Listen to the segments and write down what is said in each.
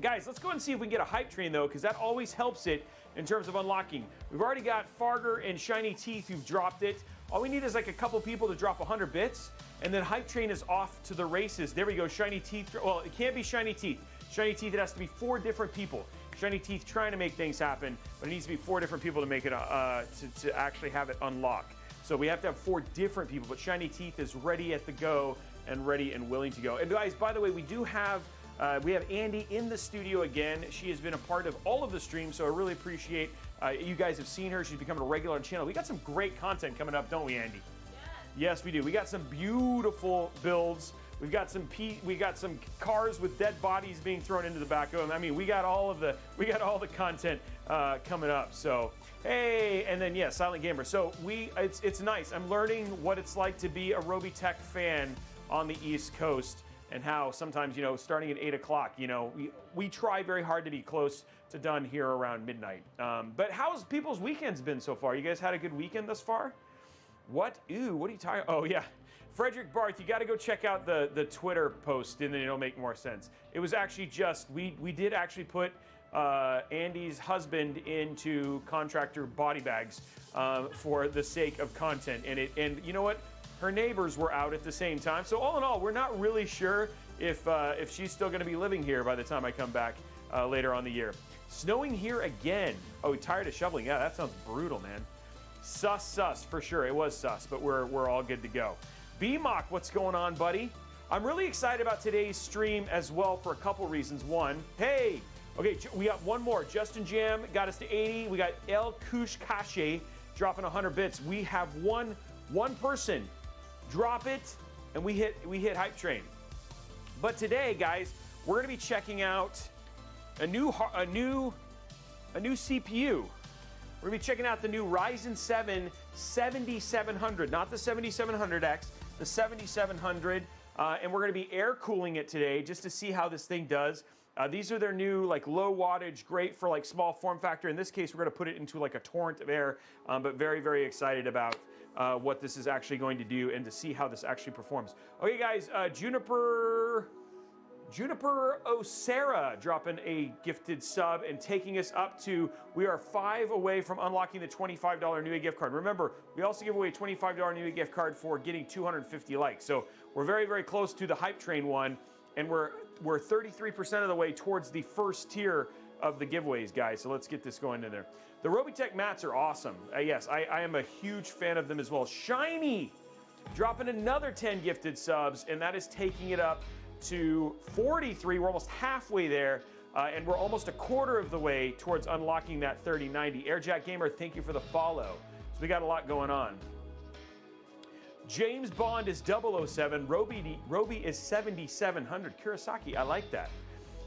Guys, let's go and see if we can get a hype train though, because that always helps it in terms of unlocking. We've already got Farger and Shiny Teeth who've dropped it. All we need is like a couple people to drop 100 bits, and then hype train is off to the races. There we go, Shiny Teeth. Well, it can't be Shiny Teeth. Shiny Teeth, it has to be 4 different people. Shiny Teeth trying to make things happen, but it needs to be 4 different people to make it to actually have it unlock. So we have to have 4 different people, but Shiny Teeth is ready at the go and ready and willing to go. And guys, by the way, we have Andy in the studio again. She has been a part of all of the streams, so I really appreciate you guys have seen her. She's becoming a regular on the channel. We got some great content coming up, don't we, Andy? Yes, we do. We got some beautiful builds. We got some cars with dead bodies being thrown into the back of them. I mean, we got all the content coming up. So, hey, and then yeah, Silent Gamer. So it's nice. I'm learning what it's like to be a Robeytech fan on the East Coast, and how sometimes, you know, starting at 8 o'clock, you know, we try very hard to be close to done here around midnight. But how's people's weekends been so far? You guys had a good weekend thus far? What? Ew, what are you talking? Oh yeah. Frederick Barth, you got to go check out the Twitter post, and then it'll make more sense. It was actually just, we did actually put Andy's husband into contractor body bags for the sake of content. And you know what? Her neighbors were out at the same time. So all in all, we're not really sure if she's still going to be living here by the time I come back later on the year. Snowing here again. Oh, tired of shoveling? Yeah, that sounds brutal, man. Sus, for sure. It was sus, but we're all good to go. B-Mock, what's going on, buddy? I'm really excited about today's stream as well for a couple reasons. One, hey, okay, we got one more. Justin Jam got us to 80. We got El Kush Kashe dropping 100 bits. We have one person drop it, and we hit hype train. But today, guys, we're going to be checking out a new CPU. We're going to be checking out the new Ryzen 7 7700, not the 7700X, the 7700, and we're going to be air cooling it today just to see how this thing does. These are their new like low wattage, great for like small form factor. In this case, we're going to put it into like a torrent of air, but very, very excited about what this is actually going to do and to see how this actually performs. Okay, guys, Juniper Osera dropping a gifted sub and taking us up to, we are 5 away from unlocking the $25 Newegg gift card. Remember, we also give away a $25 Newegg gift card for getting 250 likes. So we're very, very close to the hype train one, and we're 33% of the way towards the first tier of the giveaways, guys. So let's get this going in there. The Robeytech mats are awesome. Yes, I am a huge fan of them as well. Shiny dropping another 10 gifted subs, and that is taking it up to 43. We're almost halfway there, and we're almost a quarter of the way towards unlocking that 3090. Airjack Gamer, thank you for the follow. So we got a lot going on. James Bond is 007. Robey is 7700. Kurosaki, I like that.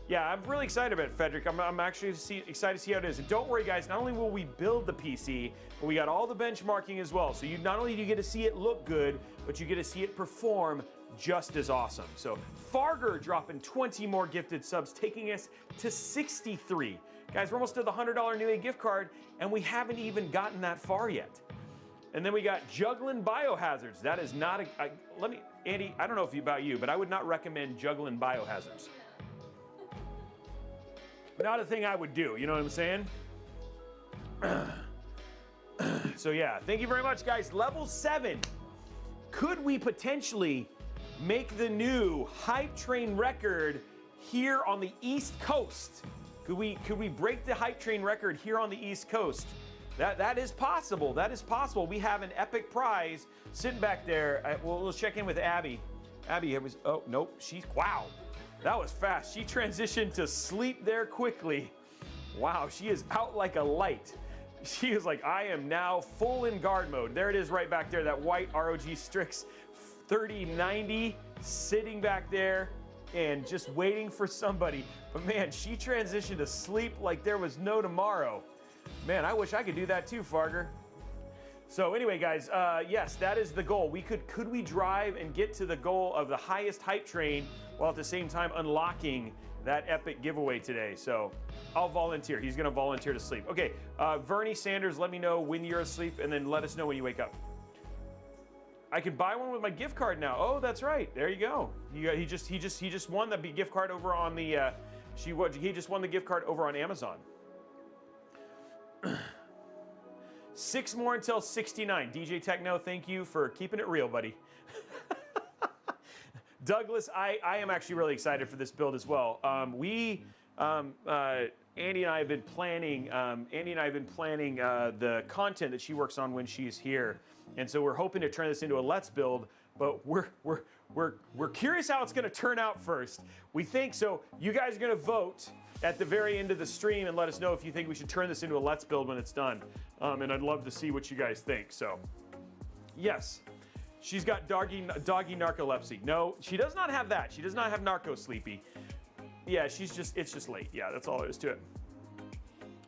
Yeah, I'm really excited about it, Frederick. I'm actually excited to see how it is. And don't worry, guys, not only will we build the PC, but we got all the benchmarking as well. So not only do you get to see it look good, but you get to see it perform just as awesome. So Farger dropping 20 more gifted subs, taking us to 63. Guys, we're almost to the $100 Newegg gift card, and we haven't even gotten that far yet. And then we got juggling biohazards. That is not Andy, I don't know about you, but I would not recommend juggling biohazards. Not a thing I would do, you know what I'm saying? So yeah, thank you very much, guys. Level 7. Could we potentially make the new hype train record here on the East Coast? Could we break the hype train record here on the East Coast? That is possible. That is possible. We have an epic prize sitting back there. We'll check in with Abby. Abby, oh nope, wow. That was fast. She transitioned to sleep there quickly. Wow, she is out like a light. She is like, I am now full in guard mode. There it is right back there, that white ROG Strix 3090 sitting back there and just waiting for somebody. But man, she transitioned to sleep like there was no tomorrow. Man, I wish I could do that too, Farger. So anyway, guys, yes, that is the goal. Could we drive and get to the goal of the highest hype train while at the same time unlocking that epic giveaway today? So I'll volunteer. He's going to volunteer to sleep. Okay, Vernie Sanders, let me know when you're asleep, and then let us know when you wake up. I can buy one with my gift card now. Oh, that's right. There you go. He just won the gift card over on the He just won the gift card over on Amazon. 6 more until 69. DJ Techno, thank you for keeping it real, buddy. Douglas, I am actually really excited for this build as well. Andy and I have been planning. The content that she works on when she's here, and so we're hoping to turn this into a Let's build. But we're curious how it's going to turn out first. We think so. You guys are going to vote at the very end of the stream and let us know if you think we should turn this into a Let's build when it's done. And I'd love to see what you guys think. So, yes, she's got doggy narcolepsy. No, she does not have that. She does not have narco sleepy. Yeah, it's just late. Yeah, that's all there is to it.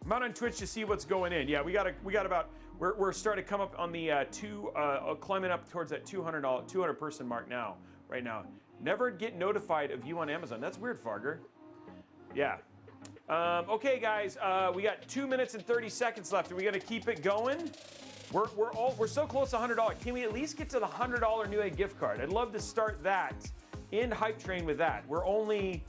I'm out on Twitch to see what's going in. Yeah, we got about. We're starting to come up on the climbing up towards that 200 person mark now. Right now, never get notified of you on Amazon. That's weird, Farger. Yeah. Okay, guys, we got 2 minutes and 30 seconds left. Are we gonna keep it going? We're so close to $100. Can we at least get to the $100 Newegg gift card? I'd love to start that in Hype Train with that. We're only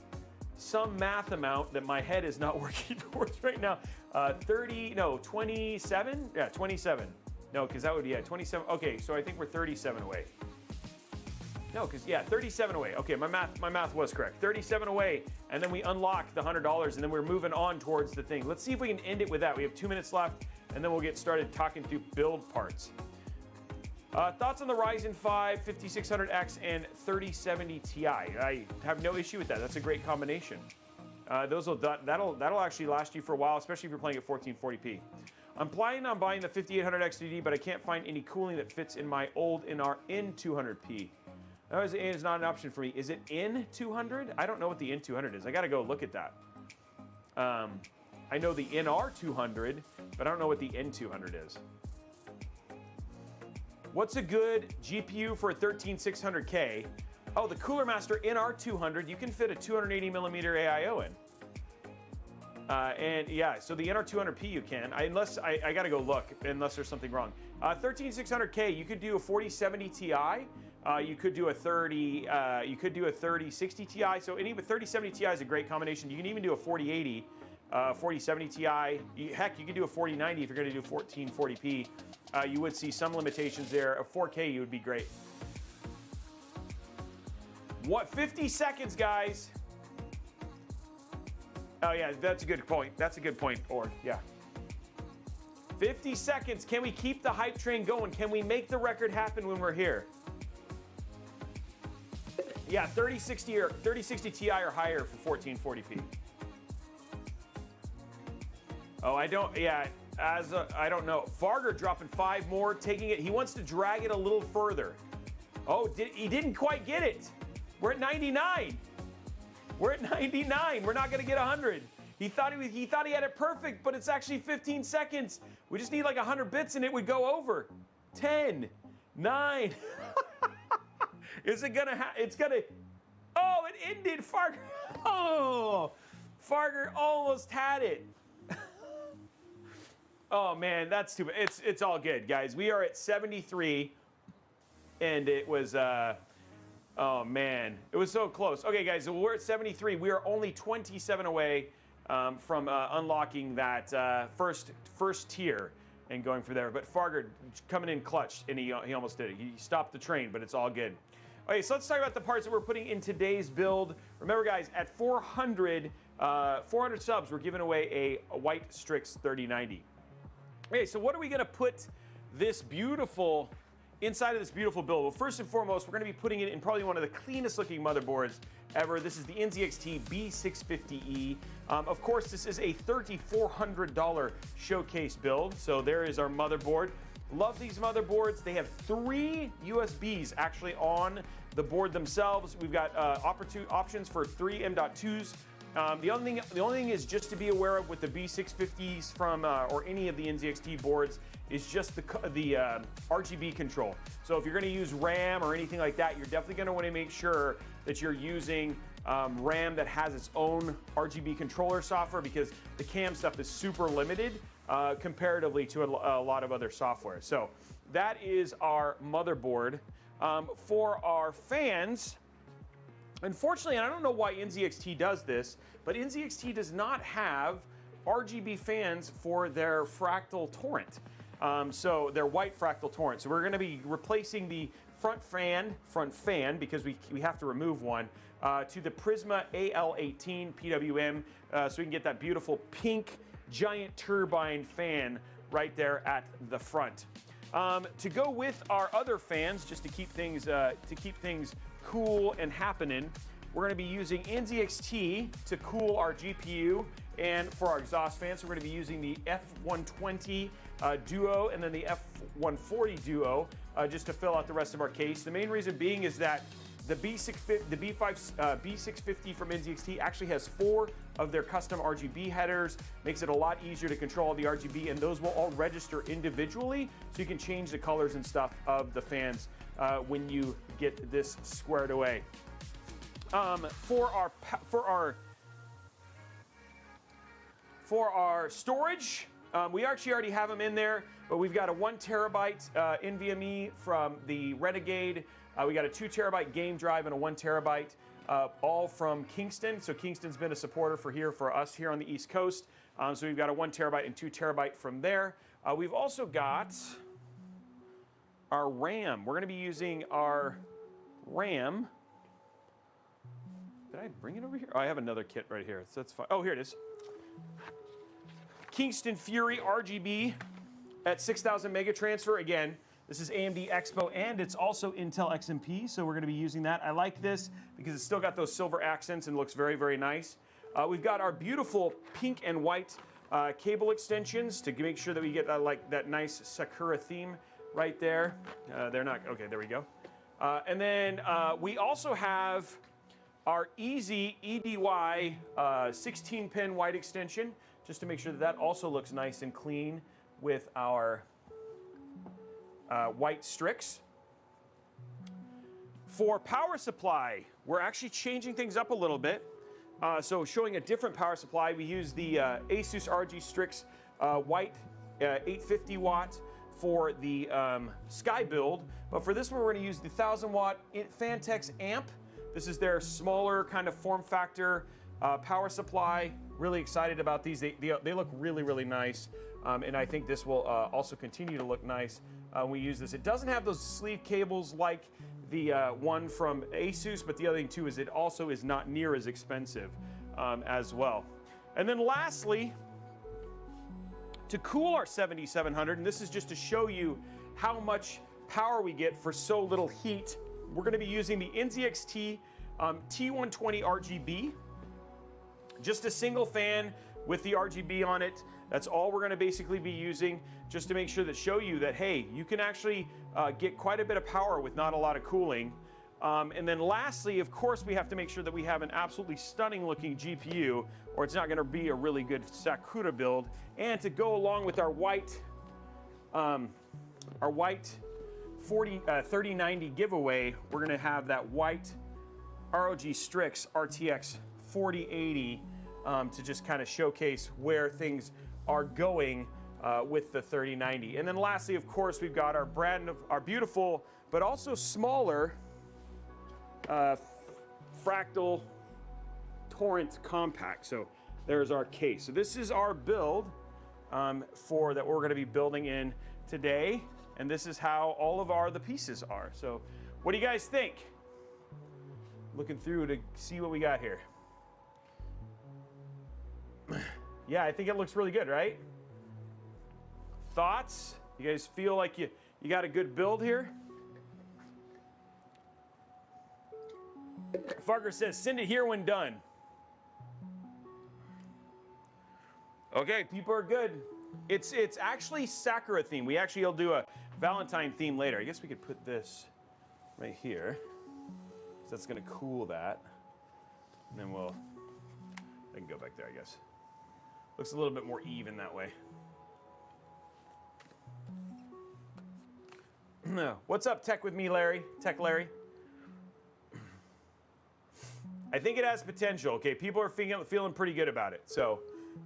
some math amount that my head is not working towards right now. 27? Yeah, 27. No, because that would be, 27. Okay, so I think we're 37 away. No, because, 37 away. Okay, my math was correct. 37 away, and then we unlock the $100, and then we're moving on towards the thing. Let's see if we can end it with that. We have 2 minutes left, and then we'll get started talking through build parts. Thoughts on the Ryzen 5 5600X and 3070 Ti? I have no issue with that. That's a great combination. That'll actually last you for a while, especially if you're playing at 1440p. I'm planning on buying the 5800X 3D, but I can't find any cooling that fits in my old N200p. That is not an option for me. Is it N200? I don't know what the N200 is. I got to go look at that. I know the NR200, but I don't know what the N200 is. What's a good GPU for a 13600K? Oh, the Cooler Master NR200. You can fit a 280mm AIO in. And yeah, so the NR200P you can. Unless I got to go look, unless there's something wrong. 13600K, you could do a 4070 Ti. You could do a 3060 Ti. So any 3070 Ti is a great combination. You can even do a 4080, 4070 Ti. Heck, you could do a 4090 if you're going to do 1440p. You would see some limitations there. A 4K, you would be great. What? 50 seconds, guys. Oh yeah, that's a good point. That's a good point, Ord. Yeah. 50 seconds. Can we keep the hype train going? Can we make the record happen when we're here? Yeah, 3060 Ti or higher for 1440p. Oh, I don't. Yeah, I don't know. Farger dropping 5 more, taking it. He wants to drag it a little further. Oh, he didn't quite get it. We're at 99. We're at 99. We're not going to get 100. He thought he had it perfect, but it's actually 15 seconds. We just need like 100 bits and it would go over. 10, 9. Is it gonna? It's gonna. Oh, it ended. Farger. Oh, Farger almost had it. Oh man, that's too bad. It's all good, guys. We are at 73, and it was. Oh man, it was so close. Okay, guys, so we're at 73. We are only 27 away from unlocking that first tier and going for there. But Farger coming in clutch, and he almost did it. He stopped the train, but it's all good. Okay, so let's talk about the parts that we're putting in today's build. Remember, guys, at 400 subs, we're giving away a white Strix 3090. Okay, so what are we going to put inside of this beautiful build? Well, first and foremost, we're going to be putting it in probably one of the cleanest looking motherboards ever. This is the NZXT B650E. Of course, this is a $3,400 showcase build. So there is our motherboard. Love these motherboards. They have 3 USBs actually on the board themselves. We've got options for 3 M.2s. The only thing is just to be aware of with the B650s from or any of the NZXT boards is just the RGB control. So if you're going to use RAM or anything like that, you're definitely going to want to make sure that you're using RAM that has its own RGB controller software, because the CAM stuff is super limited comparatively to a lot of other software. So that is our motherboard. For our fans, Unfortunately, and I don't know why NZXT does this, but NZXT does not have RGB fans for their Fractal Torrent. So their white Fractal Torrent. So we're going to be replacing the front fan, because we have to remove one, to the Prisma AL18 PWM, so we can get that beautiful pink giant turbine fan right there at the front. To go with our other fans, just to keep things cool and happening, we're going to be using NZXT to cool our GPU and for our exhaust fans. So we're going to be using the F120 Duo and then the F140 Duo just to fill out the rest of our case. The main reason being is that the B650 from NZXT actually has 4 of their custom RGB headers, makes it a lot easier to control the RGB, and those will all register individually, so you can change the colors and stuff of the fans when you get this squared away. For our storage, we actually already have them in there, but we've got a 1 terabyte NVMe from the Renegade. We got a 2 terabyte game drive and a 1 terabyte, all from Kingston. So Kingston's been a supporter for us here on the East Coast. So we've got a 1 terabyte and 2 terabyte from there. We've also got our RAM. We're going to be using our RAM. Did I bring it over here? Oh, I have another kit right here. So that's fine. Oh, here it is. Kingston Fury RGB at 6,000 mega transfer. Again, this is AMD Expo and it's also Intel XMP, so we're going to be using that. I like this because it's still got those silver accents and looks very, very nice. We've got our beautiful pink and white cable extensions to make sure that we get that nice Sakura theme right there. They're not, okay, there we go. And then we also have our Easy EDY 16-pin white extension, just to make sure that that also looks nice and clean with our white Strix. For power supply, we're actually changing things up a little bit. So showing a different power supply, we use the Asus RG Strix white 850 watt for the Sky build. But for this one, we're going to use the 1000 watt Fantex amp. This is their smaller kind of form factor power supply. Really excited about these. They look really, really nice. And I think this will also continue to look nice when we use this. It doesn't have those sleeve cables like the one from Asus, but the other thing too is it also is not near as expensive as well. And then lastly, to cool our 7700, and this is just to show you how much power we get for so little heat, we're going to be using the NZXT T120 RGB. Just a single fan with the RGB on it. That's all we're going to basically be using, just to make sure that show you that, hey, you can actually get quite a bit of power with not a lot of cooling. And then lastly, of course, we have to make sure that we have an absolutely stunning looking GPU, or it's not going to be a really good Sakura build. And to go along with our white 3090 giveaway, we're going to have that white ROG Strix RTX 4080 to just kind of showcase where things are going with the 3090. And then lastly, of course, we've got our beautiful but also smaller Fractal Torrent compact. So there's our case. So this is our build for that we're going to be building in today, and this is how all of the pieces are. So what do you guys think? Looking through to see what we got here. Yeah, I think it looks really good, right? Thoughts? You guys feel like you got a good build here? Farker says, send it here when done. Okay, people are good. It's actually Sakura theme. We actually will do a Valentine theme later. I guess we could put this right here. So that's gonna cool that. And then I can go back there, I guess. Looks a little bit more even that way. What's up, Tech with me, Larry? Tech Larry. I think it has potential. Okay, people are feeling pretty good about it. So,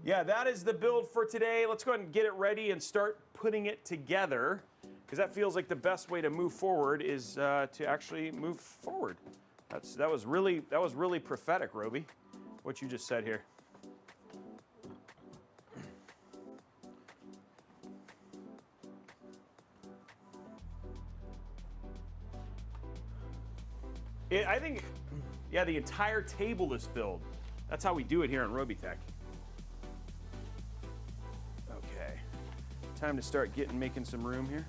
yeah, that is the build for today. Let's go ahead and get it ready and start putting it together, because that feels like the best way to move forward is to actually move forward. That was really prophetic, Robey, what you just said here. I think, yeah, the entire table is filled. That's how we do it here in Robeytech. Okay, time to start making some room here.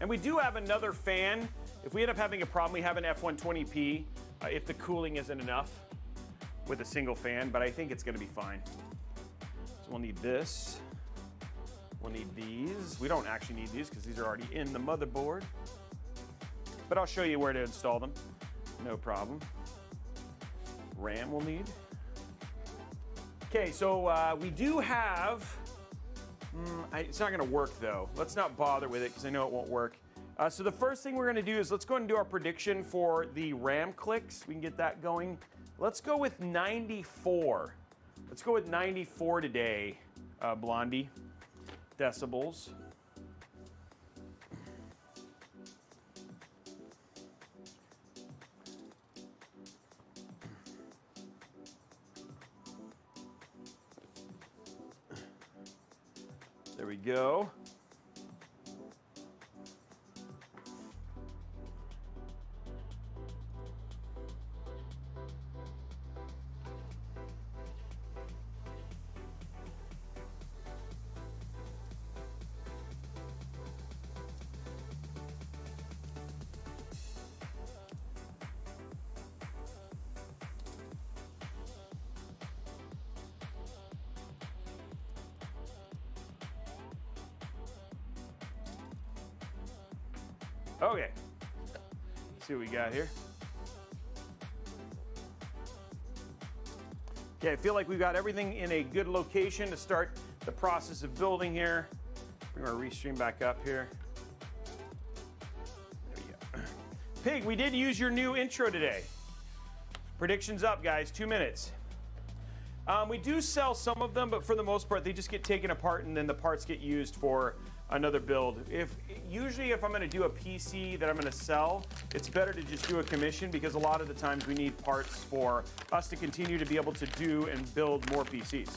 And we do have another fan. If we end up having a problem, we have an F120p if the cooling isn't enough with a single fan, but I think it's gonna be fine. So we'll need this. We'll need these. We don't actually need these because these are already in the motherboard. But I'll show you where to install them. No problem. RAM we'll need. Okay, so we do have, it's not gonna work though. Let's not bother with it because I know it won't work. So the first thing we're gonna do is let's go ahead and do our prediction for the RAM clicks. We can get that going. Let's go with 94. Let's go with 94 today, Blondie. Decibels. There we go. Okay, let's see what we got here. Okay, I feel like we've got everything in a good location to start the process of building here. Bring our restream back up here. There we go. Pig, we did use your new intro today. Predictions up, guys, 2 minutes. We do sell some of them, but for the most part, they just get taken apart and then the parts get used for another build. Usually if I'm gonna do a PC that I'm gonna sell, it's better to just do a commission because a lot of the times we need parts for us to continue to be able to do and build more PCs.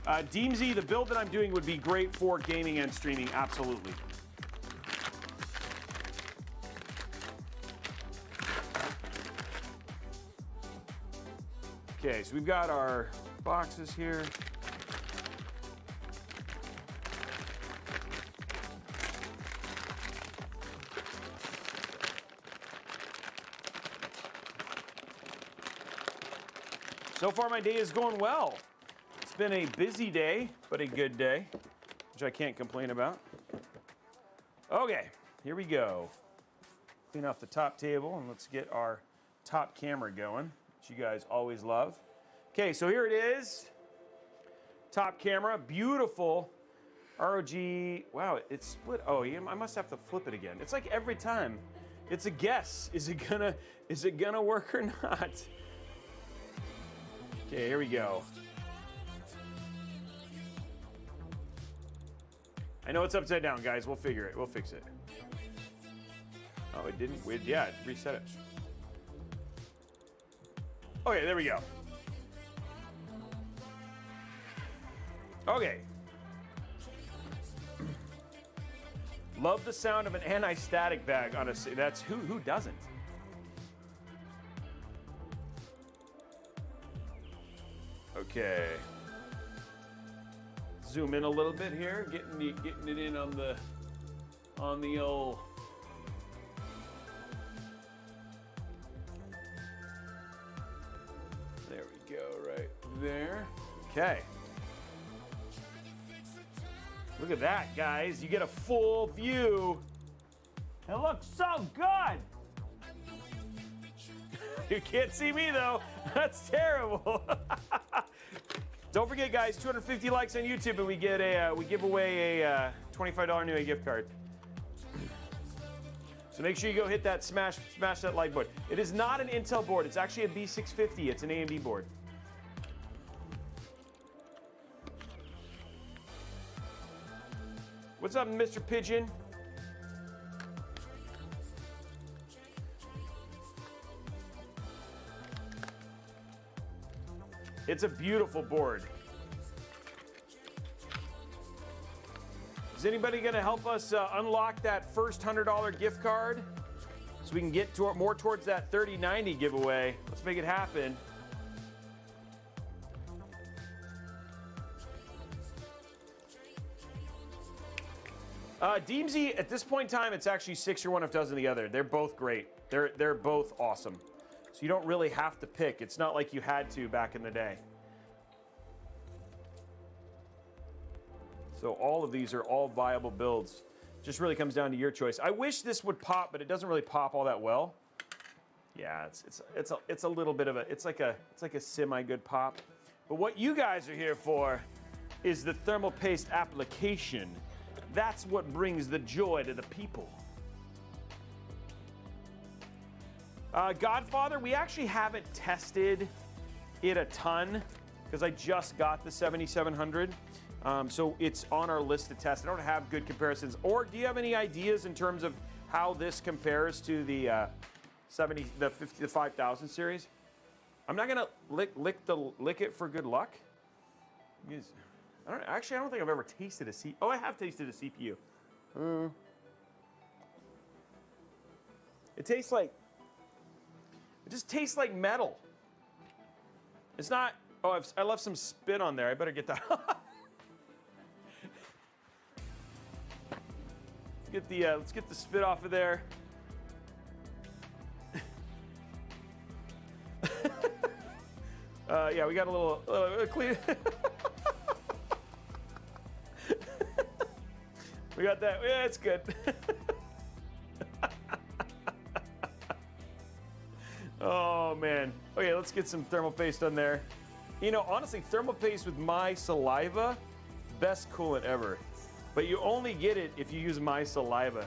Deemsy, the build that I'm doing would be great for gaming and streaming, absolutely. Okay, so we've got our boxes here. So far my day is going well. It's been a busy day, but a good day, which I can't complain about. Okay, here we go. Clean off the top table and let's get our top camera going. You guys always love. Okay, so here it is. Top camera, beautiful ROG. Wow, it's split. Oh, yeah, I must have to flip it again. It's like every time. It's a guess. Is it gonna work or not? Okay, here we go. I know it's upside down, guys. We'll figure it. We'll fix it. Oh, it didn't. Yeah, reset it. Okay, there we go. Okay. Love the sound of an anti-static bag on a. That's who doesn't? Okay. Zoom in a little bit here, getting it in on the old. There we go, right there. Okay. Look at that, guys. You get a full view. It looks so good. You can't see me though. That's terrible. Don't forget, guys, 250 likes on YouTube, and we give away a $25 Newegg gift card. So make sure you go hit that smash that like button. It is not an Intel board. It's actually a B650. It's an AMD board. What's up, Mr. Pigeon? It's a beautiful board. Is anybody going to help us unlock that first $100 gift card so we can get more towards that 3090 giveaway? Let's make it happen. Deemsy, at this point in time, it's actually 6 or 1 if dozen the other. They're both great. They're both awesome. So you don't really have to pick. It's not like you had to back in the day. So all of these are all viable builds. Just really comes down to your choice. I wish this would pop, but it doesn't really pop all that well. Yeah, it's a little bit of a it's like a semi-good pop. But what you guys are here for is the thermal paste application. That's what brings the joy to the people. Godfather, we actually haven't tested it a ton because I just got the 7700. So it's on our list to test. I don't have good comparisons. Or do you have any ideas in terms of how this compares to the 5000 series? I'm not gonna lick it for good luck. I don't think I've ever tasted a CPU. Oh, I have tasted a CPU. It tastes like. It just tastes like metal. It's not. Oh, I left some spit on there. I better get that. Let's get the spit off of there. Yeah, we got a little clean. We got that. Yeah, it's good. Oh man. Okay, let's get some thermal paste on there. You know, honestly, thermal paste with my saliva, best coolant ever. But you only get it if you use my saliva.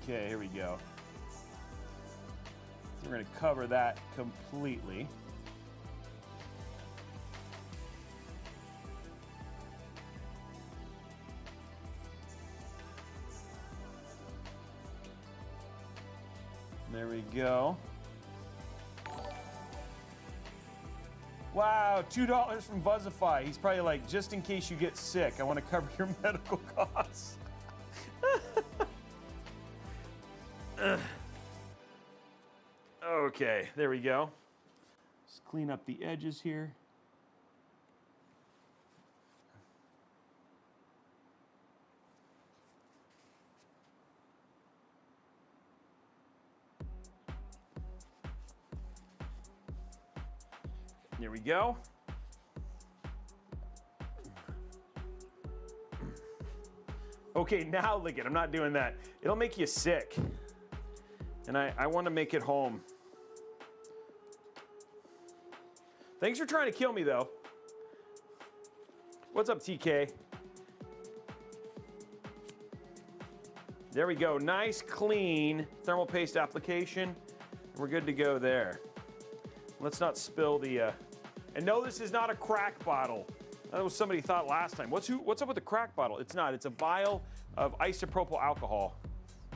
Okay, here we go. We're going to cover that completely. There we go. Wow, $2 from Buzzify. He's probably like, just in case you get sick, I want to cover your medical costs. Okay, there we go. Let's clean up the edges here. There we go. Okay, now lick it. I'm not doing that. It'll make you sick. And I want to make it home. Thanks for trying to kill me, though. What's up, TK? There we go. Nice, clean thermal paste application. We're good to go there. Let's not spill the... And no, this is not a crack bottle. That was somebody thought last time. What's up with the crack bottle? It's not. It's a vial of isopropyl alcohol.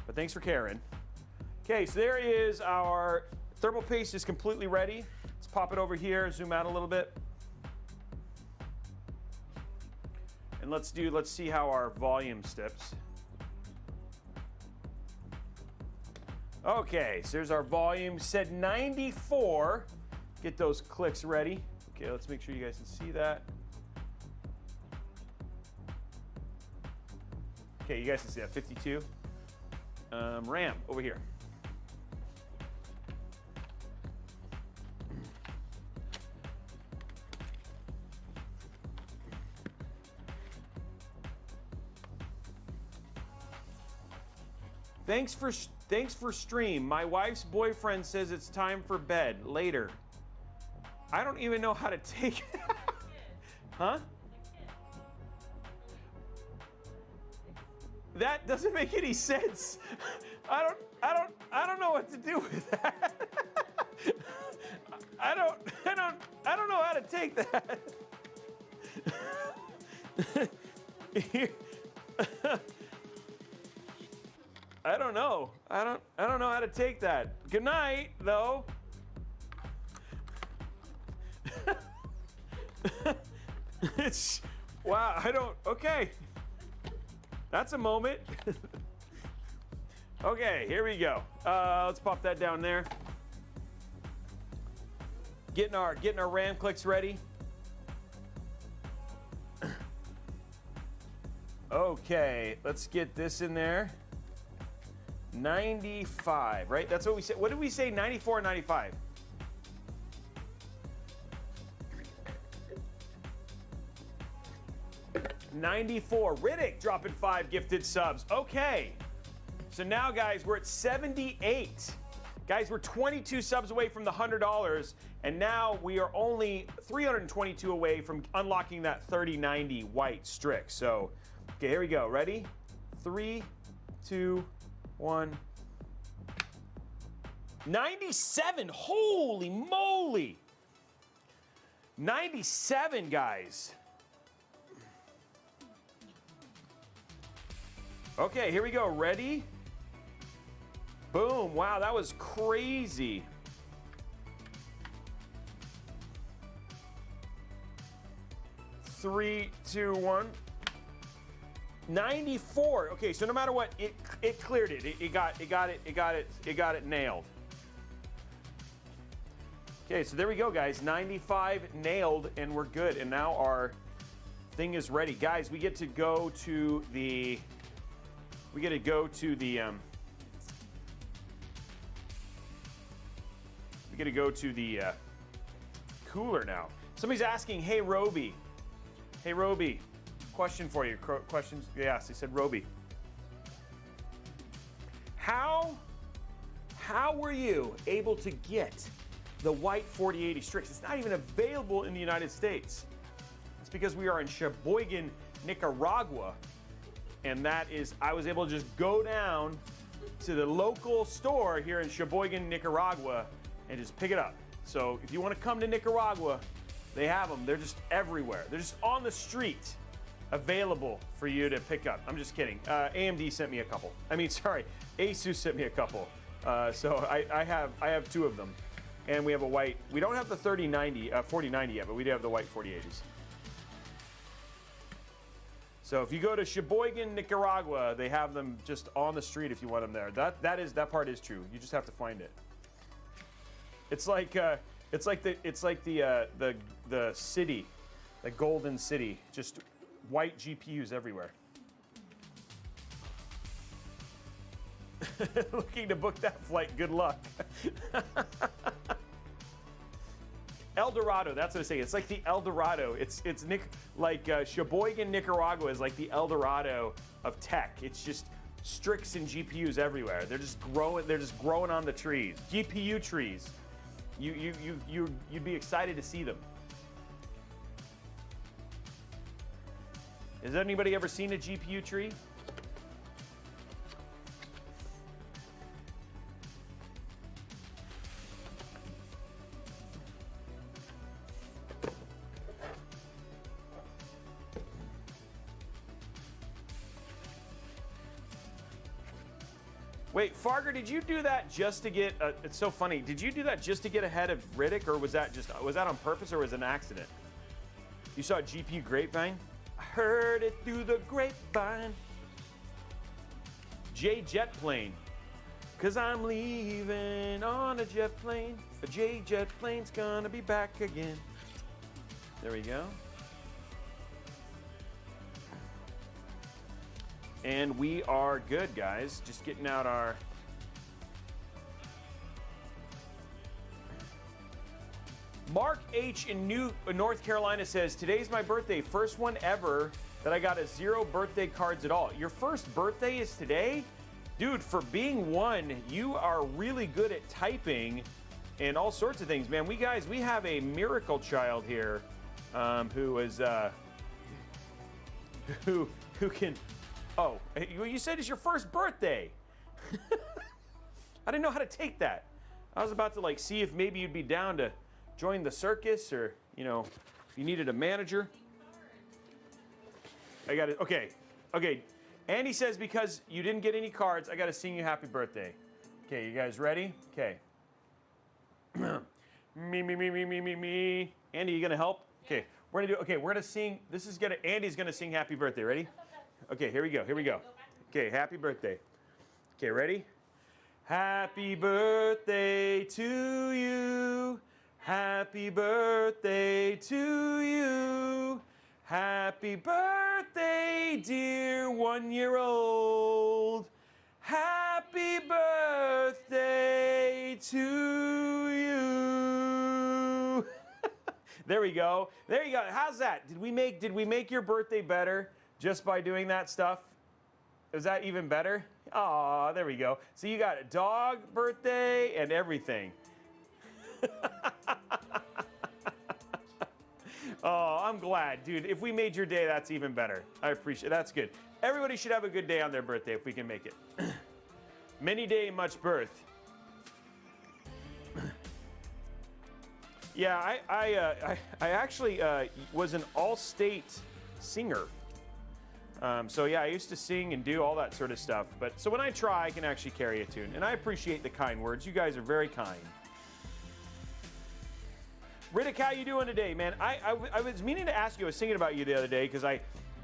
But thanks for caring. Okay, so there is our thermal paste is completely ready. Let's pop it over here, zoom out a little bit. And let's see how our volume steps. Okay, so there's our volume. Said 94. Get those clicks ready. Okay, let's make sure you guys can see that. Okay, you guys can see that, 52. RAM, over here. Thanks for stream. My wife's boyfriend says it's time for bed. Later. I don't even know how to take it. Huh? That doesn't make any sense. I don't know what to do with that. I don't I don't know how to take that. I don't know. I don't know how to take that. Good night, though. It's wow. Okay. That's a moment. Okay, here we go. Let's pop that down there. Getting our RAM clicks ready. Okay, let's get this in there. 95, right? That's what we said. What did we say? 94 or 95? $94. Riddick dropping 5 gifted subs. Okay. So now, guys, we're at 78. Guys, we're 22 subs away from the $100, and now we are only 322 away from unlocking that 3090 white Strix. So, okay, here we go. Ready? 3, 2, 1. 97. Holy moly. 97, guys. Okay, here we go. Ready? Boom. Wow, that was crazy. Three, 2, 1. 94. Okay, so no matter what, it cleared it. It got it nailed. Okay, so there we go, guys. 95 nailed, and we're good. And now our thing is ready, guys. We get to go to the. We get to go to the. We get to go to the cooler now. Somebody's asking, "Hey, Robey. Hey, Robey. Question for you. Questions? Yes, they said Robey. How were you able to get the white 4080 Strix? It's not even available in the United States. It's because we are in Sheboygan, Nicaragua, and that is I was able to just go down to the local store here in Sheboygan, Nicaragua, and just pick it up. So if you want to come to Nicaragua, they have them. They're just everywhere. They're just on the street, available for you to pick up. I'm just kidding. AMD sent me a couple. I mean, sorry, Asus sent me a couple. So I have 2 of them, and we have a white. We don't have the 4090 yet, but we do have the white 4080s. So if you go to Sheboygan, Nicaragua, they have them just on the street if you want them there. That part is true. You just have to find it. It's like the city, the golden city, just white GPUs everywhere. Looking to book that flight, good luck. El Dorado, that's what I say. It's like the El Dorado. It's Sheboygan, Nicaragua is like the El Dorado of tech. It's just Strix and GPUs everywhere. They're just growing on the trees. GPU trees. You'd be excited to see them. Has anybody ever seen a GPU tree? Wait, Farger, did you do that just to get? It's so funny. Did you do that just to get ahead of Riddick, or was that on purpose, or was it an accident? You saw a GPU grapevine? I heard it through the grapevine. J jet plane, 'cause I'm leaving on a jet plane. A J jet plane's gonna be back again. There we go. And we are good, guys. Just getting out our... Mark H. in North Carolina says, today's my birthday. First one ever that I got a 0 birthday cards at all. Your first birthday is today? Dude, for being 1, you are really good at typing and all sorts of things, man. We have a miracle child here who is... who can... Oh, you said it's your first birthday. I didn't know how to take that. I was about to see if maybe you'd be down to join the circus, or, you know, if you needed a manager. I got it. Okay. Okay. Andy says because you didn't get any cards, I got to sing you happy birthday. Okay, you guys ready? Okay. me. Andy, you gonna help? Okay, we're gonna do. Okay, we're gonna sing. This is gonna. Andy's gonna sing happy birthday. Ready? Okay, here we go. Here we go. Okay, happy birthday. Okay, ready? Happy birthday to you. Happy birthday to you. Happy birthday, dear 1-year-old. Happy birthday to you. There we go. There you go. How's that? Did we make your birthday better just by doing that stuff? Is that even better? Aw, there we go. So you got a dog birthday and everything. Oh, I'm glad, dude. If we made your day, that's even better. I appreciate it. That's good. Everybody should have a good day on their birthday if we can make it. Many day, much birth. Yeah, I actually was an all-state singer. So yeah, I used to sing and do all that sort of stuff. But so when I try, I can actually carry a tune. And I appreciate the kind words. You guys are very kind. Riddick, how you doing today, man? I was meaning to ask you. I was thinking about you the other day because I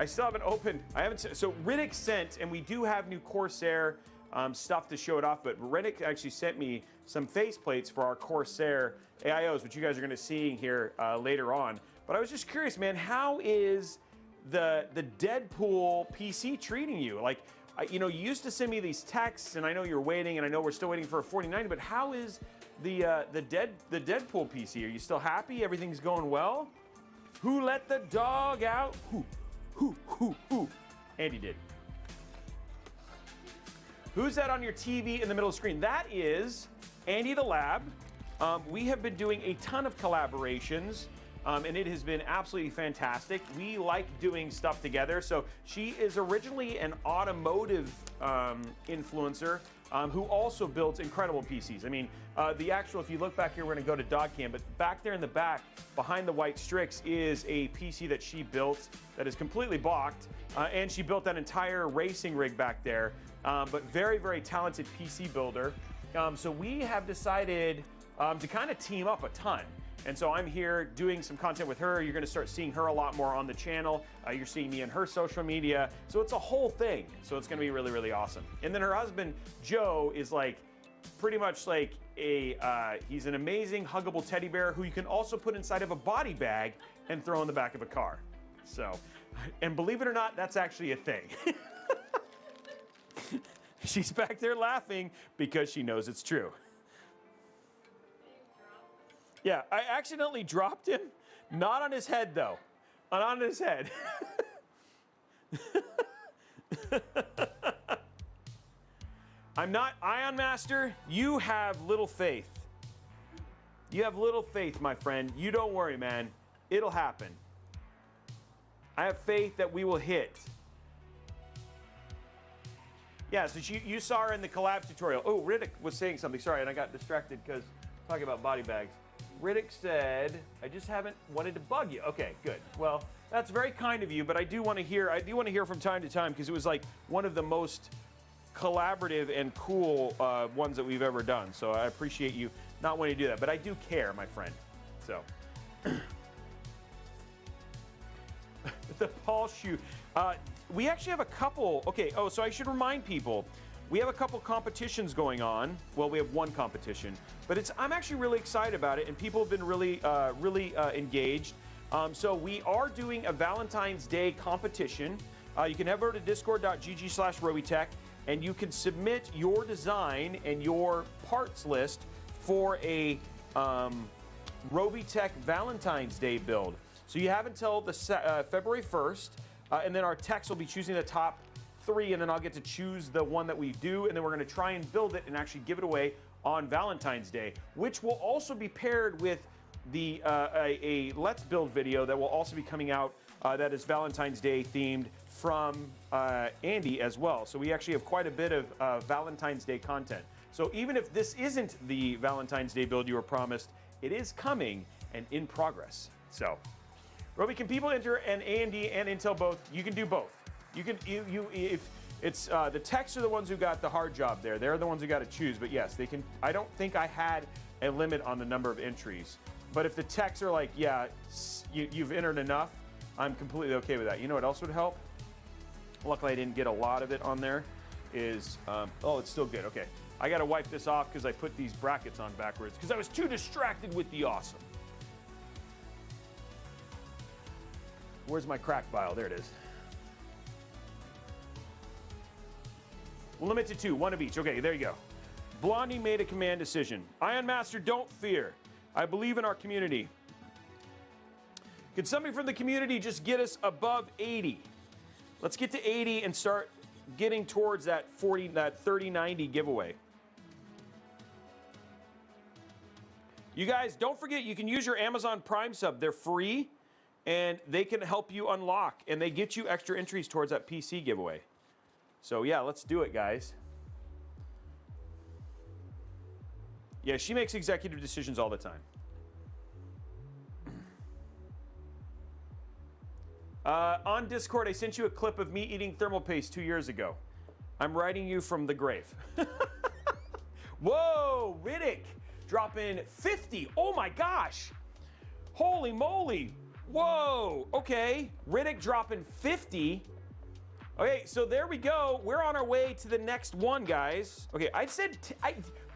still haven't opened. So Riddick sent, and we do have new Corsair stuff to show it off. But Riddick actually sent me some faceplates for our Corsair AIOs, which you guys are going to see here later on. But I was just curious, man. How is the Deadpool PC treating you? Like, you know, you used to send me these texts, and I know you're waiting, and I know we're still waiting for a 4090. But how is the Deadpool PC? Are you still happy? Everything's going well? Who let the dog out? Who? Andy did. Who's that on your TV in the middle of the screen? That is Andy the Lab. We have been doing a ton of collaborations, and it has been absolutely fantastic. We like doing stuff together. So she is originally an automotive influencer who also builds incredible PCs. I mean, if you look back here, we're gonna go to dog cam, but back there in the back, behind the white Strix, is a PC that she built that is completely blocked, and she built that entire racing rig back there, but very, very talented PC builder. So we have decided to kind of team up a ton. And so I'm here doing some content with her. You're going to start seeing her a lot more on the channel. You're seeing me in her social media. So it's a whole thing. So it's going to be really, really awesome. And then her husband, Joe, is like pretty much like he's an amazing huggable teddy bear who you can also put inside of a body bag and throw in the back of a car. So, and believe it or not, that's actually a thing. She's back there laughing because she knows it's true. Yeah, I accidentally dropped him. Not on his head, though. Not on his head. I'm not Ion Master. You have little faith. You have little faith, my friend. You don't worry, man. It'll happen. I have faith that we will hit. Yeah, so you saw her in the collab tutorial. Oh, Riddick was saying something. Sorry, and I got distracted because talking about body bags. Riddick said, I just haven't wanted to bug you. Okay, good. Well, that's very kind of you, but I do want to hear from time to time because it was like one of the most collaborative and cool ones that we've ever done. So I appreciate you not wanting to do that, but I do care, my friend. So the Paul shoe. We actually have a couple. Okay. Oh, so I should remind people. We have a couple competitions going on. Well, we have one competition, but I'm actually really excited about it, and people have been really engaged. So we are doing a Valentine's Day competition. You can head over to discord.gg/Robeytech, and you can submit your design and your parts list for a Robeytech Valentine's Day build. So you have until the February 1st, and then our techs will be choosing the top 3, and then I'll get to choose the one that we do, and then we're going to try and build it and actually give it away on Valentine's Day, which will also be paired with the a Let's Build video that will also be coming out that is Valentine's Day themed from Andy as well. So we actually have quite a bit of Valentine's Day content. So even if this isn't the Valentine's Day build you were promised, it is coming, and in progress. So, Robey, can people enter an AMD and Intel both? You can do both. You can, if it's, the techs are the ones who got the hard job there. They're the ones who got to choose, but yes, they can. I don't think I had a limit on the number of entries. But if the techs are like, yeah, you've entered enough, I'm completely okay with that. You know what else would help? Luckily, I didn't get a lot of it on there. Is, oh, it's still good. Okay. I got to wipe this off because I put these brackets on backwards because I was too distracted with the awesome. Where's my crack vial? There it is. We'll limit to 2, 1 of each. Okay, there you go. Blondie made a command decision. Ion Master, don't fear. I believe in our community. Could somebody from the community just get us above 80? Let's get to 80 and start getting towards that 3090 giveaway. You guys, don't forget you can use your Amazon Prime sub. They're free and they can help you unlock and they get you extra entries towards that PC giveaway. So yeah, let's do it, guys. Yeah, she makes executive decisions all the time. On Discord, I sent you a clip of me eating thermal paste 2 years ago. I'm writing you from the grave. Whoa, Riddick dropping 50. Oh my gosh. Holy moly. Whoa. Okay, Riddick dropping 50. Okay, so there we go. We're on our way to the next one, guys. Okay, I said,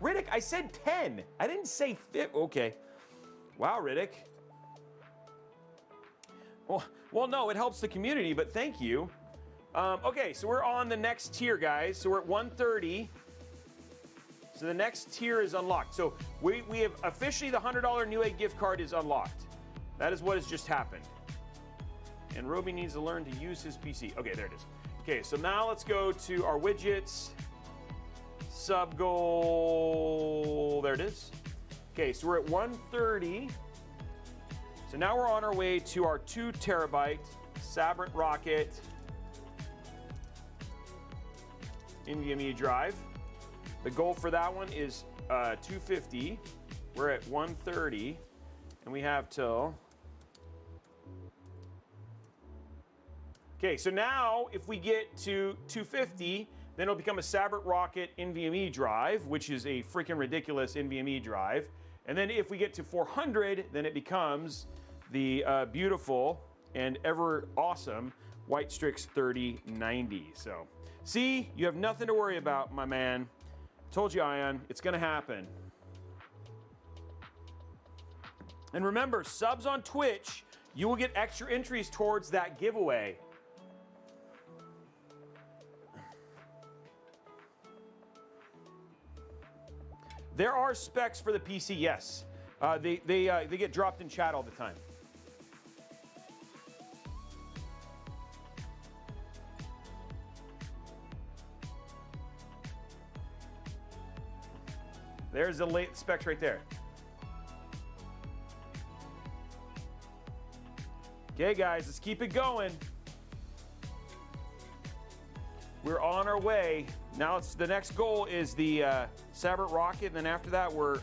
Riddick, I said 10. I didn't say 50. Okay. Wow, Riddick. Well, no, it helps the community, but thank you. Okay, so we're on the next tier, guys. So we're at 130. So the next tier is unlocked. So we have officially the $100 Newegg gift card is unlocked. That is what has just happened. And Robey needs to learn to use his PC. Okay, there it is. Okay, so now let's go to our widgets. Sub goal. There it is. Okay, so we're at 130. So now we're on our way to our 2 terabyte Sabrent Rocket NVMe drive. The goal for that one is 250. We're at 130, and we have till. Okay, so now if we get to 250, then it'll become a Sabrent Rocket NVMe drive, which is a freaking ridiculous NVMe drive. And then if we get to 400, then it becomes the beautiful and ever awesome White Strix 3090. So, see, you have nothing to worry about, my man. Told you, Ion, it's gonna happen. And remember, subs on Twitch, you will get extra entries towards that giveaway. There are specs for the PC, yes. They get dropped in chat all the time. There's the late specs right there. Okay, guys, let's keep it going. We're on our way. Now it's the next goal is the Sabrent Rocket, and then after that we're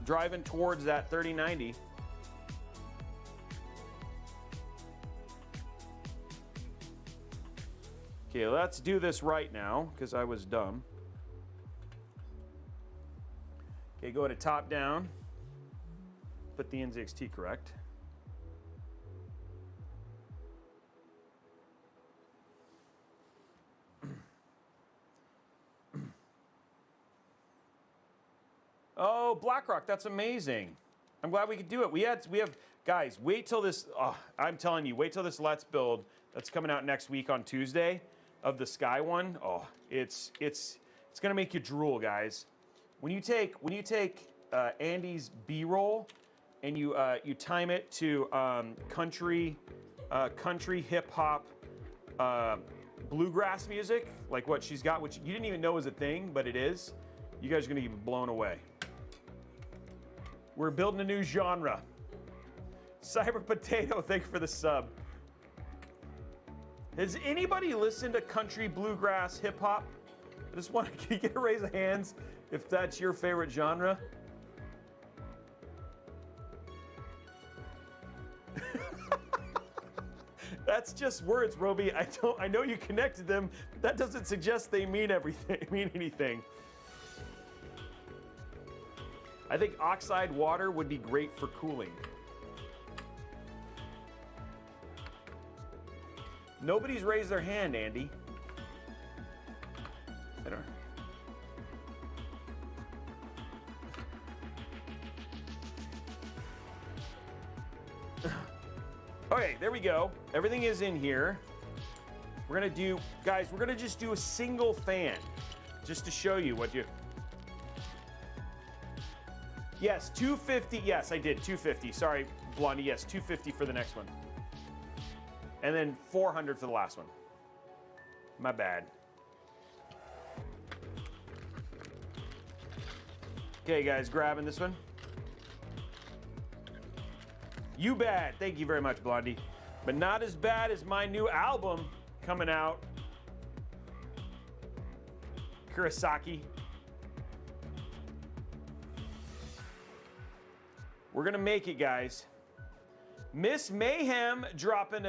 driving towards that 3090. Okay, let's do this right now because I was dumb. Okay, go to top down. Put the NZXT correct. Oh, BlackRock, that's amazing. I'm glad we could do it. We have guys, wait till this, I'm telling you, wait till this Let's Build that's coming out next week on Tuesday of the Sky one. Oh, it's gonna make you drool, guys. When you take Andy's B-roll and you time it to country hip hop bluegrass music, like what she's got, which you didn't even know was a thing, but it is. You guys are gonna be blown away. We're building a new genre. Cyber Potato, thank you for the sub. Has anybody listened to country bluegrass hip hop? I just want to get a raise of hands if that's your favorite genre. That's just words, Robey. I know you connected them, but that doesn't suggest they mean anything. I think oxide water would be great for cooling. Nobody's raised their hand, Andy. I don't know. Okay, there we go. Everything is in here. We're gonna do, guys, we're gonna just do a single fan, just to show you what you. Yes, 250. Yes, I did 250. Sorry, Blondie. Yes, 250 for the next one, and then 400 for the last one. My bad. Okay, guys, grabbing this one. You bad. Thank you very much, Blondie. But not as bad as my new album coming out. Kurosaki. We're gonna make it, guys. Miss Mayhem dropping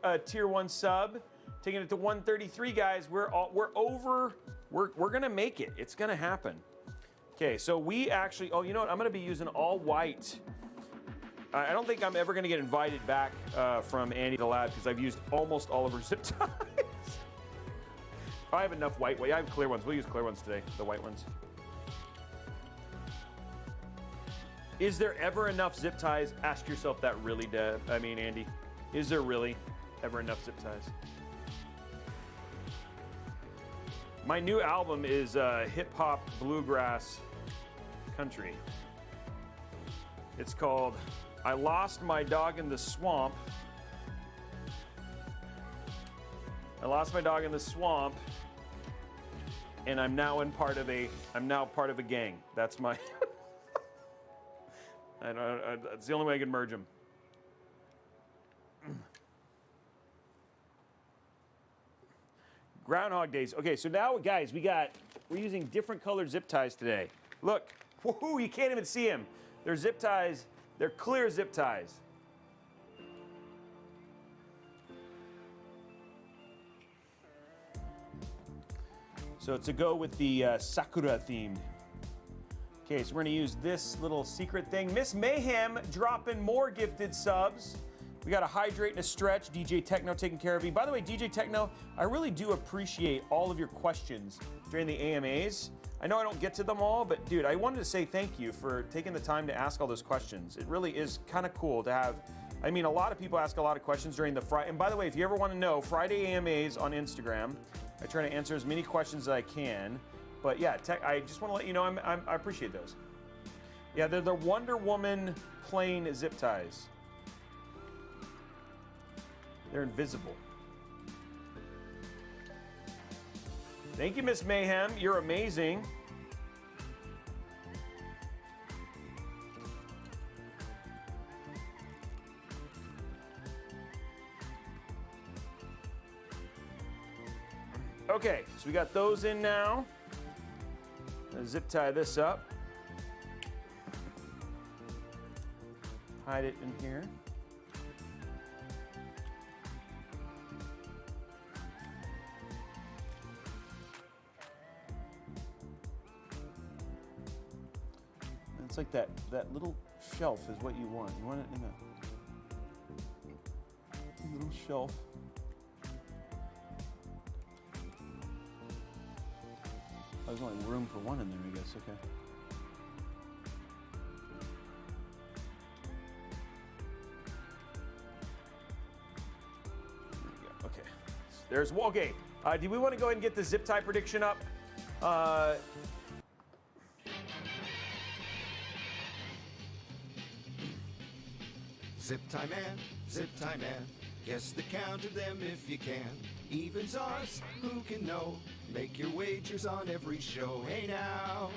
a tier 1 sub, taking it to 133, guys. We're over. We're gonna make it. It's gonna happen. Okay, so we actually. Oh, you know what? I'm gonna be using all white. I don't think I'm ever going to get invited back from Andy the Lad because I've used almost all of her zip ties. I have enough white. I have clear ones. We'll use clear ones today, the white ones. Is there ever enough zip ties? Ask yourself that really, Andy. Is there really ever enough zip ties? My new album is hip-hop bluegrass country. It's called I Lost My Dog in the Swamp. I lost my dog in the swamp, and I'm now part of a gang. That's my. That's the only way I can merge them. Groundhog Days. Okay, so now, guys, we're using different colored zip ties today. Look, woohoo! You can't even see them. They're zip ties. They're clear zip ties. So to go with the Sakura themed. Okay, so we're gonna use this little secret thing. Miss Mayhem dropping more gifted subs. We got a hydrate and a stretch. DJ Techno taking care of you. By the way, DJ Techno, I really do appreciate all of your questions during the AMAs. I know I don't get to them all, but dude, I wanted to say thank you for taking the time to ask all those questions. It really is kind of cool to have, a lot of people ask a lot of questions during the Friday. And by the way, if you ever want to know, Friday AMAs on Instagram, I try to answer as many questions as I can. But yeah, I just want to let you know I appreciate those. Yeah, they're the Wonder Woman plain zip ties. They're invisible. Thank you, Miss Mayhem. You're amazing. Okay, so we got those in now. Gonna zip tie this up. Hide it in here. It's like that little shelf is what you want. You want it in a little shelf. There's only room for one in there, I guess. Okay. There we go. Okay. There's okay. Do we want to go ahead and get the zip tie prediction up? Zip tie man, guess the count of them if you can. Evens odds, who can know? Make your wagers on every show. Hey now,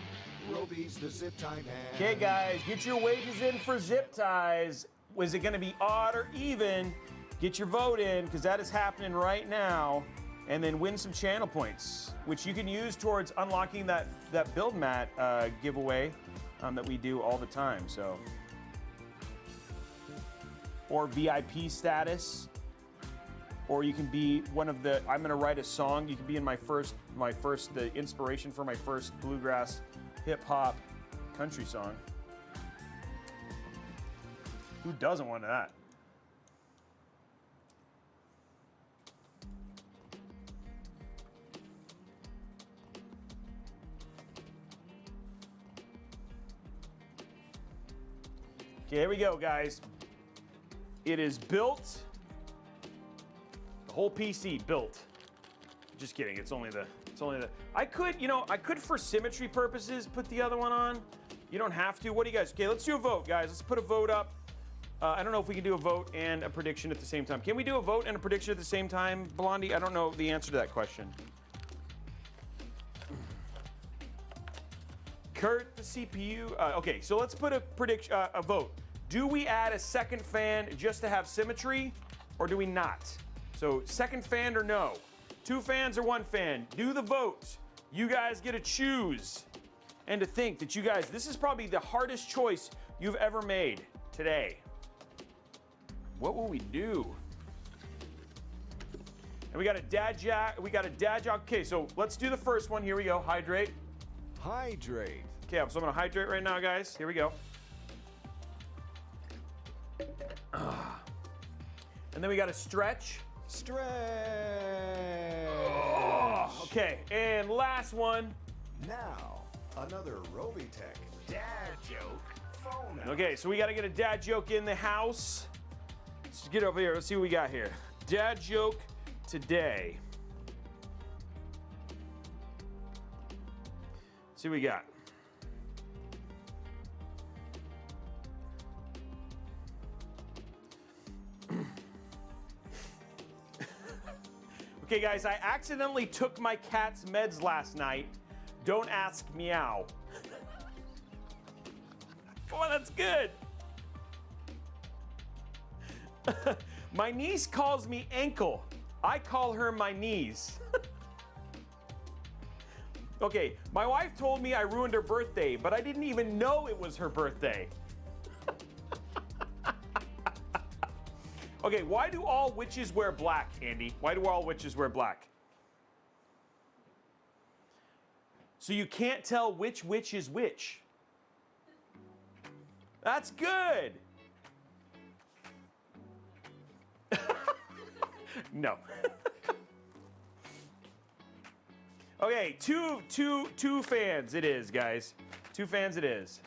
Robey's the zip tie man. Okay, guys, get your wagers in for zip ties. Was it going to be odd or even? Get your vote in, because that is happening right now. And then win some channel points, which you can use towards unlocking that build mat giveaway that we do all the time. So. Or VIP status. or you can be one of the, I'm gonna write a song, you can be in the inspiration for my first bluegrass hip hop country song. Who doesn't want that? Okay, here we go, guys. It is built. The whole PC built. Just kidding. It's only the. I could for symmetry purposes put the other one on. You don't have to. What do you guys? Okay, let's do a vote, guys. Let's put a vote up. I don't know if we can do a vote and a prediction at the same time. Can we do a vote and a prediction at the same time, Blondie? I don't know the answer to that question. Kurt, the CPU. Okay, so let's put a prediction, a vote. Do we add a second fan just to have symmetry, or do we not? So second fan or no? 2 fans or 1 fan? Do the vote. You guys get to choose. And to think that you guys, this is probably the hardest choice you've ever made today. What will we do? And we got a dad jack. Okay, so let's do the first one. Here we go. Hydrate. Hydrate. Okay, so I'm gonna hydrate right now, guys. Here we go. And then we got a stretch. Stretch. Oh, okay, and last one. Now, another Robeytech dad joke phone out. Okay, so we got to get a dad joke in the house. Let's get over here. Let's see what we got here. Dad joke today. Let's see what we got. Okay, guys, I accidentally took my cat's meds last night. Don't ask meow. Boy, that's good. My niece calls me ankle. I call her my knees. Okay, my wife told me I ruined her birthday, but I didn't even know it was her birthday. Okay, why do all witches wear black, Andy? Why do all witches wear black? So you can't tell which witch is which. That's good. No. Okay, two fans it is, guys. 2 fans it is.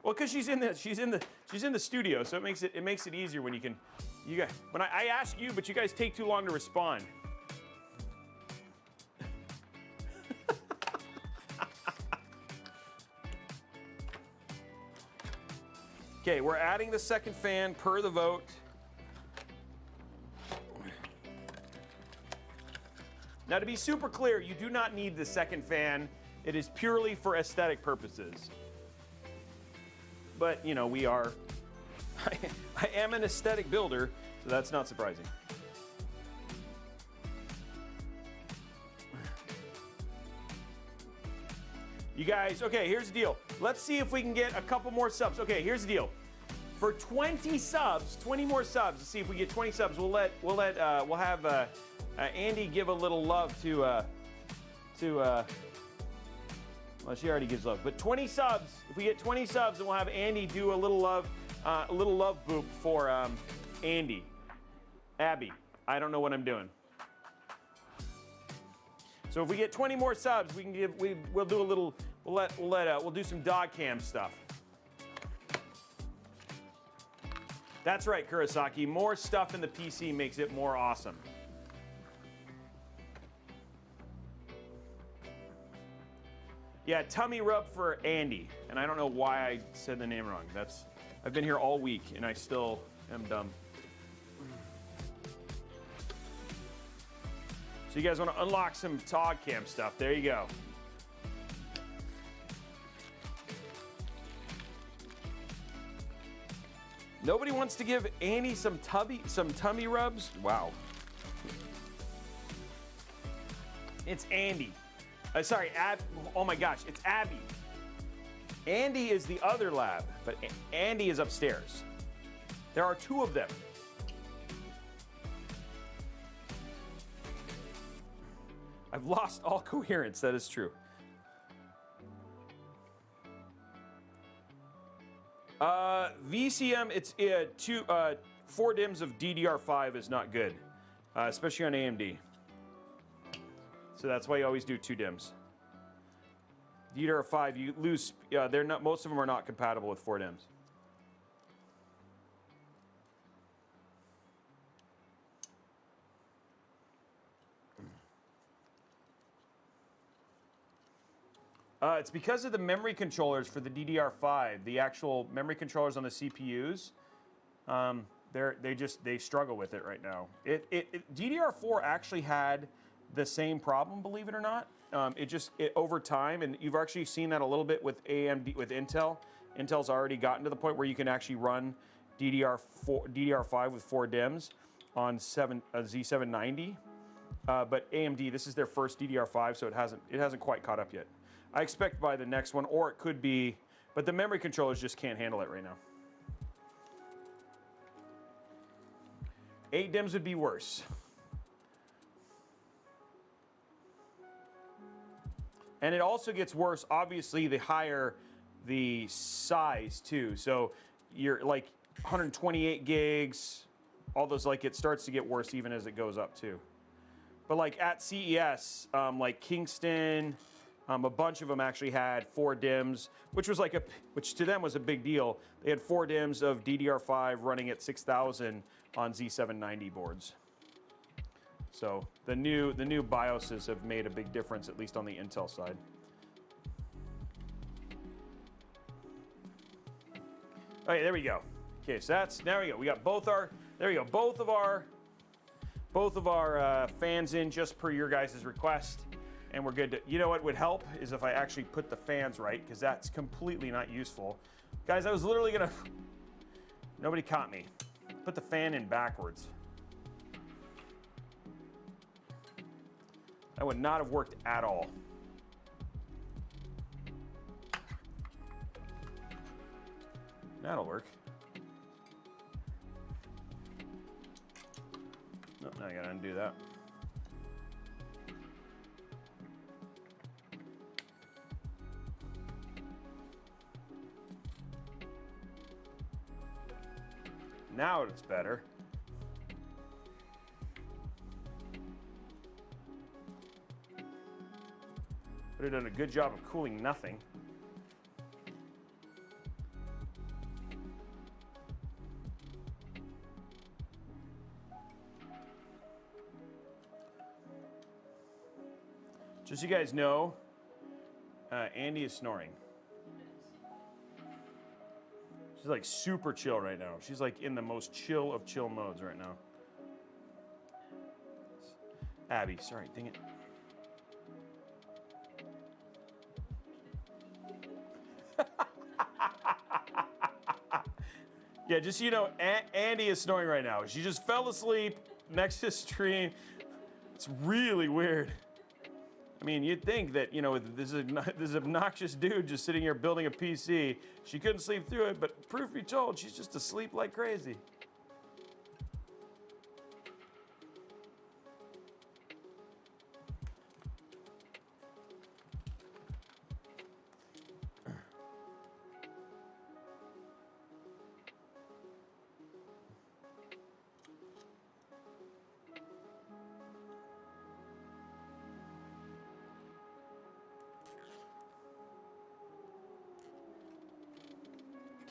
Well, because she's in the studio, so it makes it easier when you guys, when I ask you, but you guys take too long to respond. Okay, we're adding the second fan per the vote. Now, to be super clear, you do not need the second fan. It is purely for aesthetic purposes. But, you know, we are, I am an aesthetic builder, so that's not surprising. You guys, okay, here's the deal. Let's see if we can get a couple more subs. Okay, here's the deal. For 20 subs, 20 more subs, let's see if we get 20 subs. We'll have Andy give a little love to well, she already gives love, but 20 subs. If we get 20 subs, then we'll have Andy do a little love boop for Andy. Abby, I don't know what I'm doing. So if we get 20 more subs, we can we'll do a little. We'll do some dog cam stuff. That's right, Kurosaki. More stuff in the PC makes it more awesome. Yeah, tummy rub for Andy. And I don't know why I said the name wrong. I've been here all week and I still am dumb. So you guys want to unlock some dog cam stuff. There you go. Nobody wants to give Andy some tummy rubs? Wow. It's Andy. Sorry, oh my gosh, it's Abby. Andy is the other lab, but Andy is upstairs. There are 2 of them. I've lost all coherence. That is true. VCM, it's 4 DIMMs of DDR5 is not good, especially on AMD. So that's why you always do 2 DIMMs. DDR5, you lose. They're not. Most of them are not compatible with 4 DIMMs. It's because of the memory controllers for the DDR5. The actual memory controllers on the CPUs, they struggle with it right now. DDR4 actually had the same problem, believe it or not. Over time, and you've actually seen that a little bit with AMD, with Intel. Intel's already gotten to the point where you can actually run DDR5 with 4 DIMMs on Z790. But AMD, this is their first DDR5, so it hasn't quite caught up yet. I expect by the next one, or it could be, but the memory controllers just can't handle it right now. 8 DIMMs would be worse. And it also gets worse, obviously, the higher the size, too. So you're like 128 gigs, all those, like, it starts to get worse even as it goes up, too. But, like, at CES, like Kingston, a bunch of them actually had 4 DIMMs, which to them was a big deal. They had 4 DIMMs of DDR5 running at 6,000 on Z790 boards. So the new BIOSes have made a big difference, at least on the Intel side. Okay, there we go. Okay, so there we go. We got both of our fans in just per your guys' request. And we're good to, you know what would help is if I actually put the fans right, because that's completely not useful. Guys, I was literally gonna, nobody caught me. Put the fan in backwards. That would not have worked at all. That'll work. No, now I gotta undo that. Now it's better. Would have done a good job of cooling nothing. Just so you guys know, Andy is snoring. She's like super chill right now. She's like in the most chill of chill modes right now. Abby, sorry, dang it. Yeah, just so you know, Andy is snoring right now. She just fell asleep next to the stream. It's really weird. I mean, you'd think that, you know, this obnoxious dude just sitting here building a PC, she couldn't sleep through it, but truth be told, she's just asleep like crazy.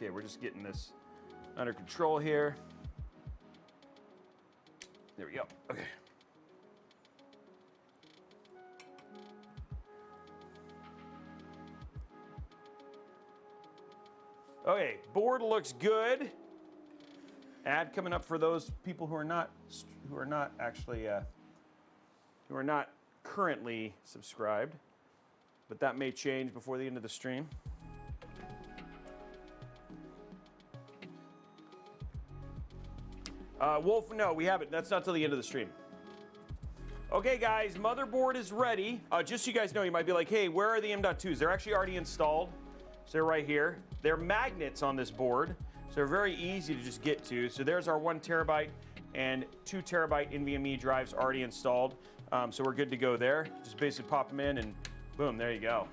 Okay, we're just getting this under control here. There we go. Okay. Okay, board looks good. Ad coming up for those people who are not currently subscribed, but that may change before the end of the stream. Wolf, no, we haven't. That's not till the end of the stream. Okay, guys, motherboard is ready. Just so you guys know, you might be like, hey, where are the M.2s? They're actually already installed. So they're right here. They're magnets on this board, so they're very easy to just get to. So there's our 1 terabyte and 2 terabyte NVMe drives already installed. So we're good to go there. Just basically pop them in and boom, there you go.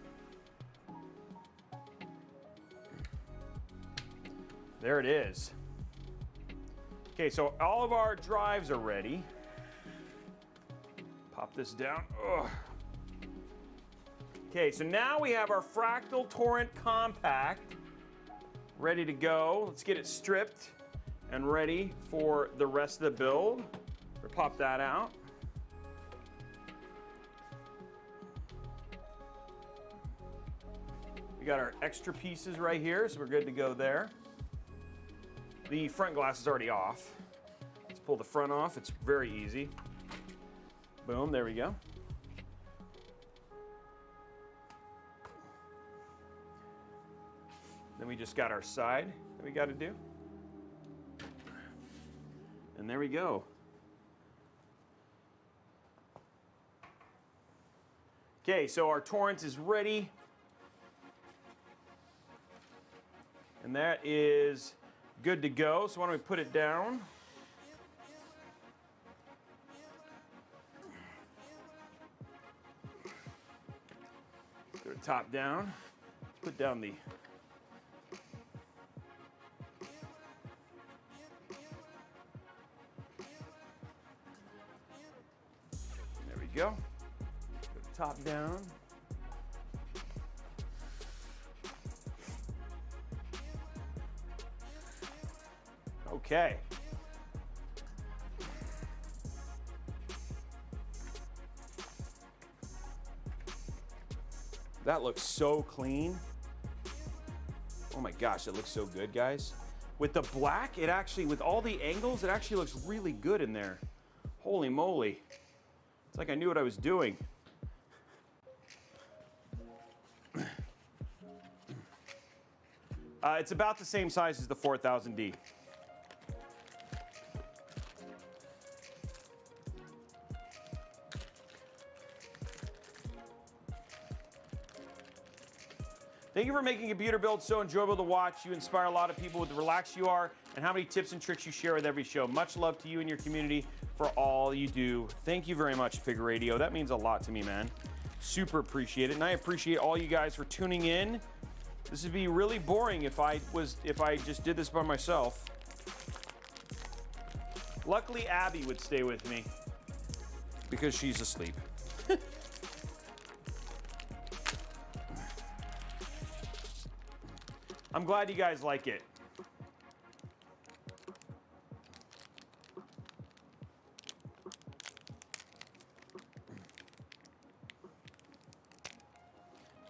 There it is. Okay, so all of our drives are ready. Pop this down. Ugh. Okay, so now we have our Fractal Torrent Compact ready to go. Let's get it stripped and ready for the rest of the build. We'll pop that out. We got our extra pieces right here, so we're good to go there. The front glass is already off. Let's pull the front off. It's very easy. Boom, there we go. Then we just got our side that we got to do. And there we go. Okay, so our torrent is ready. And that is good to go. So why don't we put it down? Put it top down. Put down the go. Put the top down. Okay. That looks so clean. Oh my gosh, it looks so good, guys. With the black, it actually, with all the angles, it actually looks really good in there. Holy moly. It's like I knew what I was doing. It's about the same size as the 4000D. Thank you for making computer build so enjoyable to watch. You inspire a lot of people with the relaxed you are and how many tips and tricks you share with every show. Much love to you and your community for all you do. Thank you very much, Pig Radio. That means a lot to me, man. Super appreciate it. And I appreciate all you guys for tuning in. This would be really boring if I just did this by myself. Luckily, Abby would stay with me because she's asleep. I'm glad you guys like it.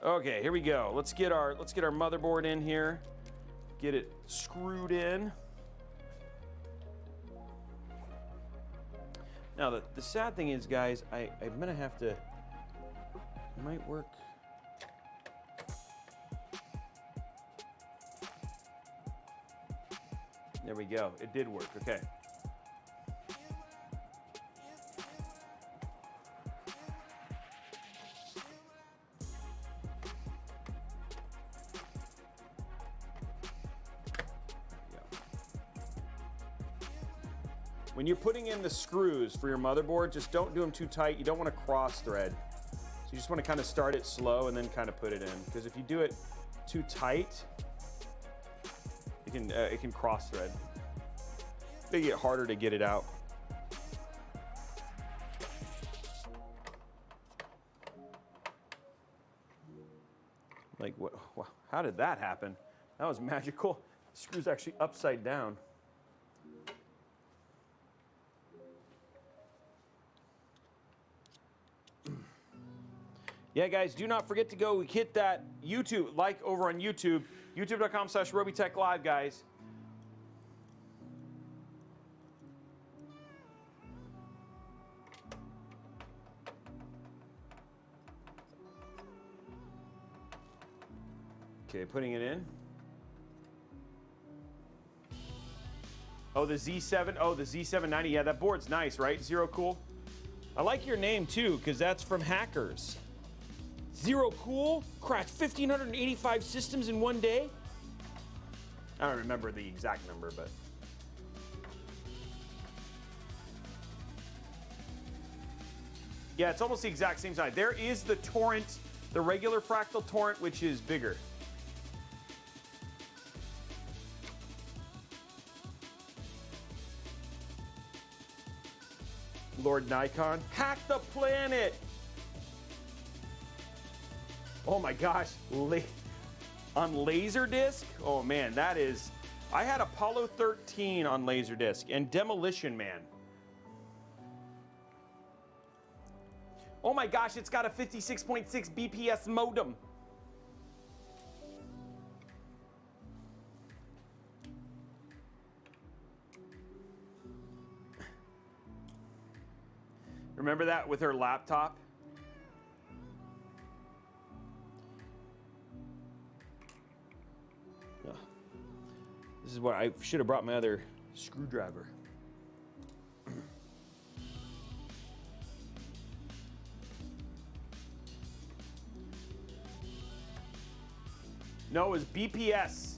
Okay, here we go. Let's get our motherboard in here. Get it screwed in. Now the sad thing is, guys, I'm gonna have to. It might work. There we go. It did work. Okay. When you're putting in the screws for your motherboard, just don't do them too tight. You don't want to cross thread. So you just want to kind of start it slow and then kind of put it in. Because if you do it too tight, it can cross thread. They get harder to get it out. Like what? How did that happen? That was magical. The screw's actually upside down. Yeah, guys, do not forget to go hit that YouTube, like over on YouTube, youtube.com/Robeytech Live, guys. Okay, putting it in. Oh, the Z7, oh, the Z790, yeah, that board's nice, right? Zero Cool. I like your name, too, because that's from Hackers. Zero Cool crashed 1,585 systems in one day. I don't remember the exact number, but. Yeah, it's almost the exact same size. There is the Torrent, the regular Fractal Torrent, which is bigger. Lord Nikon. Hack the planet! Oh my gosh. On Laserdisc? Oh man, that is... I had Apollo 13 on Laserdisc and Demolition Man. Oh my gosh, it's got a 56.6 BPS modem. Remember that with her laptop? Ugh. This is what I should have brought my other screwdriver. No, it was BPS.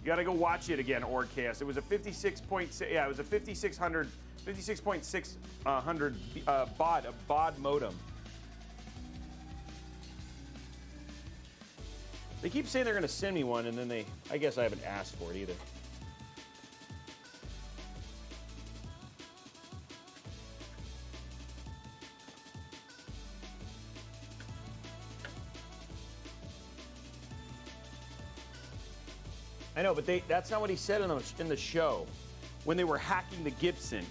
You gotta go watch it again, Orcast. It was a 56.6, yeah, it was a 56.6 baud modem. They keep saying they're gonna send me one, and then I guess I haven't asked for it either. I know, but that's not what he said in the show when they were hacking the Gibson.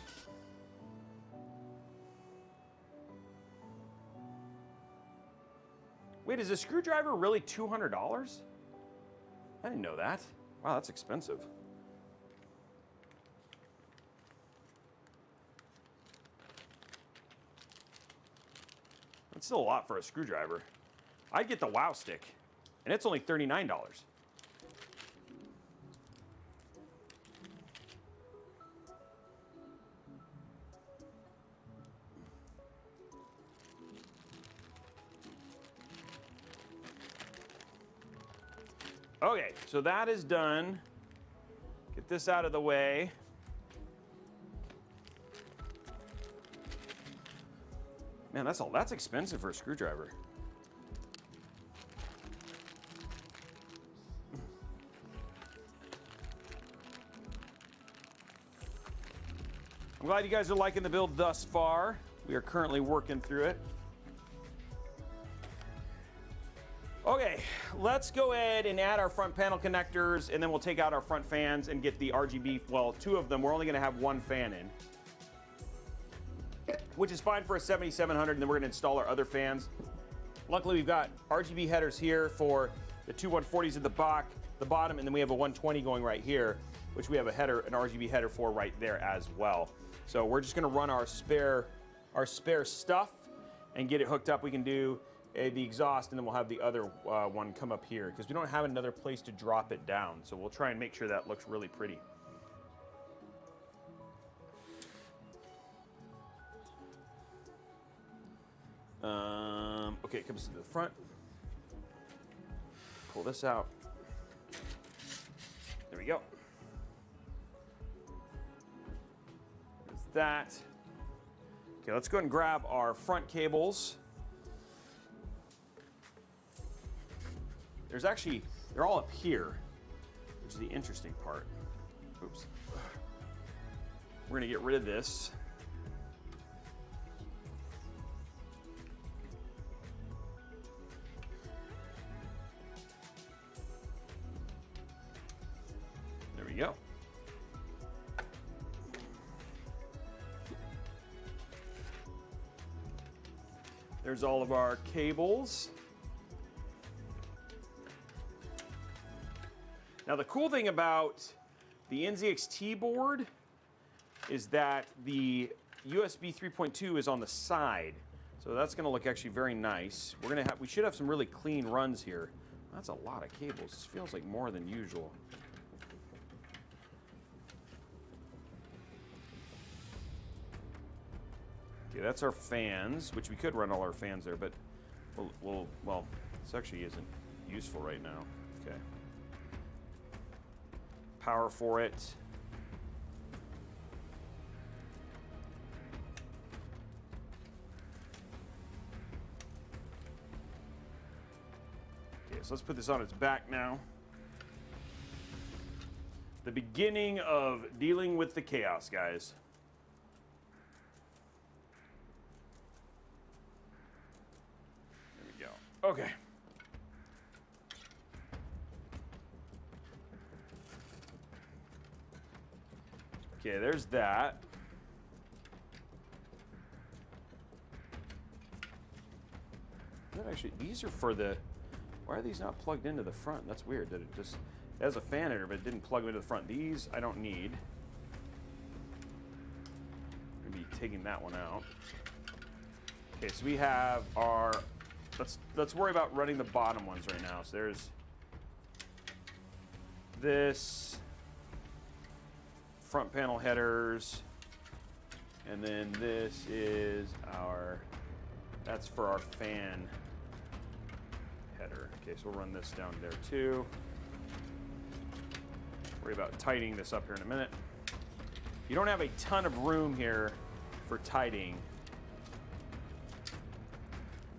Wait, is a screwdriver really $200? I didn't know that. Wow, that's expensive. That's still a lot for a screwdriver. I'd get the Wow Stick, and it's only $39. Okay, so that is done. Get this out of the way. Man, that's expensive for a screwdriver. I'm glad you guys are liking the build thus far. We are currently working through it. Okay, let's go ahead and add our front panel connectors, and then we'll take out our front fans and get the RGB, well, two of them. We're only gonna have one fan in, which is fine for a 7700, and then we're gonna install our other fans. Luckily, we've got RGB headers here for the two 140s at the bottom, and then we have a 120 going right here, which we have an RGB header for right there as well. So we're just gonna run our spare stuff and get it hooked up. We can do the exhaust, and then we'll have the other one come up here because we don't have another place to drop it down. So we'll try and make sure that looks really pretty. Okay, it comes to the front. Pull this out. There we go. There's that. Okay, let's go ahead and grab our front cables. They're all up here, which is the interesting part. Oops. We're gonna get rid of this. There we go. There's all of our cables. Now the cool thing about the NZXT board is that the USB 3.2 is on the side. So that's gonna look actually very nice. We should have some really clean runs here. That's a lot of cables. This feels like more than usual. Okay, that's our fans, which we could run all our fans there, but well, this actually isn't useful right now. Okay. Power for it. Okay, so let's put this on its back now. The beginning of dealing with the chaos, guys. There we go. Okay. Okay, there's that. Actually, these are for the... Why are these not plugged into the front? That's weird that it just... It has a fan header, but it didn't plug into the front. These I don't need. I'm going to be taking that one out. Okay, so we have our... Let's worry about running the bottom ones right now. So there's this front panel headers, and then this is our... That's for our fan header. Okay, so we'll run this down there too. Worry about tightening this up here in a minute. You don't have a ton of room here for tightening.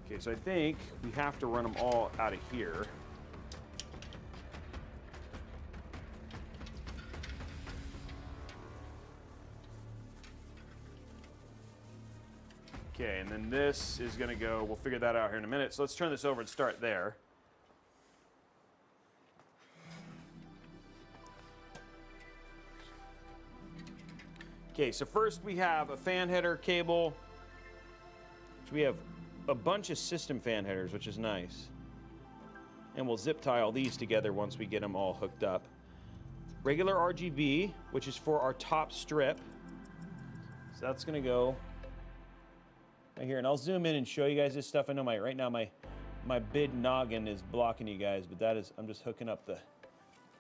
Okay, so I think we have to run them all out of here. Okay, and then this is going to go, we'll figure that out here in a minute. So let's turn this over and start there. Okay, so first we have a fan header cable. So we have a bunch of system fan headers, which is nice. And we'll zip tie all these together once we get them all hooked up. Regular RGB, which is for our top strip. So that's going to go right here, and I'll zoom in and show you guys this stuff. I know right now my big noggin is blocking you guys, but that is, I'm just hooking up the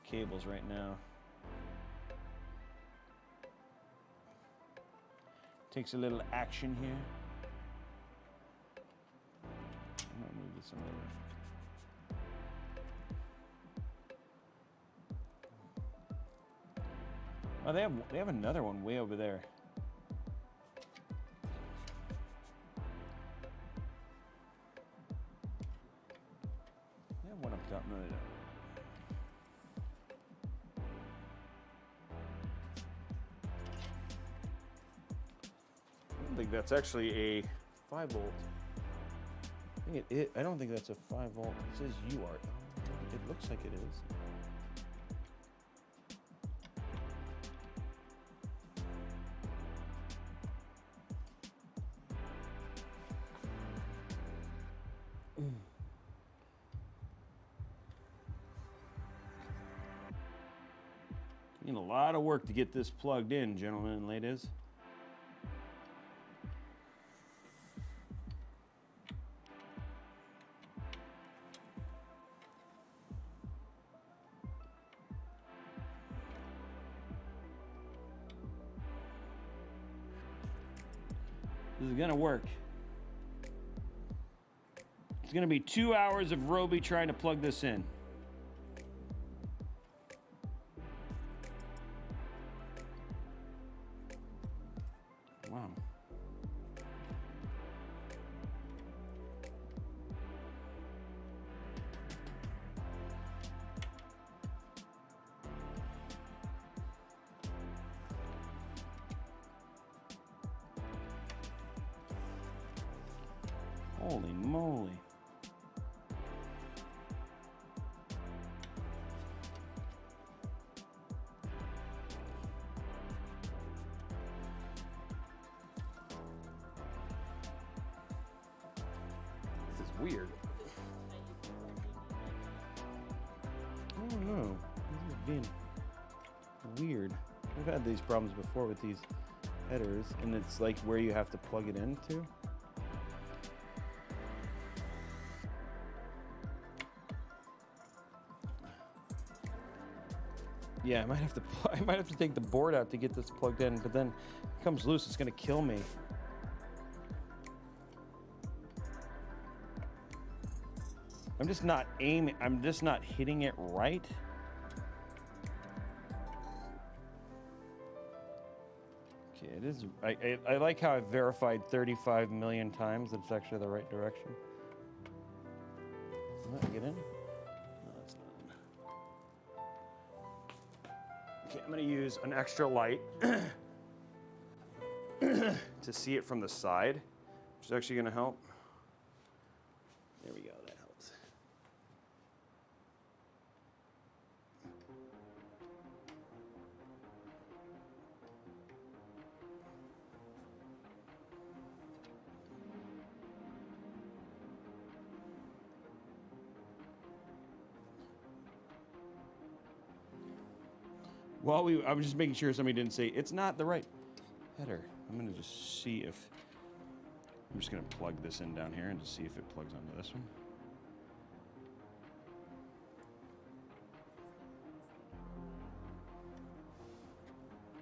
cables right now. Takes a little action here. I'm gonna move this over. Oh, they have another one way over there. One up top, no, they don't. I don't think that's actually a 5 volt. I don't think that's a 5 volt. It says UART. It looks like it is. A lot of work to get this plugged in, gentlemen and ladies. This is gonna work. It's gonna be 2 hours of Robey trying to plug this in. Wow. Holy moly. This is weird. I don't know. This is being weird. I've had these problems before with these headers, and it's like where you have to plug it into. Yeah, I might have to take the board out to get this plugged in, but then it comes loose, it's gonna kill me. I'm just not hitting it right. Okay, it is. I like how I've verified 35 million times that it's actually the right direction. Let me get in. Okay, I'm gonna use an extra light to see it from the side, which is actually gonna help. There we go, that helps. Well, I was just making sure somebody didn't say, it's not the right header. I'm gonna just see if, I'm just gonna plug this in down here and just see if it plugs onto this one.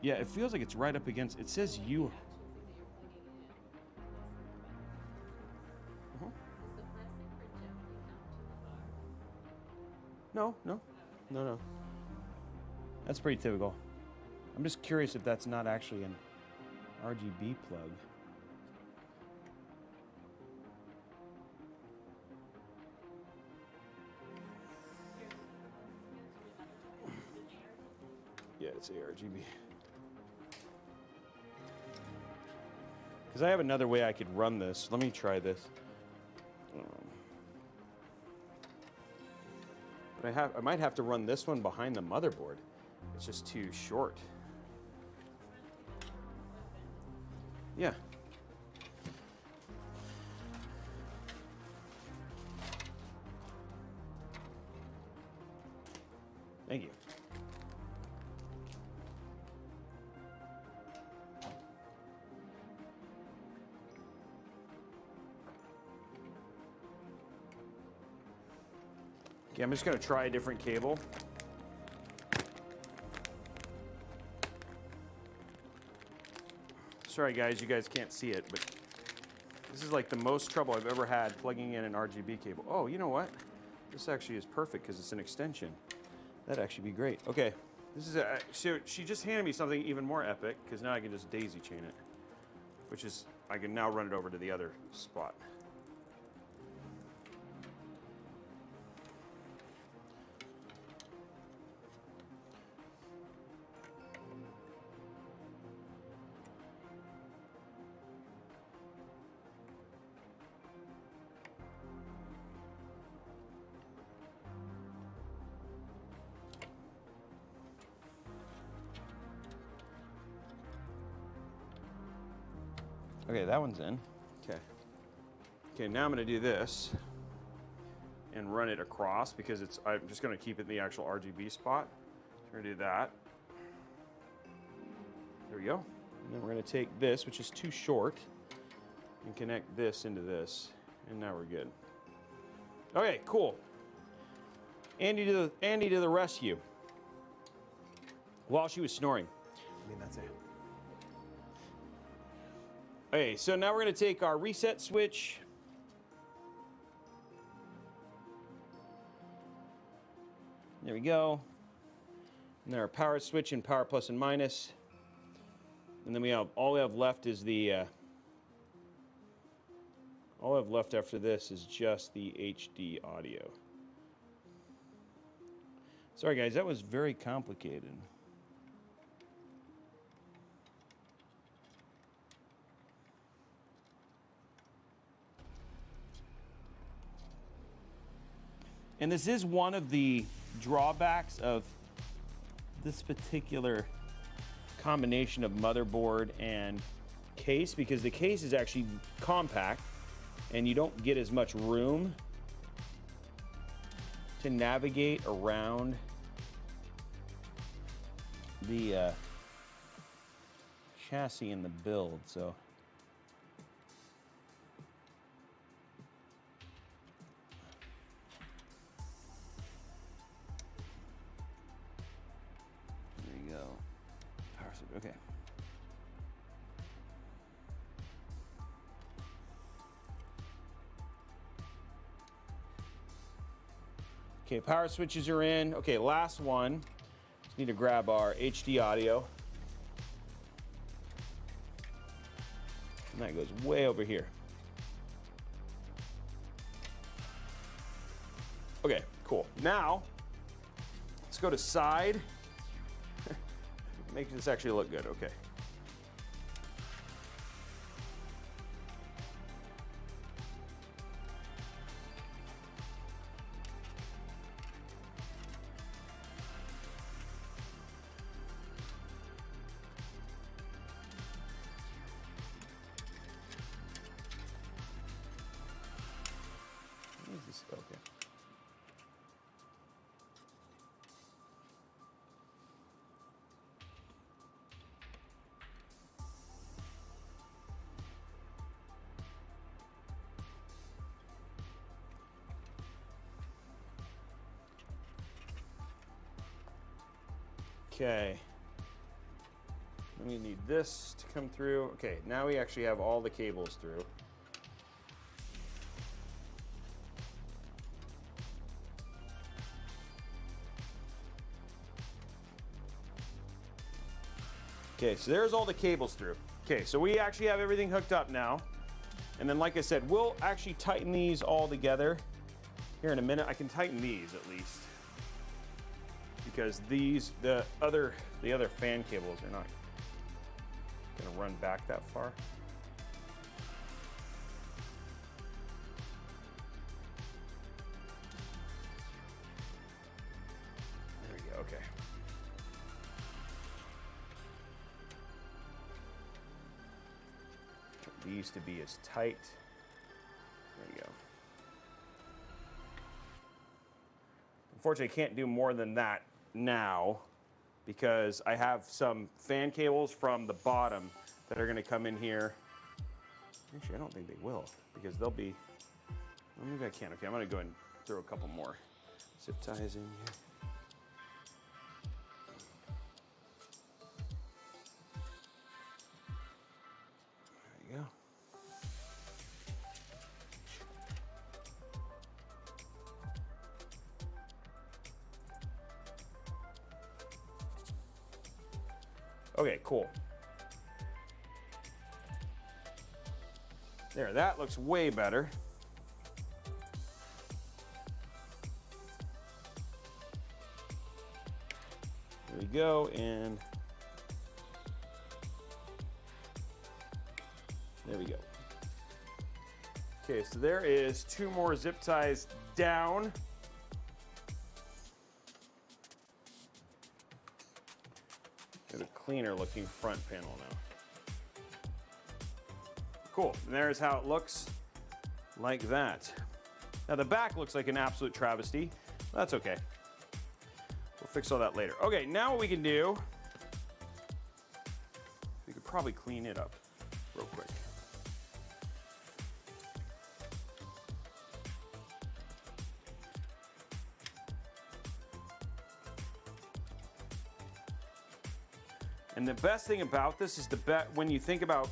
Yeah, it feels like it's right up against, it says you. No. That's pretty typical. I'm just curious if that's not actually an RGB plug. Yeah, it's ARGB. Because I have another way I could run this. Let me try this. But I might have to run this one behind the motherboard. It's just too short. Yeah. Thank you. Okay, I'm just going to try a different cable. Sorry guys, you guys can't see it, but this is like the most trouble I've ever had plugging in an RGB cable. Oh, you know what? This actually is perfect because it's an extension. That'd actually be great. Okay, this is so she just handed me something even more epic because now I can just daisy chain it, which is, I can now run it over to the other spot. Okay, that one's in. Okay. Okay, now I'm going to do this and run it across because I'm just going to keep it in the actual RGB spot. So we're going to do that. There we go. And then we're going to take this, which is too short, and connect this into this. And now we're good. Okay, cool. Andy to the rescue. While she was snoring. I mean, that's it. Okay, so now we're going to take our reset switch. There we go. And then our power switch and power plus and minus. And then all we have left is the all I have left after this is just the HD audio. Sorry guys, that was very complicated. And this is one of the drawbacks of this particular combination of motherboard and case, because the case is actually compact and you don't get as much room to navigate around the chassis and the build. So okay. Okay, power switches are in. Okay, last one. Just need to grab our HD audio. And that goes way over here. Okay, cool. Now, let's go to side. make this actually look good. Okay. What is this? Okay. Okay, then we need this to come through. Okay, now we actually have all the cables through. Okay, so there's all the cables through. Okay, so we actually have everything hooked up now. And then like I said, we'll actually tighten these all together here in a minute. I can tighten these at least, because these, the other fan cables are not gonna run back that far. There we go, okay. These to be as tight. There you go. Unfortunately, I can't do more than that now because I have some fan cables from the bottom that are going to come in here. Actually, I don't think they will, because they'll be, well, maybe I can. Okay, I'm going to go ahead and throw a couple more zip ties in here. There you go. Okay, cool. There, that looks way better. There we go, and there we go. Okay, so there is 2 more zip ties down. Got a cleaner looking front panel now. Cool, and there's how it looks like that. Now the back looks like an absolute travesty. That's okay. We'll fix all that later. Okay, now what we can do, we could probably clean it up real quick. And the best thing about this is when you think about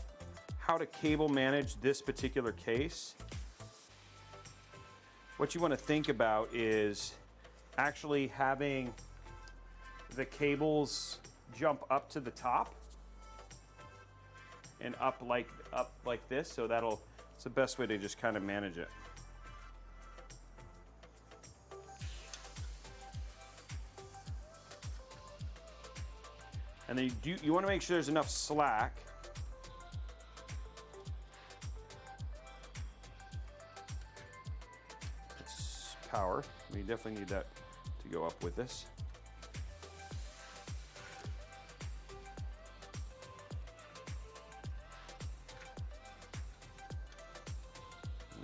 how to cable manage this particular case, what you want to think about is actually having the cables jump up to the top and up like this, so it's the best way to just kind of manage it. And then you want to make sure there's enough slack. It's power. We definitely need that to go up with this.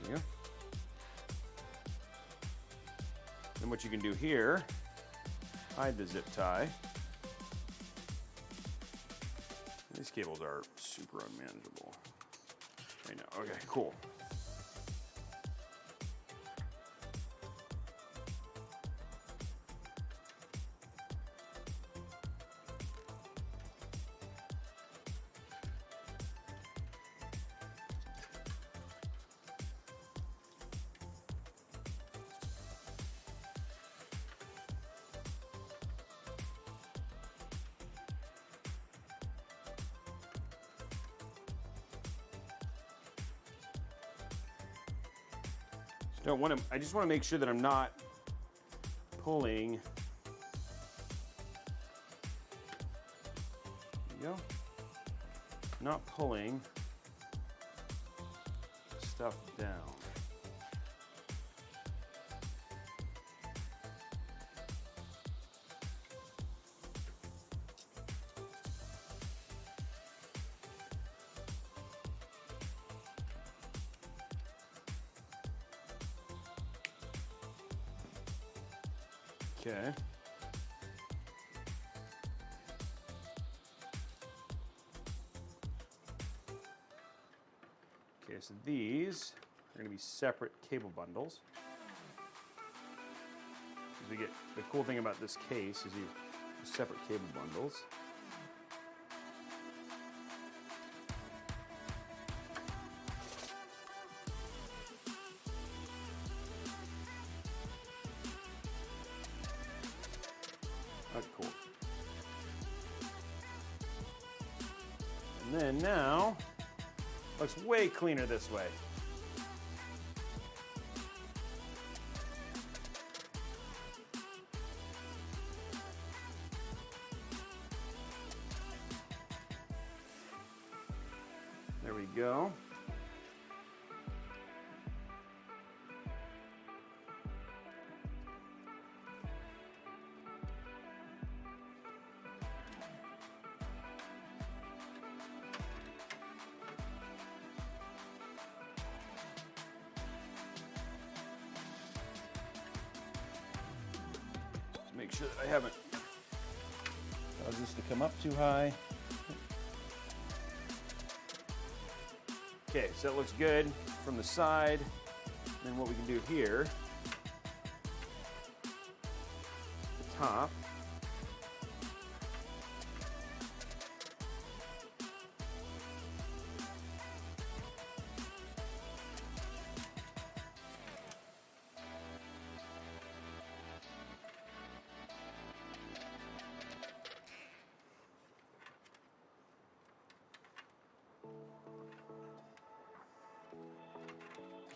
There you go. Then what you can do here, hide the zip tie. These cables are super unmanageable right now. Okay, cool. I just want to make sure that I'm not pulling go. Not pulling stuff down. Okay. Okay, so these are going to be separate cable bundles. As we get, the cool thing about this case is you have separate cable bundles. That's cool. And then now, looks way cleaner this way. There we go. Make sure that I haven't caused this to come up too high. Okay, so it looks good from the side. Then what we can do here, the top.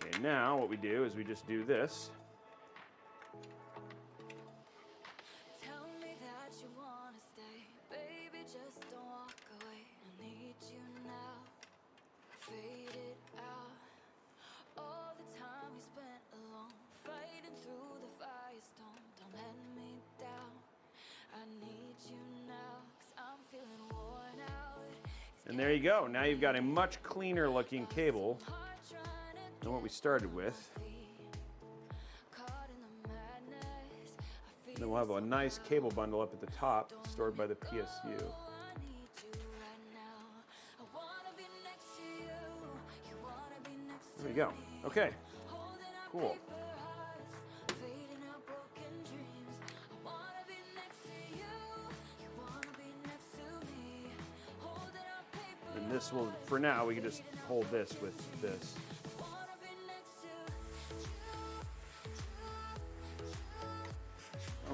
Okay, now what we do is we just do this. Tell me that you wanna stay, baby, just don't walk away. I need you now, fade it out. All the time we spent alone, fighting through the firestorm. Don't let me down, I need you now, 'cause I'm feeling worn out. And there you go. Now you've got a much cleaner looking cable than what we started with. And then we'll have a nice cable bundle up at the top, stored by the PSU. There we go. Okay, cool. And this will, for now, we can just hold this with this.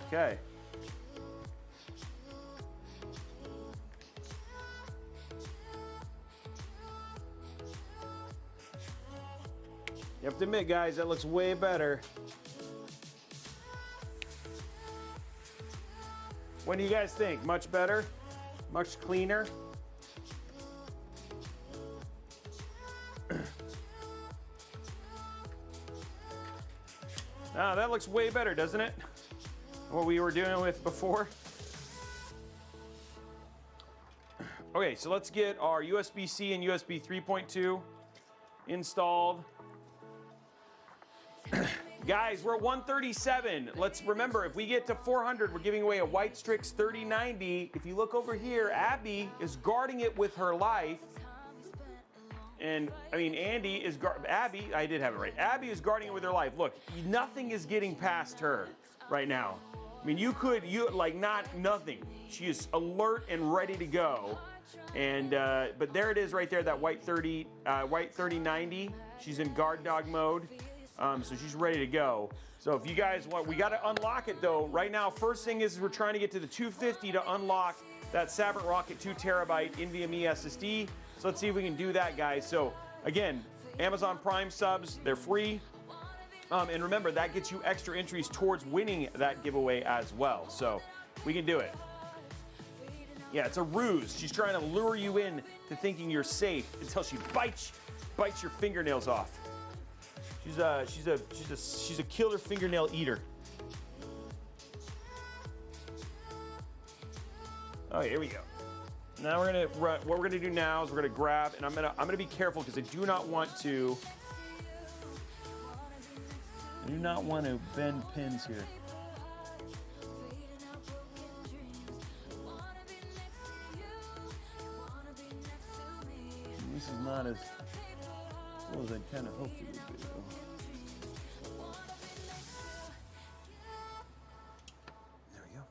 Okay. You have to admit, guys, that looks way better. What do you guys think? Much better? Much cleaner? Ah, that looks way better, doesn't it? What we were doing with before. Okay, so let's get our USB-C and USB 3.2 installed. Guys, we're at 137. Let's remember, if we get to 400, we're giving away a white Strix 3090. If you look over here, Abby is guarding it with her life. And I mean, Abby, I did have it right. Abby is guarding it with her life. Look, nothing is getting past her right now. I mean, nothing. She is alert and ready to go. And, but there it is right there, that white 3090. She's in guard dog mode. So she's ready to go. So if you guys want, we got to unlock it though. Right now, first thing is we're trying to get to the 250 to unlock that Sabrent Rocket 2 terabyte NVMe SSD. So let's see if we can do that, guys. So again, Amazon Prime subs, they're free. And remember, that gets you extra entries towards winning that giveaway as well. So we can do it. Yeah, it's a ruse. She's trying to lure you in to thinking you're safe until she bites your fingernails off. She's a killer fingernail eater. Oh, here we go. Now we're gonna run. What we're gonna do now is we're gonna grab, and I'm gonna be careful because I do not want to bend pins here. This is not as well as I kind of hoped it would be. There we go.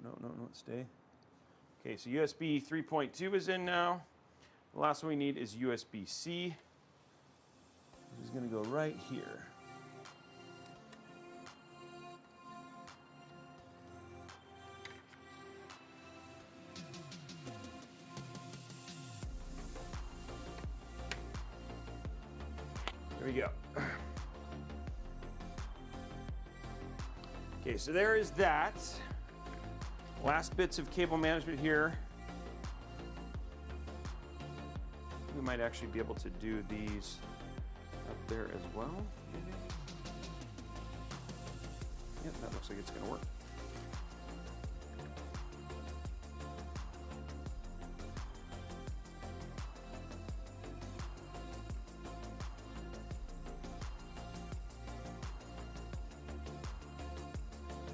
No, stay. Okay, so USB 3.2 is in now. The last one we need is USB-C. This is gonna go right here. There we go. Okay, so there is that. Last bits of cable management here. We might actually be able to do these up there as well. Maybe. Yep, that looks like it's going to work.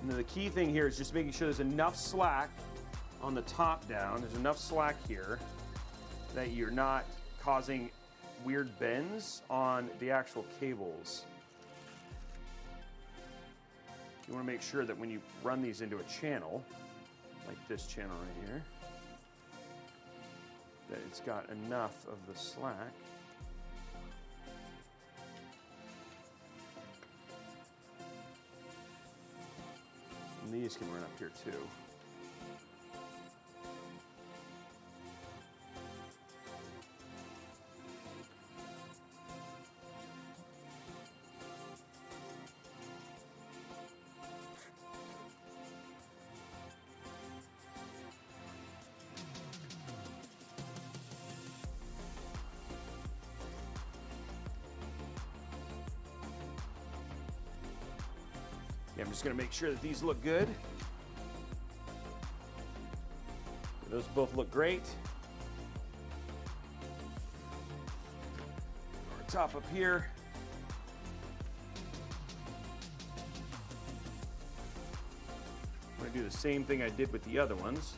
And the key thing here is just making sure there's enough slack on the top down. There's enough slack here that you're not causing weird bends on the actual cables. You want to make sure that when you run these into a channel, like this channel right here, that it's got enough of the slack. And these can run up here too. I'm just going to make sure that these look good. Those both look great. Our top up here. I'm going to do the same thing I did with the other ones.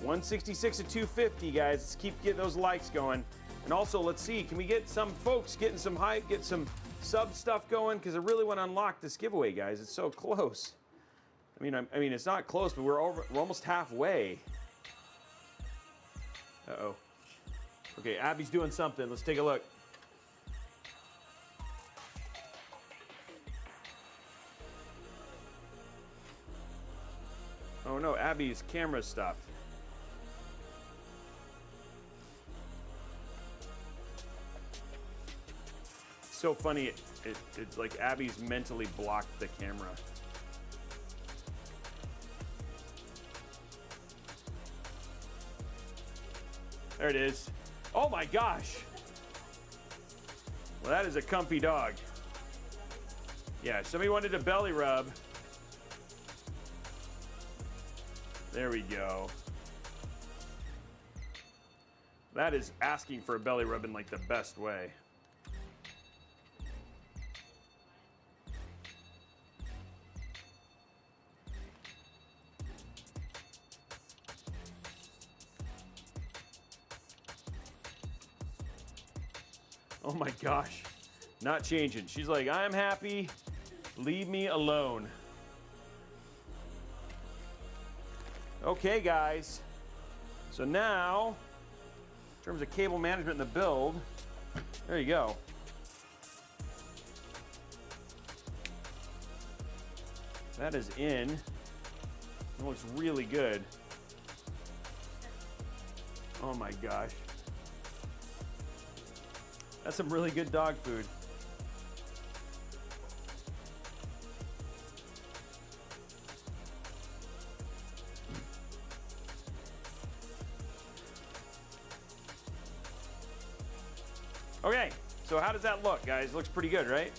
$166 at 250, guys. Let's keep getting those likes going. And also, let's see, can we get some folks getting some hype, get some sub stuff going? Because I really want to unlock this giveaway, guys. It's so close. I mean, it's not close, but we're almost halfway. Uh-oh. Okay, Abby's doing something. Let's take a look. Oh no, Abby's camera stopped. So funny, it's like Abby's mentally blocked the camera. There it is. Oh my gosh. Well, that is a comfy dog. Yeah, somebody wanted a belly rub. There we go. That is asking for a belly rub in like the best way. Oh my gosh, not changing. She's like, I'm happy, leave me alone. Okay, guys. So now, in terms of cable management and the build, there you go. That is in. It looks really good. Oh my gosh. That's some really good dog food. Okay, so how does that look, guys? Looks pretty good, right?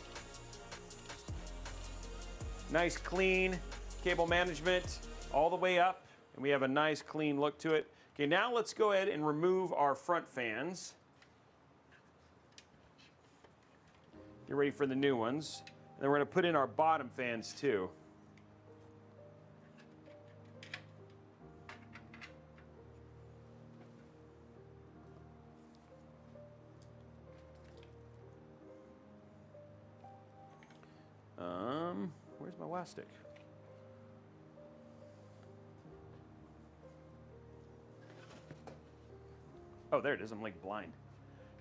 Nice, clean cable management all the way up, and we have a nice, clean look to it. Okay, now let's go ahead and remove our front fans. Get ready for the new ones. And then we're going to put in our bottom fans too. Where's my WAS stick? Oh, there it is. I'm like blind.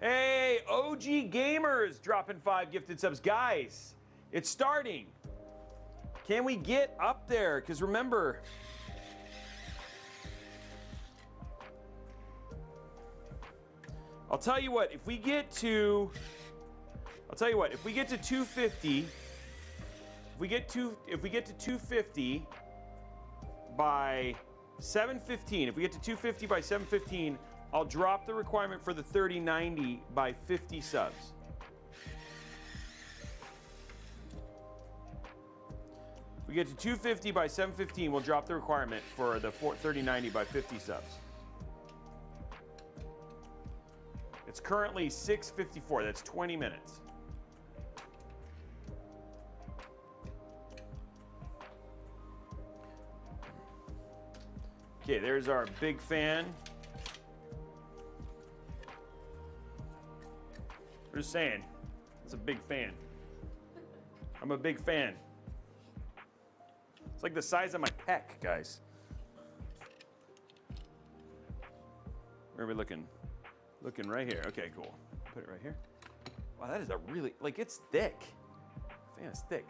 Hey, OG Gamers dropping 5 gifted subs. Guys, it's starting. Can we get up there? Because remember, I'll tell you what, if we get to 250, if we get to 250 by 7:15, if we get to 250 by 7:15, I'll drop the requirement for the 3090 by 50 subs. If we get to 250 by 7:15, we'll drop the requirement for the 3090 by 50 subs. It's currently 6:54. That's 20 minutes. Okay, there's our big fan. I'm just saying, it's a big fan. I'm a big fan. It's like the size of my pec, guys. Where are we looking? Looking right here. Okay, cool. Put it right here. Wow, that is a really, like, it's thick. Fan is thick.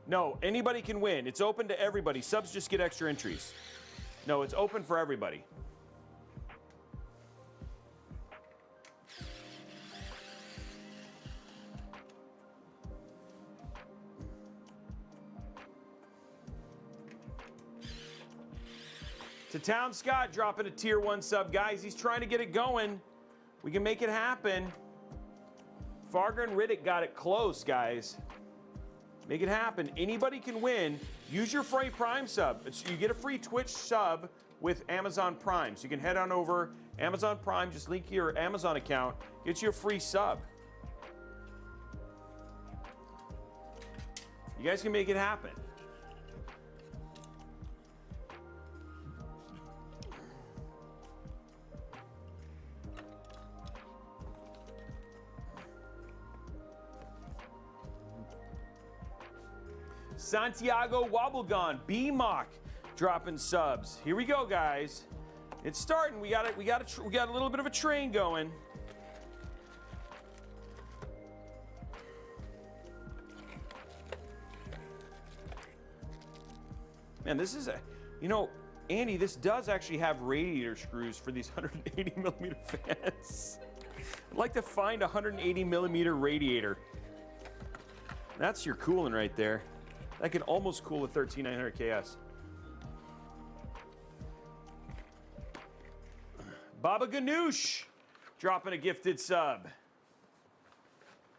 No, anybody can win. It's open to everybody. Subs just get extra entries. No, it's open for everybody. To Town Scott dropping a tier 1 sub. Guys, he's trying to get it going. We can make it happen. Farger and Riddick got it close, guys. Make it happen. Anybody can win. Use your free Prime sub. You get a free Twitch sub with Amazon Prime. So you can head on over Amazon Prime, just link your Amazon account, get you a free sub. You guys can make it happen. Santiago Wobblegon, B-Mock dropping subs. Here we go, guys. It's starting. We got a little bit of a train going. Man, this is a, you know, Andy, this does actually have radiator screws for these 180 millimeter fans. I'd like to find a 180 millimeter radiator. That's your cooling right there. That can almost cool a 13900 KS. Baba Ganoush dropping a gifted sub.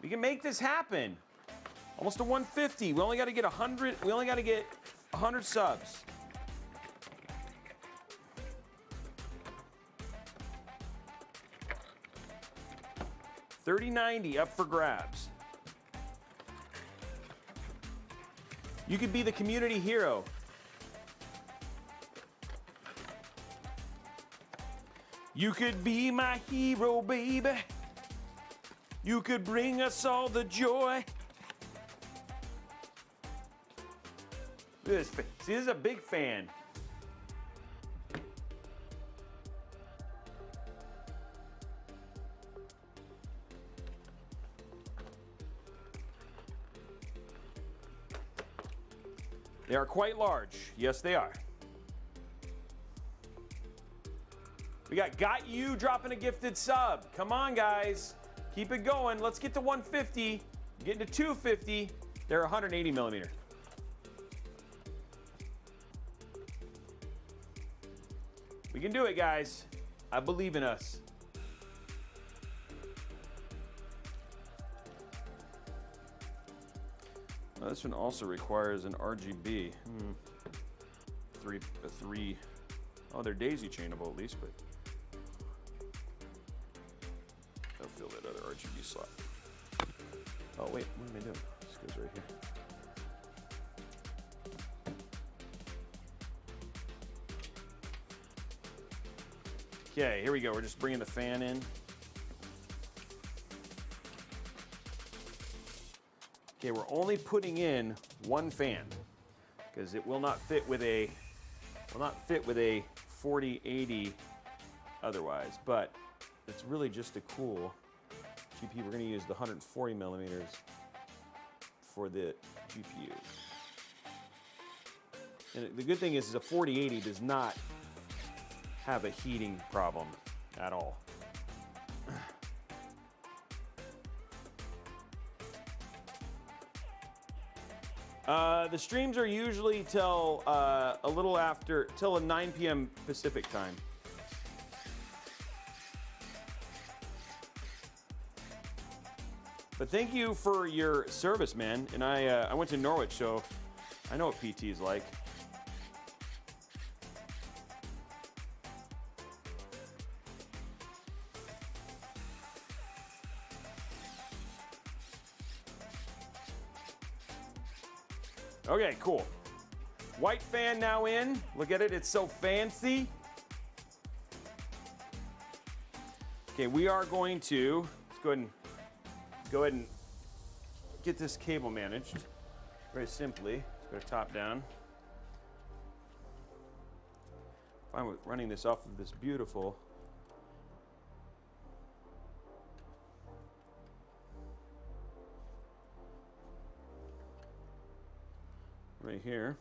We can make this happen. Almost a 150. We only got to get 100. We only got to get 100 subs. $30.90 up for grabs. You could be the community hero. You could be my hero, baby. You could bring us all the joy. Look at this. See, this is a big fan. They are quite large. Yes, they are. We got you dropping a gifted sub. Come on, guys. Keep it going. Let's get to 150. Getting to 250. They're 180 millimeter. We can do it, guys. I believe in us. Well, this one also requires an RGB. Three. Oh, they're daisy chainable at least, but they'll fill that other RGB slot. Oh wait, what am I doing? This goes right here. Okay, here we go. We're just bringing the fan in. Okay, we're only putting in one fan because it will not fit with a 4080 otherwise, but it's really just a cool GPU. We're going to use the 140 millimeters for the GPU. And the good thing is a 4080 does not have a heating problem at all. The streams are usually till till 9 p.m. Pacific time. But thank you for your service, man. And I went to Norwich, so I know what PT is like. Okay, cool. White fan now in. Look at it, it's so fancy. Okay, we are going to, let's go ahead and get this cable managed. Very simply, let's go top down. I'm running this off of this beautiful right here.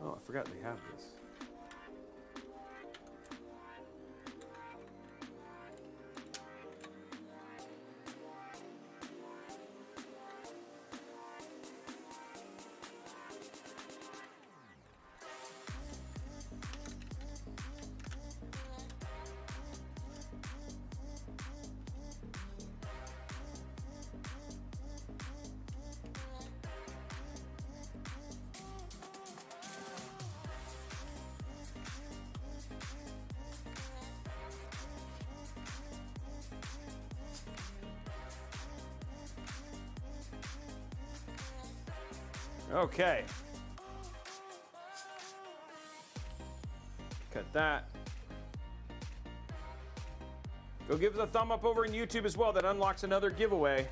Oh, I forgot they have this. Okay. Cut that. Go give us a thumb up over in YouTube as well. That unlocks another giveaway.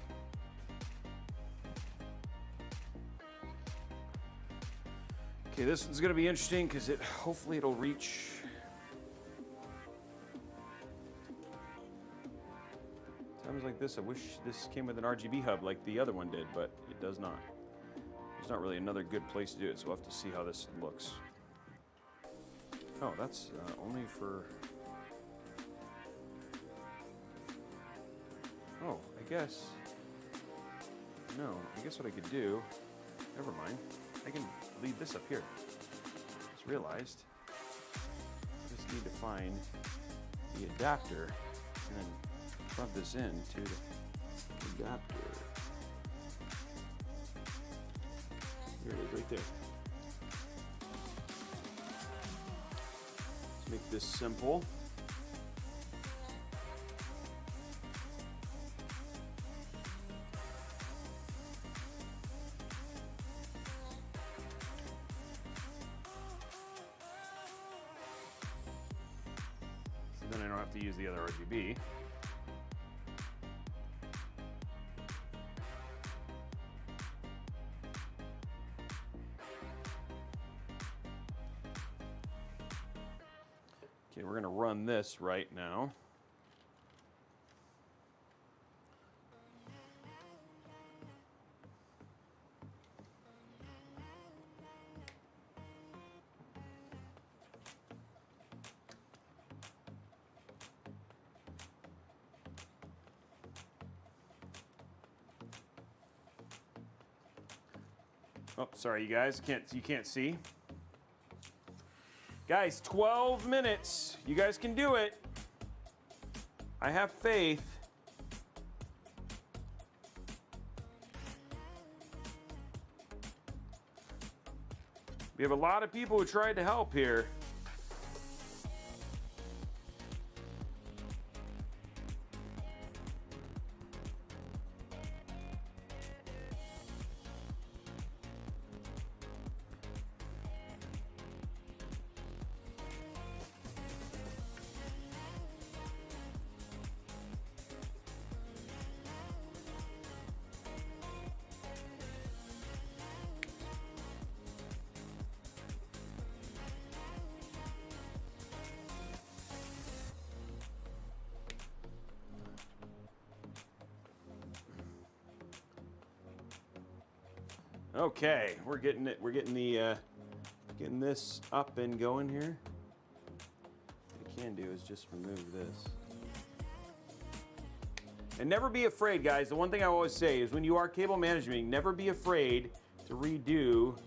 Okay, this one's gonna be interesting because hopefully it'll reach. Times like this, I wish this came with an RGB hub like the other one did, but it does not. There's not really another good place to do it, so we'll have to see how this looks. Oh, that's only for... Oh, I guess... No, I guess what I could do... Never mind. I can leave this up here. Just realized. I just need to find the adapter and then plug this in to the adapter. There it is, right there. Let's make this simple. So then I don't have to use the other RGB. we're going to run this right now. Oh, sorry, you guys. You can't see. Guys, 12 minutes. You guys can do it. I have faith. We have a lot of people who tried to help here. Okay, we're getting it. We're getting the getting this up and going here. What I can do is just remove this. And never be afraid, guys. The one thing I always say is when you are cable managing, never be afraid to redo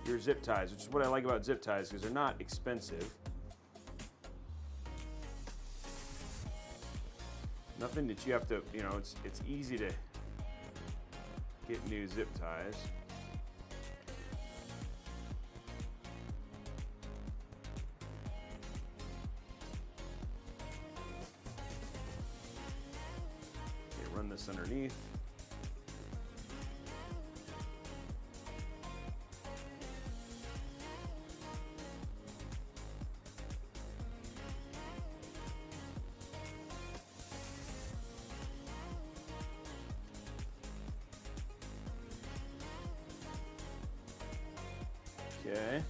your zip ties, which is what I like about zip ties because they're not expensive. Nothing that you have to, you know, it's easy to get new zip ties. Okay, run this underneath. Okay.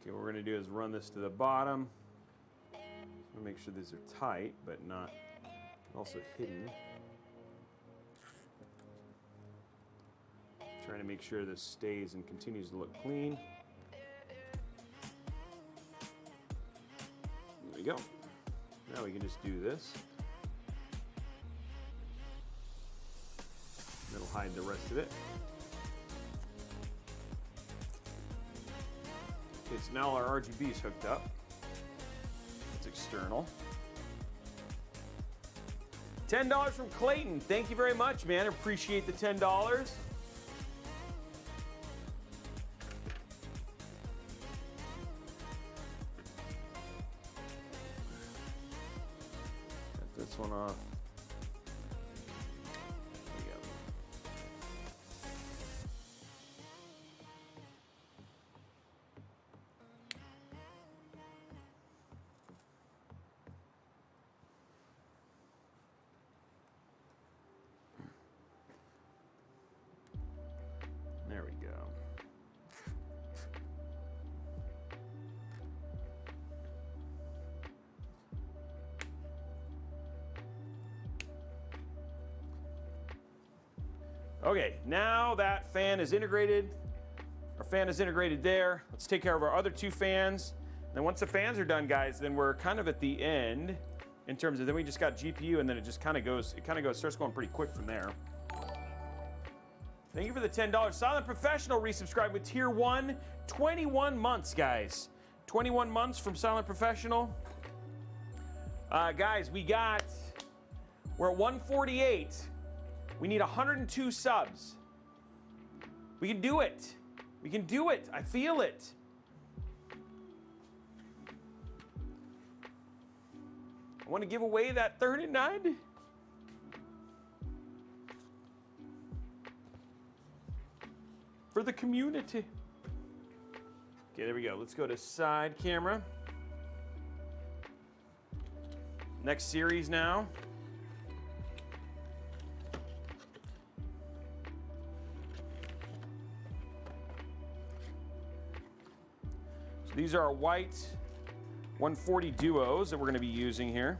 Okay, what we're going to do is run this to the bottom. Just want to make sure these are tight, but not also hidden. Trying to make sure this stays and continues to look clean. There we go. Now we can just do this. That'll hide the rest of it. Okay, so now our RGB is hooked up. It's external. $10 from Clayton. Thank you very much, man. Appreciate the $10. Got this one off. There we go. Okay, now that fan is integrated. Our fan is integrated there. Let's take care of our other two fans. Then once the fans are done, guys, then we're kind of at the end in terms of, then we just got GPU and then it just kind of goes, starts going pretty quick from there. Thank you for the $10. Silent Professional resubscribed with Tier 1, 21 months, guys. 21 months from Silent Professional. Guys, we're at 148. We need 102 subs. We can do it. We can do it. I feel it. I want to give away that 39. For the community. Okay, there we go. Let's go to side camera. Next series now. These are our white 140 duos that we're going to be using here.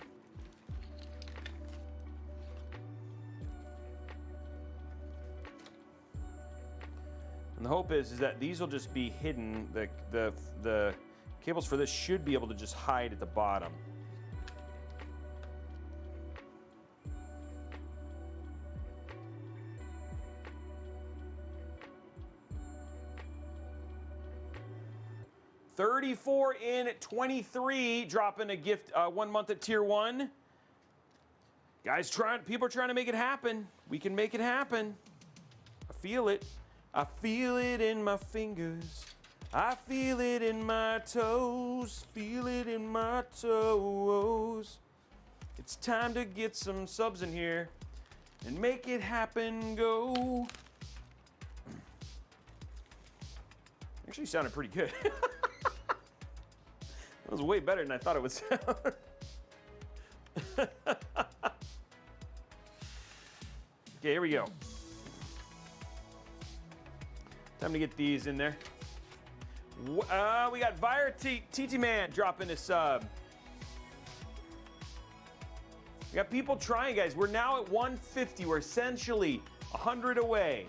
And the hope is that these will just be hidden. The cables for this should be able to just hide at the bottom. $34 in 23, dropping a gift 1 month at tier 1. Guys, people are trying to make it happen. We can make it happen. I feel it. I feel it in my fingers. I feel it in my toes. Feel it in my toes. It's time to get some subs in here and make it happen. Go. Actually sounded pretty good. That was way better than I thought it would sound. Okay, here we go. Time to get these in there. We got Vire TT Man dropping a sub. We got people trying, guys. We're now at 150. We're essentially 100 away.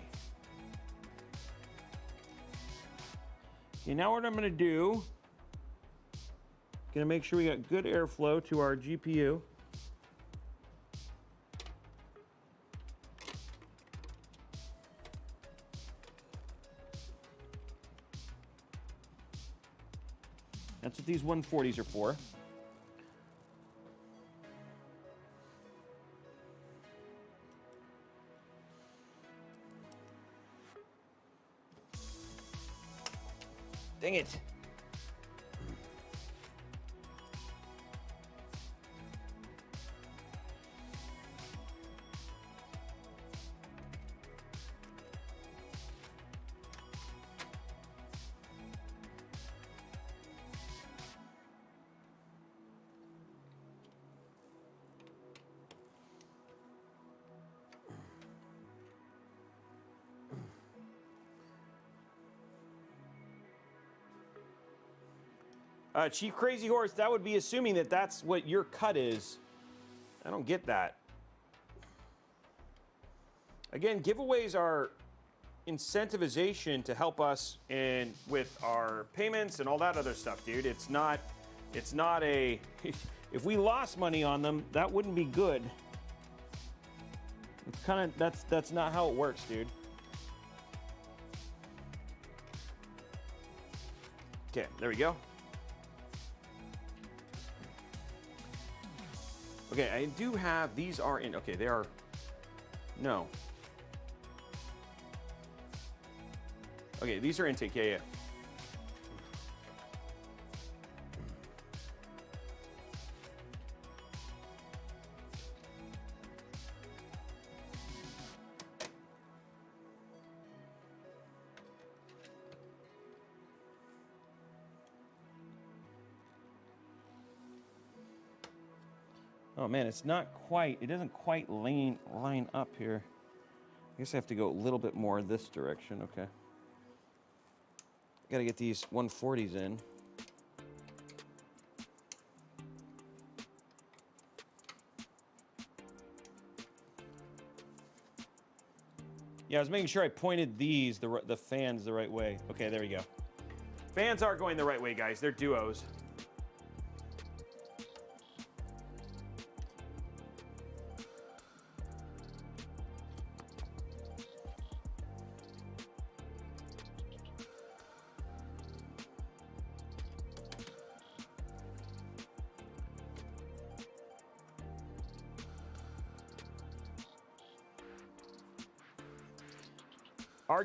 Okay, now what I'm going to do, going to make sure we got good airflow to our GPU. That's what these 140s are for. Dang it. Chief Crazy Horse, that would be assuming that that's what your cut is. I don't get that. Again, giveaways are incentivization to help us with our payments and all that other stuff, dude. It's not a, if we lost money on them, that wouldn't be good. It's kind of, that's not how it works, dude. Okay, there we go. Okay, I do have, these are in, okay, they are, no. Okay, these are intake, yeah. Oh man, it's not quite, it doesn't quite line up here. I guess I have to go a little bit more this direction, okay. Gotta get these 140s in. Yeah, I was making sure I pointed these, the fans, the right way. Okay, there we go. Fans are going the right way, guys. They're duos. Our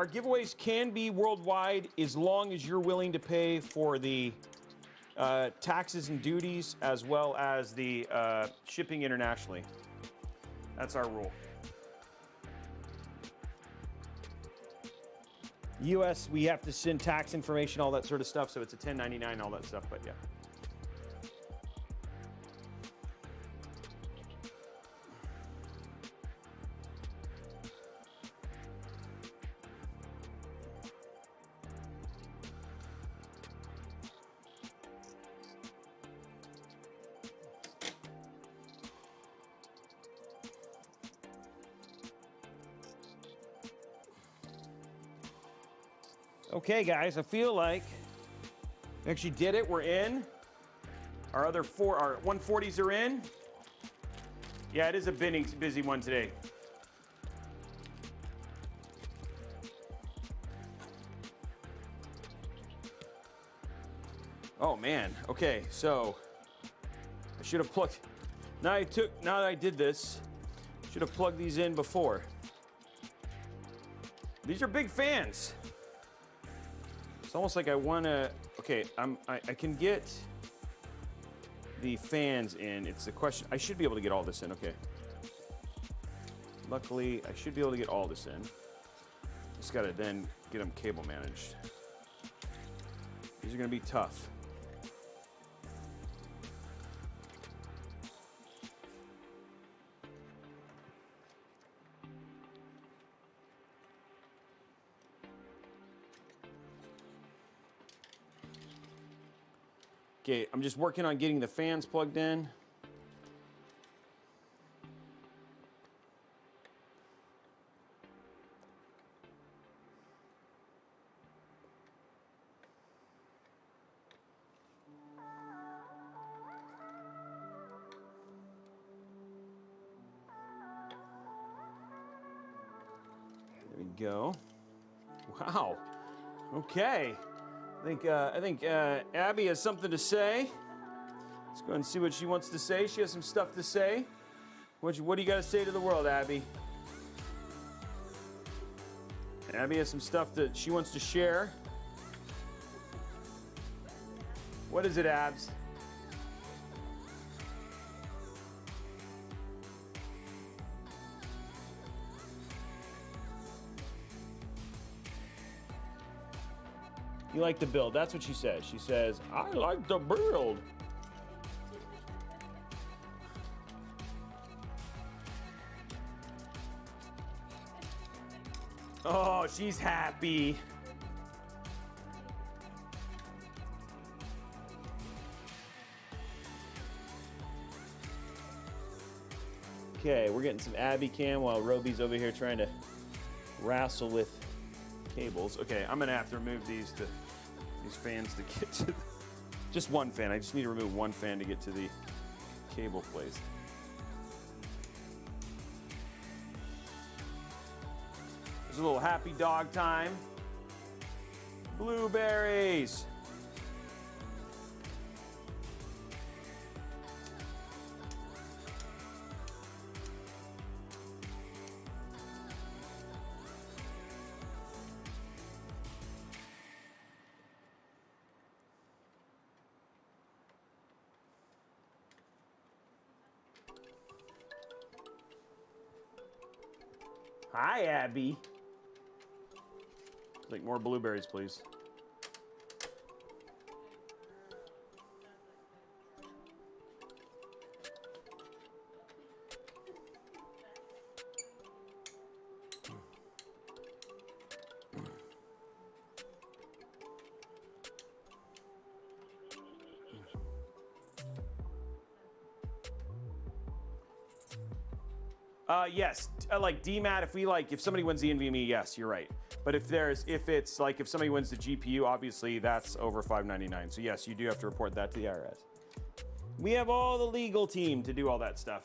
giveaways can be worldwide as long as you're willing to pay for the taxes and duties as well as the shipping internationally. That's our rule. US, we have to send tax information, all that sort of stuff, so it's a 1099, all that stuff, but yeah. Okay, guys, I feel like we actually did it. We're in. Our 140s are in. Yeah, it is a busy one today. Oh man. Okay, so I should have plugged. Now that I did this, should have plugged these in before. These are big fans. It's almost like I want to. Okay, I can get the fans in. It's the question. I should be able to get all this in. Okay. Luckily, I should be able to get all this in. Just gotta then get them cable managed. These are gonna be tough. Okay, I'm just working on getting the fans plugged in. There we go. Wow. Okay. I think Abby has something to say. Let's go and see what she wants to say. She has some stuff to say. What do you got to say to the world, Abby? Abby has some stuff that she wants to share. What is it, Abs? You like the build. That's what she says. She says, I like the build. Oh, she's happy. Okay, we're getting some Abby cam while Robey's over here trying to wrestle with cables. Okay, I'm gonna have to remove these fans to get to just one fan. I just need to remove one fan to get to the cable place. There's a little happy dog time. Blueberries. Hi, Abby. Like more blueberries, please. Yes, like DMAT, if somebody wins the NVMe, yes, you're right. But if somebody wins the GPU, obviously that's over $599. So yes, you do have to report that to the IRS. We have all the legal team to do all that stuff.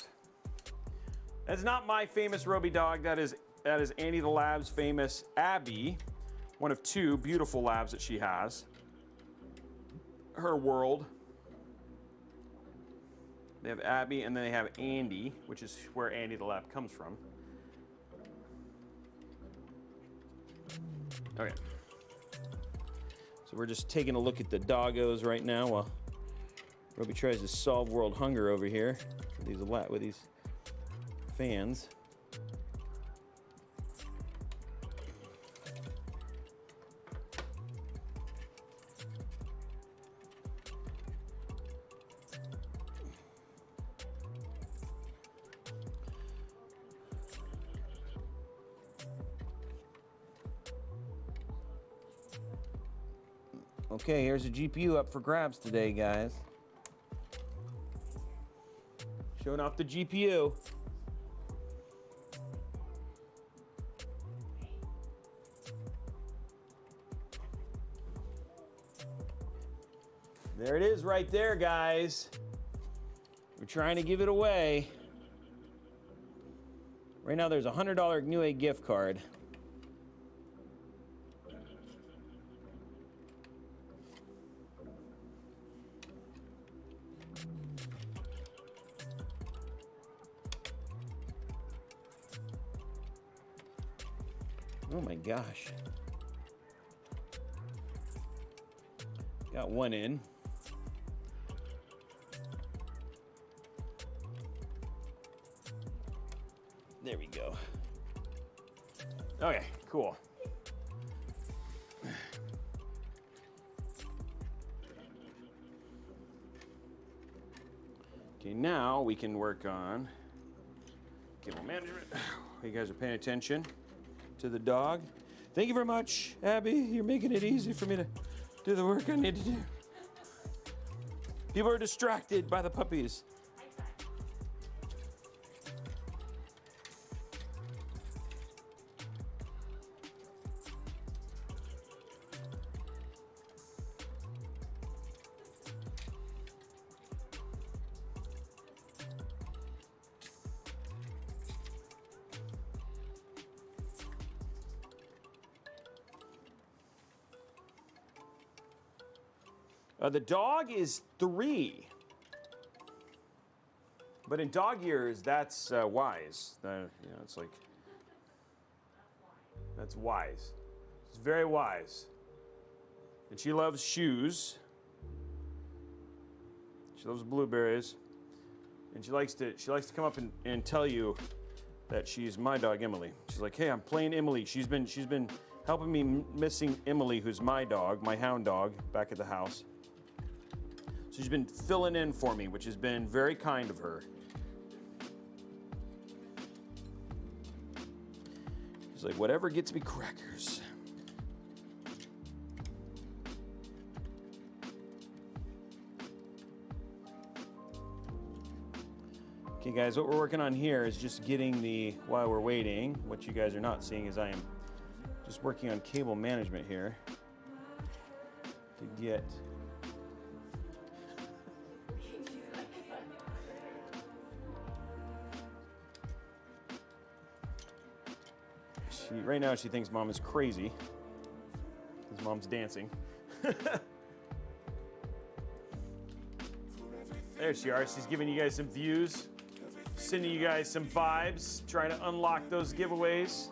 That's not my famous Robey dog. That is Andy the Lab's famous Abby, one of two beautiful labs that she has. Her world. They have Abby, and then they have Andy, which is where Andy the Lab comes from. Okay. So we're just taking a look at the doggos right now while Robey tries to solve world hunger over here with these fans. Okay, here's a GPU up for grabs today, guys. Showing off the GPU. There it is right there, guys. We're trying to give it away. Right now there's a $100 Newegg gift card. Oh my gosh. Got one in. There we go. Okay, cool. Okay, now we can work on cable management. You guys are paying attention to the dog. Thank you very much, Abby. You're making it easy for me to do the work I need to do. People are distracted by the puppies. The dog is 3. But in dog years, that's wise. You know, it's like, that's wise. It's very wise. And she loves shoes. She loves blueberries. And she likes to come up and tell you that she's my dog, Emily. She's like, hey, I'm playing Emily. She's been helping me missing Emily, who's my dog, my hound dog, back at the house. So she's been filling in for me, which has been very kind of her. She's like, whatever gets me crackers. Okay, guys, what we're working on here is just getting the, while we're waiting, what you guys are not seeing is I am just working on cable management here to get right now she thinks mom is crazy because mom's dancing. There she is. She's giving you guys some views, sending you guys some vibes, trying to unlock those giveaways.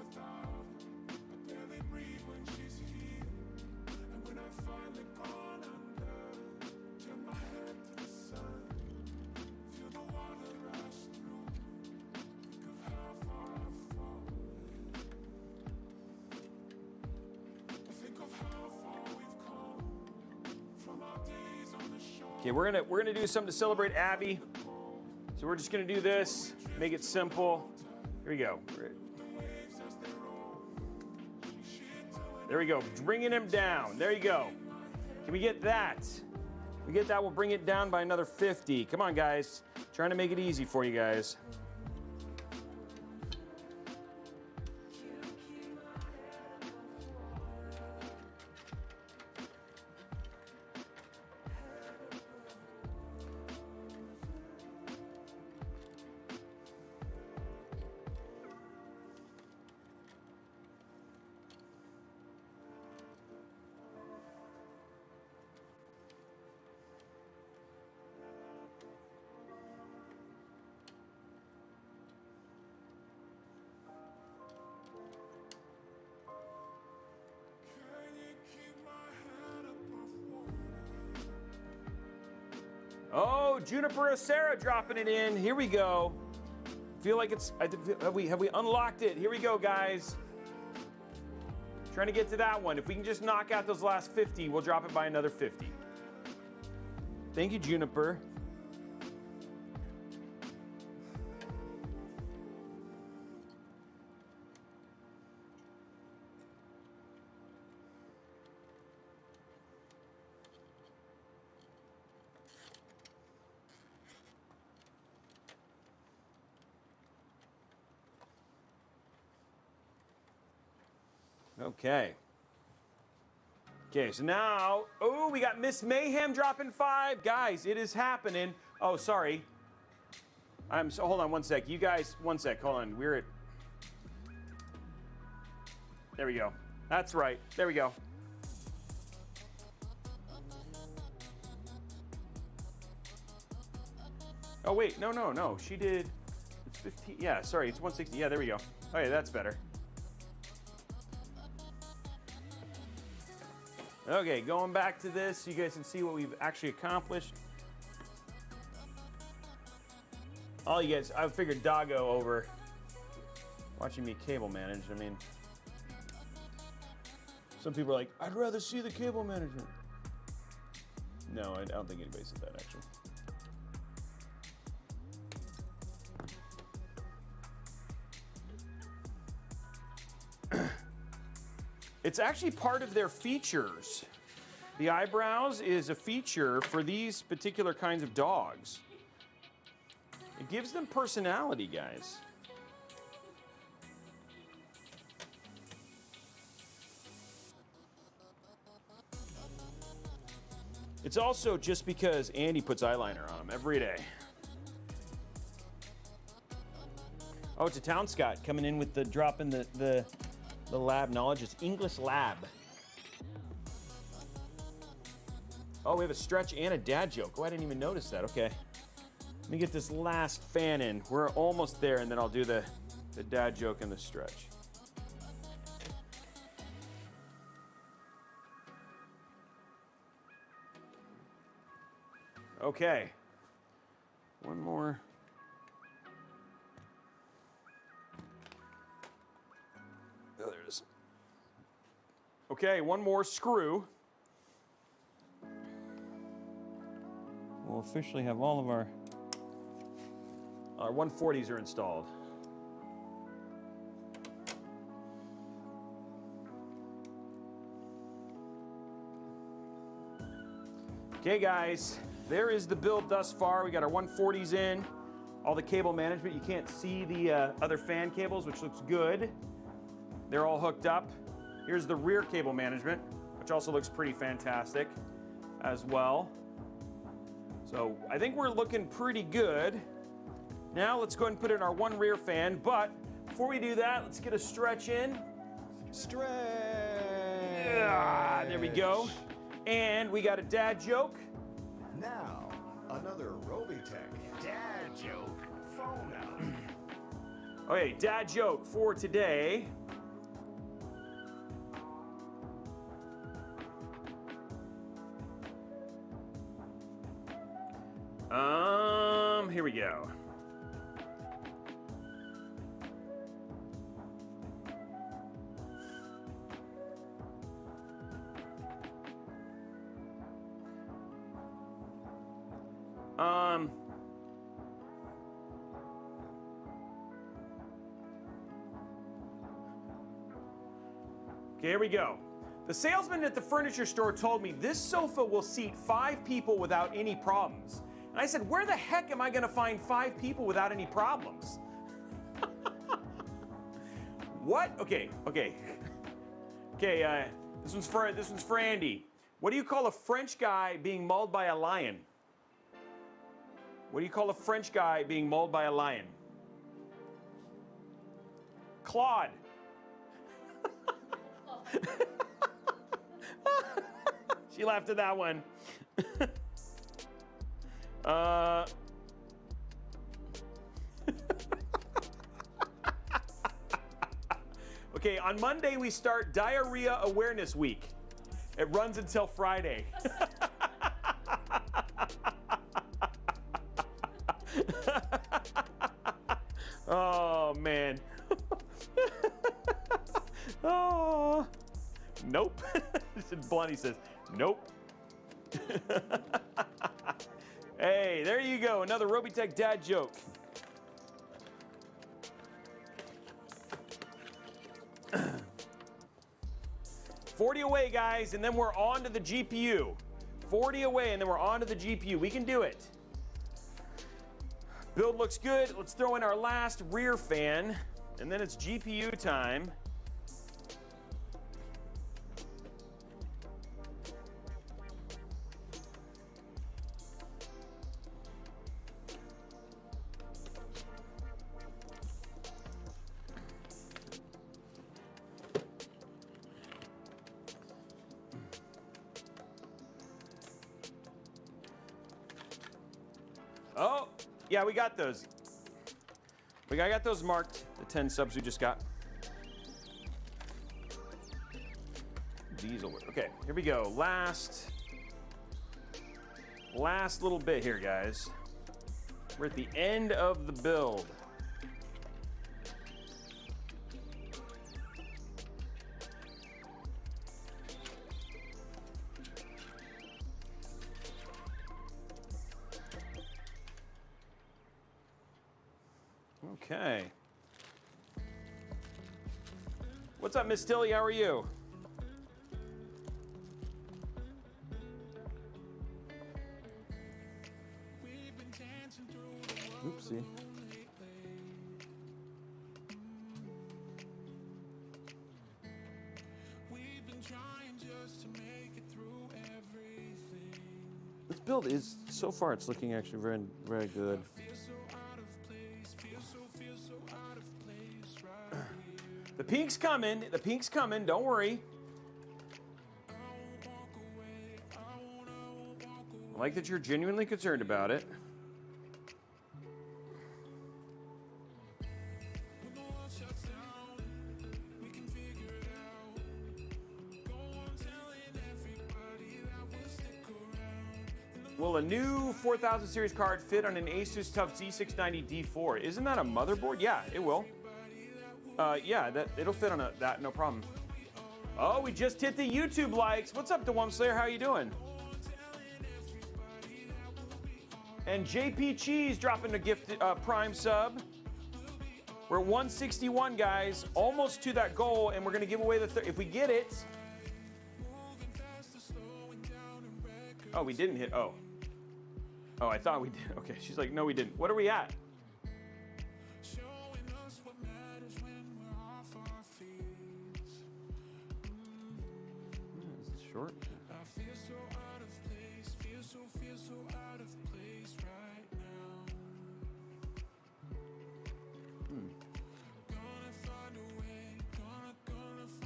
Okay, we're gonna do something to celebrate Abby. So we're just gonna do this, make it simple. Here we go. There we go, bringing him down. There you go. Can we get that? If we get that, we'll bring it down by another 50. Come on, guys. Trying to make it easy for you guys. Oh, Juniper Sarah dropping it in. Here we go. Feel like it's, have we unlocked it? Here we go, guys. Trying to get to that one. If we can just knock out those last 50, we'll drop it by another 50. Thank you, Juniper. Okay. Okay, so now, oh, we got Miss Mayhem dropping 5. Guys, it is happening. Oh, sorry. Hold on one sec. You guys, one sec. Hold on. We're at. There we go. That's right. There we go. Oh, wait. No. She did. It's 15. Yeah, sorry. It's 160. Yeah, there we go. Okay, that's better. Okay, going back to this, so you guys can see what we've actually accomplished. All you guys, I figured Doggo over watching me cable manage. I mean, some people are like, I'd rather see the cable management. No, I don't think anybody said that, actually. It's actually part of their features. The eyebrows is a feature for these particular kinds of dogs. It gives them personality, guys. It's also just because Andy puts eyeliner on them every day. Oh, it's a Town Scott coming in with the drop in the lab knowledge. It's English Lab. Oh, we have a stretch and a dad joke. Oh, I didn't even notice that. Okay. Let me get this last fan in. We're almost there, and then I'll do the dad joke and the stretch. Okay. One more. Oh, there it is. Okay, one more screw. We'll officially have all of our 140s are installed. Okay, guys, there is the build thus far. We got our 140s in, all the cable management. You can't see the other fan cables, which looks good. They're all hooked up. Here's the rear cable management, which also looks pretty fantastic as well. So I think we're looking pretty good. Now let's go ahead and put in our one rear fan, but before we do that, let's get a stretch in. Stretch. There we go. And we got a dad joke. Now, another Robeytech dad joke phone out. Okay, dad joke for today. Here we go. Okay, here we go. The salesman at the furniture store told me this sofa will seat 5 people without any problems. And I said, where the heck am I going to find 5 people without any problems? What? Okay. This one's for Andy. What do you call a French guy being mauled by a lion? What do you call a French guy being mauled by a lion? Claude. She laughed at that one. Okay, on Monday we start Diarrhea Awareness Week. It runs until Friday. Oh, man. Oh. Nope. Blondie says, nope. Hey, there you go. Another Robeytech dad joke. $40 away, guys, and then we're on to the GPU. 40 away, and then we're on to the GPU. We can do it. Build looks good. Let's throw in our last rear fan, and then it's GPU time. Oh, yeah, we got those. I got those marked, the 10 subs we just got. Diesel. Okay, here we go. Last little bit here, guys. We're at the end of the build. Okay. What's up, Miss Tilly? How are you? Oopsie. This build is, so far, it's looking actually very, very good. The pink's coming. The pink's coming. Don't worry. I like that you're genuinely concerned about it. Will a new 4000 series card fit on an Asus TUF Z690 D4? Isn't that a motherboard? Yeah, it will. Yeah, it'll fit on that, no problem. Oh, we just hit the YouTube likes. What's up, DeWum Slayer? How you doing? And JP Cheese dropping a gift Prime sub. We're at 161, guys, almost to that goal, and we're gonna give away the if we get it. Oh, we didn't hit. Oh, I thought we did. Okay, she's like, no, we didn't. What are we at? Is this short?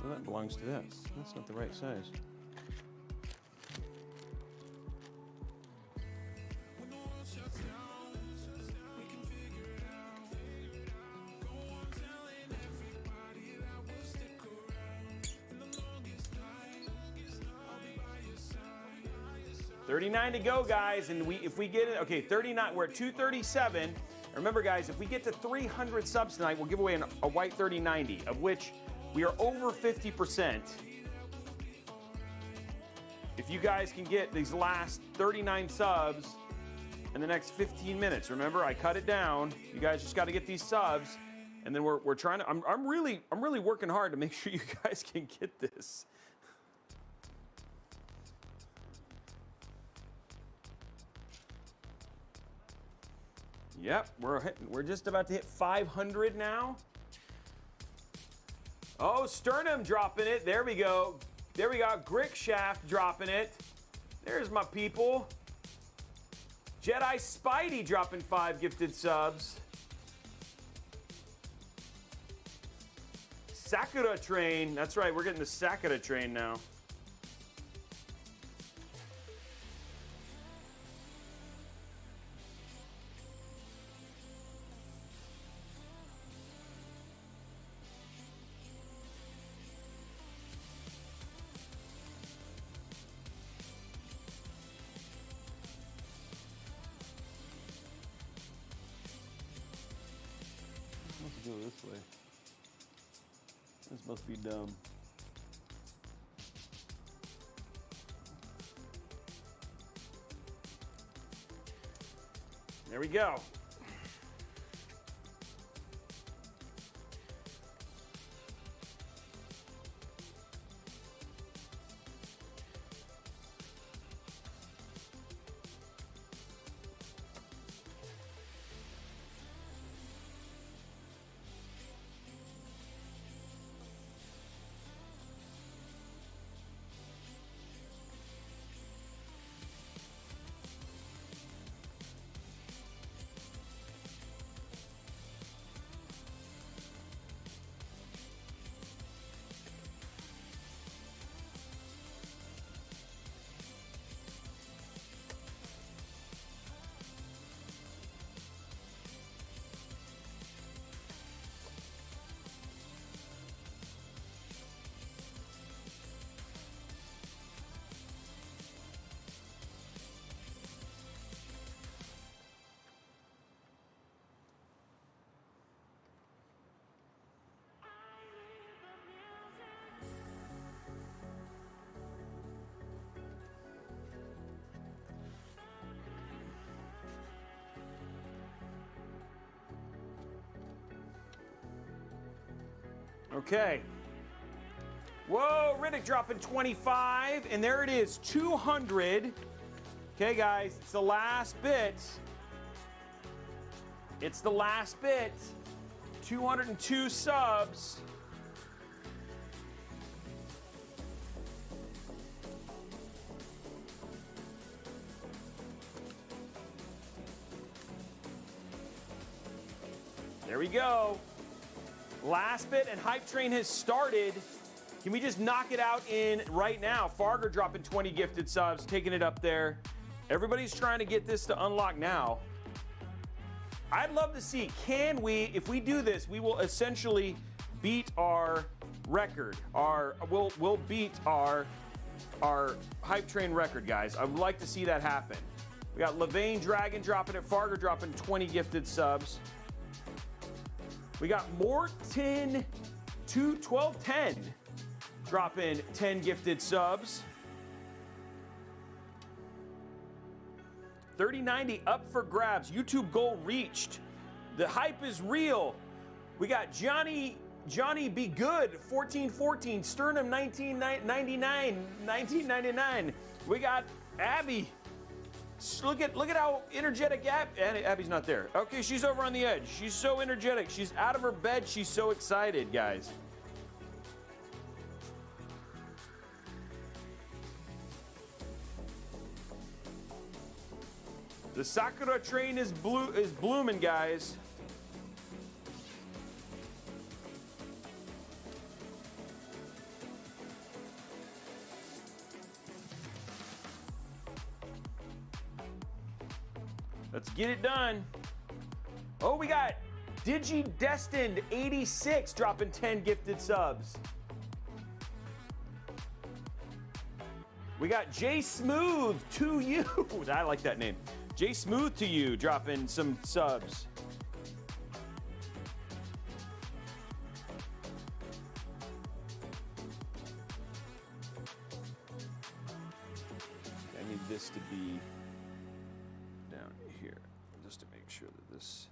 Well, that belongs to that. That's not the right size. $39 to go, guys, and if we get it, okay, 39. We're at 237. Remember, guys, if we get to 300 subs tonight, we'll give away a white 3090, of which we are over 50%. If you guys can get these last 39 subs in the next 15 minutes, remember, I cut it down. You guys just got to get these subs, and then we're trying to. I'm really working hard to make sure you guys can get this. Yep, we're just about to hit 500 now. Oh, Sternum dropping it. There we go. There we go. Grick Shaft dropping it. There's my people. Jedi Spidey dropping 5 gifted subs. Sakura Train. That's right, we're getting the Sakura Train now. Go this way. This must be dumb. There we go. Okay. Whoa, Riddick dropping 25, and there it is, 200. Okay, guys, it's the last bit. It's the last bit. 202 subs. There we go. Last bit, and Hype Train has started. Can we just knock it out in right now? Farger dropping 20 gifted subs, taking it up there. Everybody's trying to get this to unlock now. I'd love to see, can we, if we do this, we will essentially beat our record. We'll beat our Hype Train record, guys. I would like to see that happen. We got Levain Dragon dropping it, Farger dropping 20 gifted subs. We got Morton 1210 dropping 10 gifted subs. 3090 up for grabs. YouTube goal reached. The hype is real. We got Johnny Be Good 1414, Sternum 1999. We got Abby. Look at how energetic Abby's not there. Okay, she's over on the edge. She's so energetic. She's out of her bed. She's so excited, guys. The Sakura train is blooming, guys. Let's get it done. Oh, we got Digi Destined 86 dropping 10 gifted subs. We got J Smooth to you. I like that name. J Smooth to you dropping some subs. I need this to be down here just to make sure that this.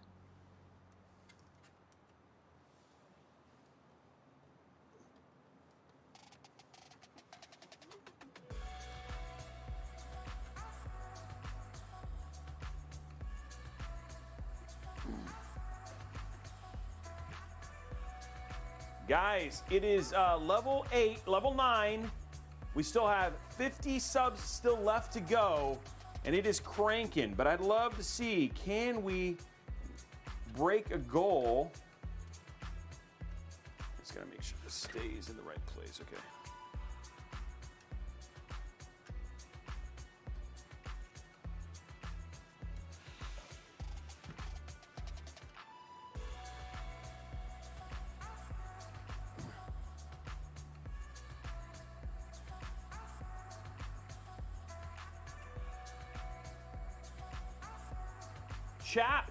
Guys, it is level 8, level 9. We still have 50 subs still left to go, and it is cranking. But I'd love to see, can we break a goal? Just gotta make sure this stays in the right place, okay.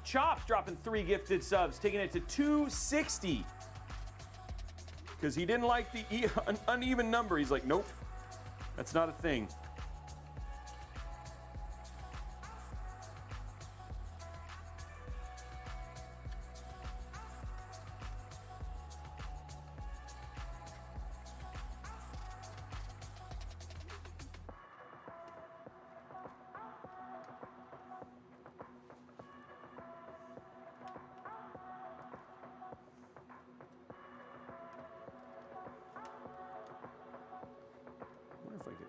Chops dropping 3 gifted subs, taking it to 260. Because he didn't like the uneven number. He's like, nope, that's not a thing. If I could,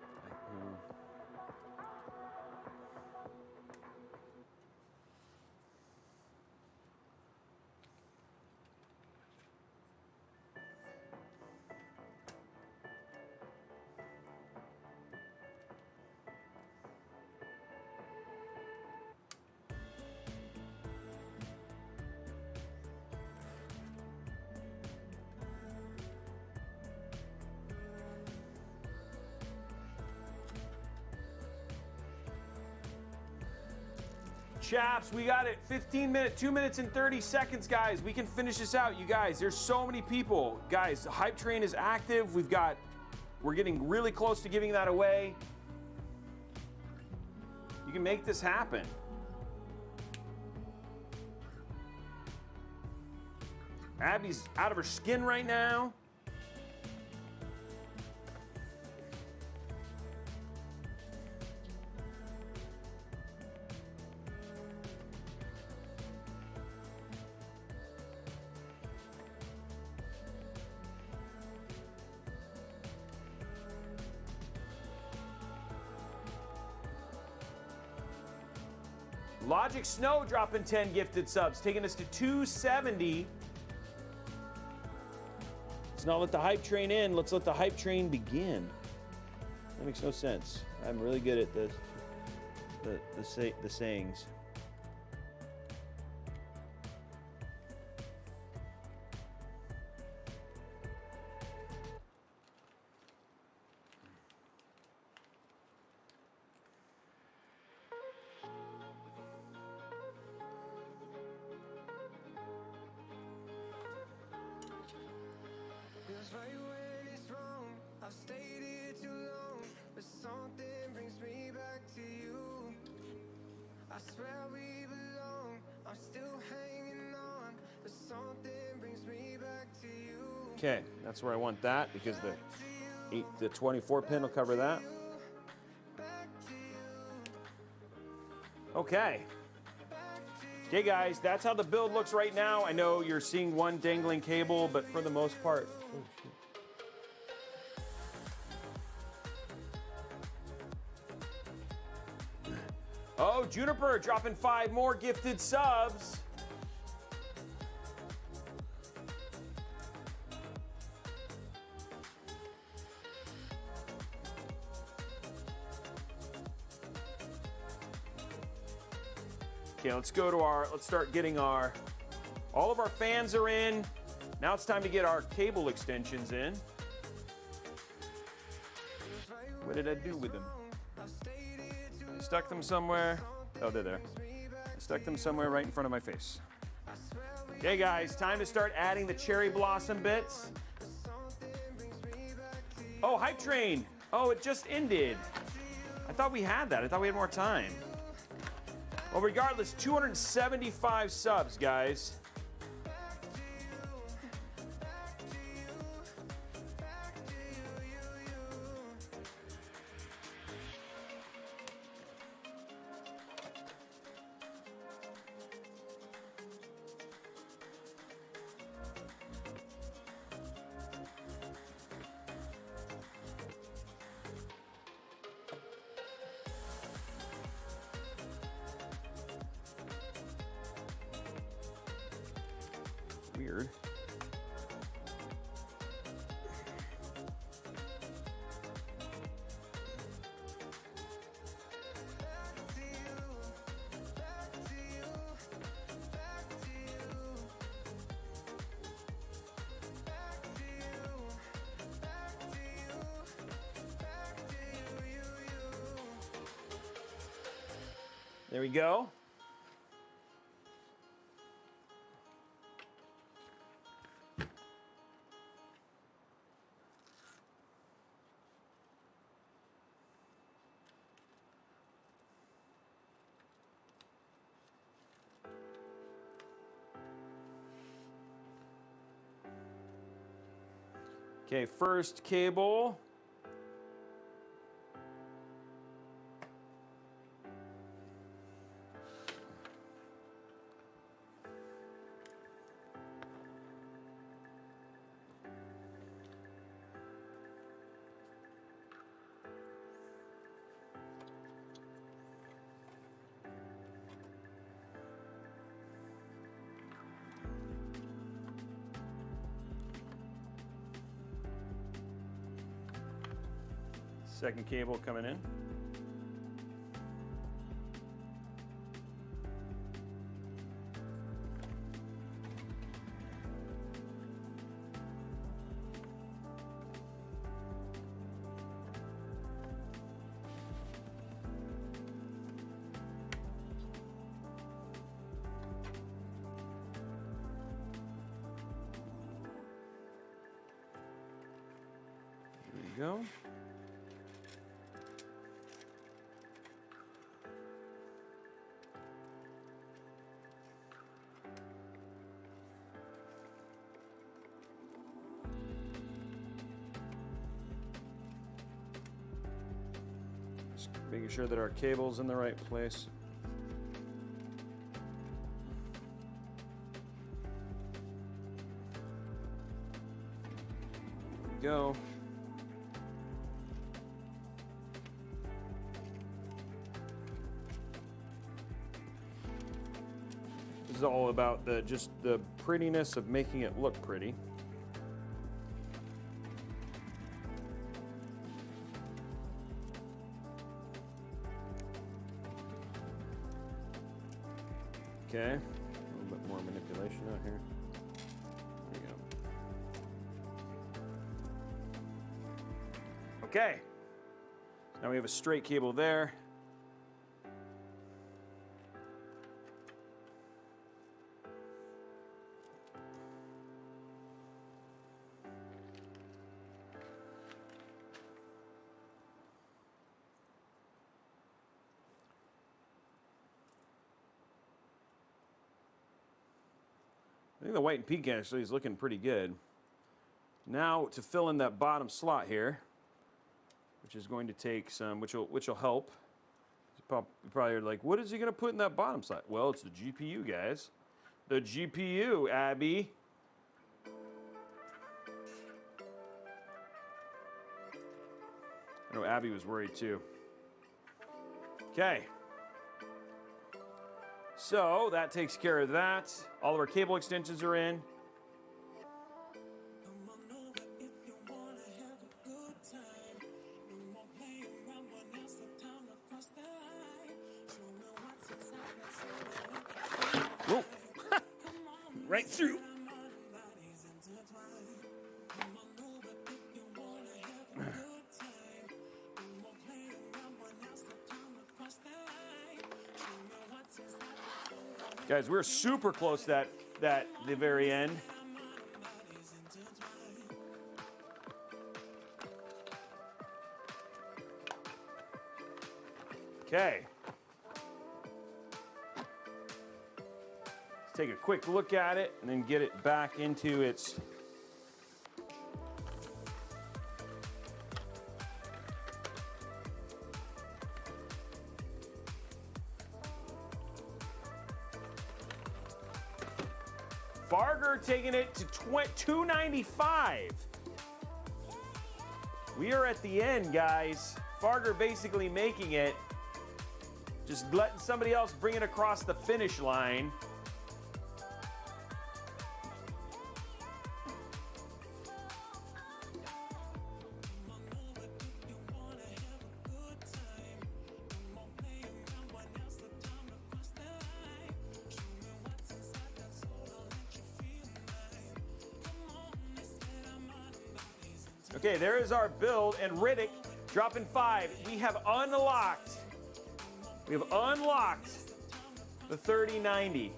Chaps, we got it. 15 minutes, 2 minutes and 30 seconds, guys. We can finish this out, you guys. There's so many people. Guys, the Hype Train is active. We're getting really close to giving that away. You can make this happen. Abby's out of her skin right now. Logic Snow dropping 10 gifted subs, taking us to 270. Let's not let the hype train in. Let's let the hype train begin. That makes no sense. I'm really good at the sayings. Feels right when it's wrong. I've stayed here too long, but something brings me back to you. I swear we belong. I'm still hanging on, but something brings me back to you. Okay, that's where I want that because the 24 pin will cover that. Okay. Okay, guys, that's how the build looks right now. I know you're seeing one dangling cable, but for the most part. Oh, shoot. Oh, Juniper dropping 5 more gifted subs. Okay, let's go to let's start getting all of our fans are in. Now it's time to get our cable extensions in. What did I do with them? I stuck them somewhere. Oh, they're there. I stuck them somewhere right in front of my face. Okay, guys, time to start adding the cherry blossom bits. Oh, Hype Train. Oh, it just ended. I thought we had that. I thought we had more time. Well, regardless, 275 subs, guys. Weird. There we go. Okay, first cable. Second cable coming in. There we go. Just making sure that our cable's in the right place. There we go. is all about just the prettiness of making it look pretty. Okay, a little bit more manipulation out here. There you go. Okay, now we have a straight cable there. I think the white and pink actually is looking pretty good. Now to fill in that bottom slot here, which is going to take some, which will help. You probably are like, what is he going to put in that bottom slot? Well, it's the GPU, guys. The GPU, Abby. I know Abby was worried too. Okay. So that takes care of that. All of our cable extensions are in. Whoa. Right through. Guys, we're super close to the very end. Okay. Let's take a quick look at it and then get it back into its Farger taking it to 295. We are at the end, guys. Farger basically making it, just letting somebody else bring it across the finish line. Okay, there is our build, and Riddick dropping 5. We have unlocked the 3090.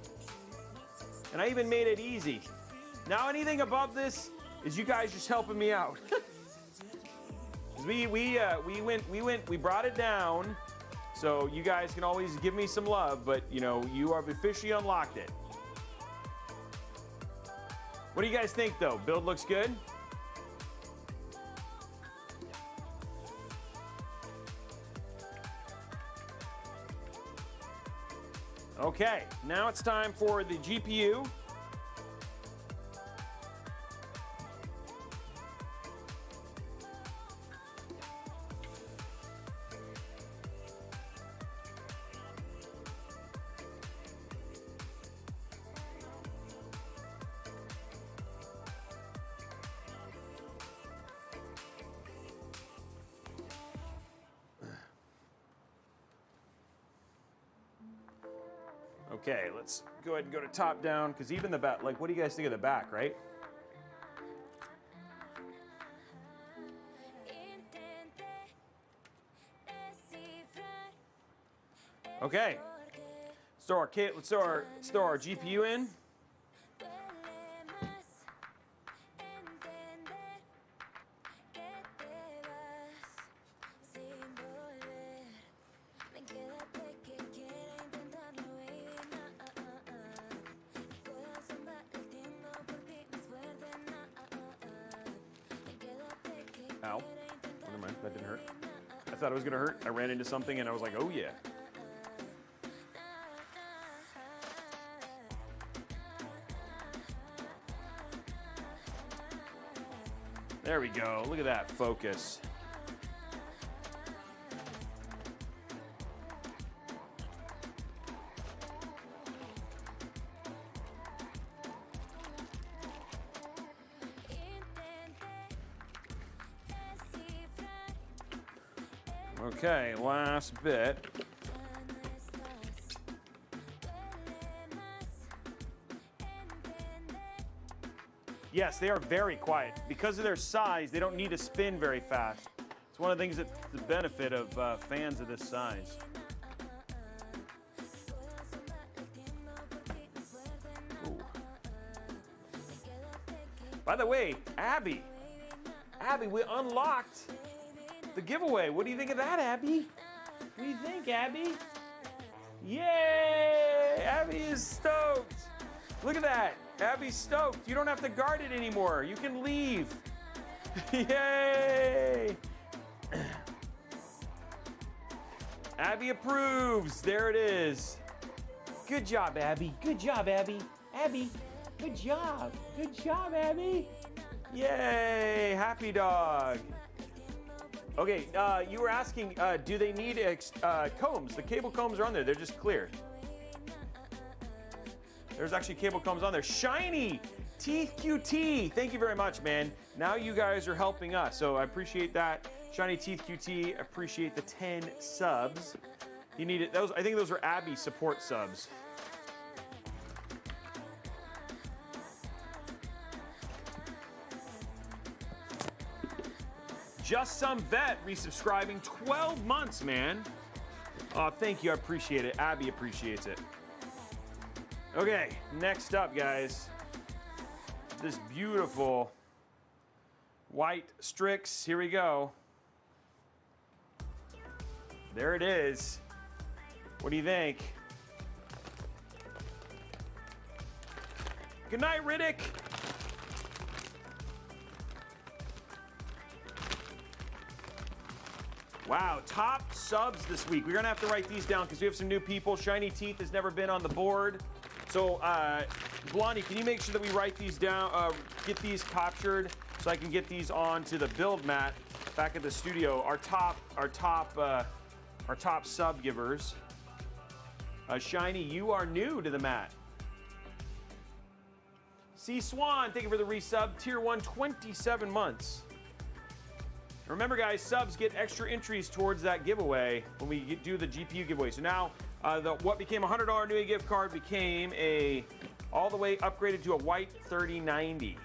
And I even made it easy. Now anything above this is you guys just helping me out. we brought it down, so you guys can always give me some love, but you know, you have officially unlocked it. What do you guys think though? Build looks good? Okay, now it's time for the GPU. Okay, let's go ahead and go to top down, because even the back, like, what do you guys think of the back, right? Okay, let's throw our GPU in. Ow. Never mind, that didn't hurt. I thought it was gonna hurt. I ran into something and I was like, oh yeah. There we go, look at that focus. Okay, last bit. Yes, they are very quiet. Because of their size, they don't need to spin very fast. It's one of the things that's the benefit of fans of this size. Ooh. By the way, Abby, we unlocked the giveaway. What do you think of that, Abby? What do you think, Abby? Yay! Abby is stoked. Look at that. Abby's stoked. You don't have to guard it anymore. You can leave. Yay! Abby approves. There it is. Good job, Abby. Good job, Abby. Abby, good job. Good job, Abby. Yay! Happy dog. Okay, you were asking, do they need combs? The cable combs are on there. They're just clear. There's actually cable combs on there. Shiny Teeth QT. Thank you very much, man. Now you guys are helping us, so I appreciate that. Shiny Teeth QT. Appreciate the 10 subs. You need it. Those, I think those are Abby support subs. Just Some Vet resubscribing 12 months, man. Oh, thank you. I appreciate it. Abby appreciates it. Okay, next up, guys. This beautiful white Strix. Here we go. There it is. What do you think? Good night, Riddick. Wow, top subs this week. We're gonna have to write these down because we have some new people. Shiny Teeth has never been on the board. So, Blondie, can you make sure that we write these down, get these captured so I can get these onto the build mat back at the studio? Our top sub givers. Shiny, you are new to the mat. C Swan, thank you for the resub. Tier 1, 27 months. Remember, guys, subs get extra entries towards that giveaway when we do the GPU giveaway. So now, what became a $100 Newegg gift card became all the way upgraded to a white 3090.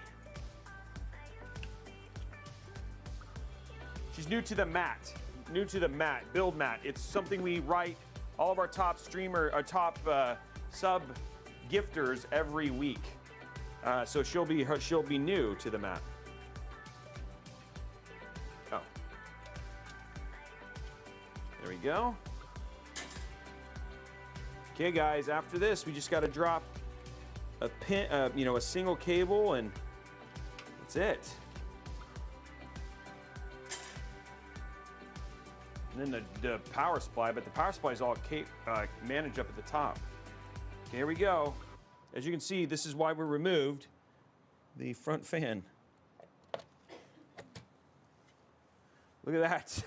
She's new to the mat. Build mat. It's something we write all of our top sub gifters every week. So she'll be new to the mat. Oh. There we go. Okay, guys, after this, we just got to drop a pin, a single cable, and that's it. And then the power supply, but the power supply is all managed up at the top. Okay, here we go. As you can see, this is why we removed the front fan. Look at that.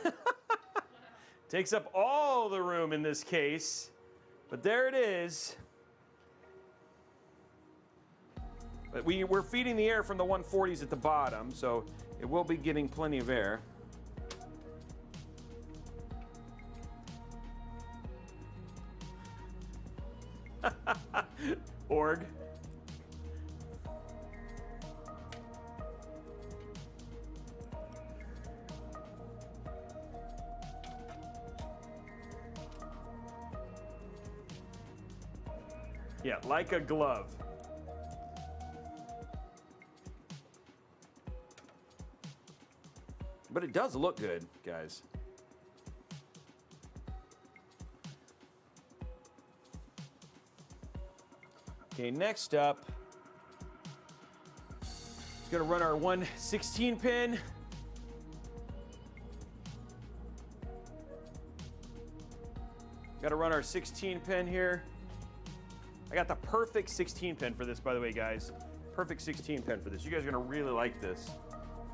Takes up all the room in this case. But there it is. But we're feeding the air from the 140s at the bottom, so it will be getting plenty of air. Org. Yeah, like a glove. But it does look good, guys. Okay, next up, it's gonna run our 116 pin. Gotta run our 16 pin here. I got the perfect 16 pin for this, by the way, guys. Perfect 16 pin for this. You guys are gonna really like this.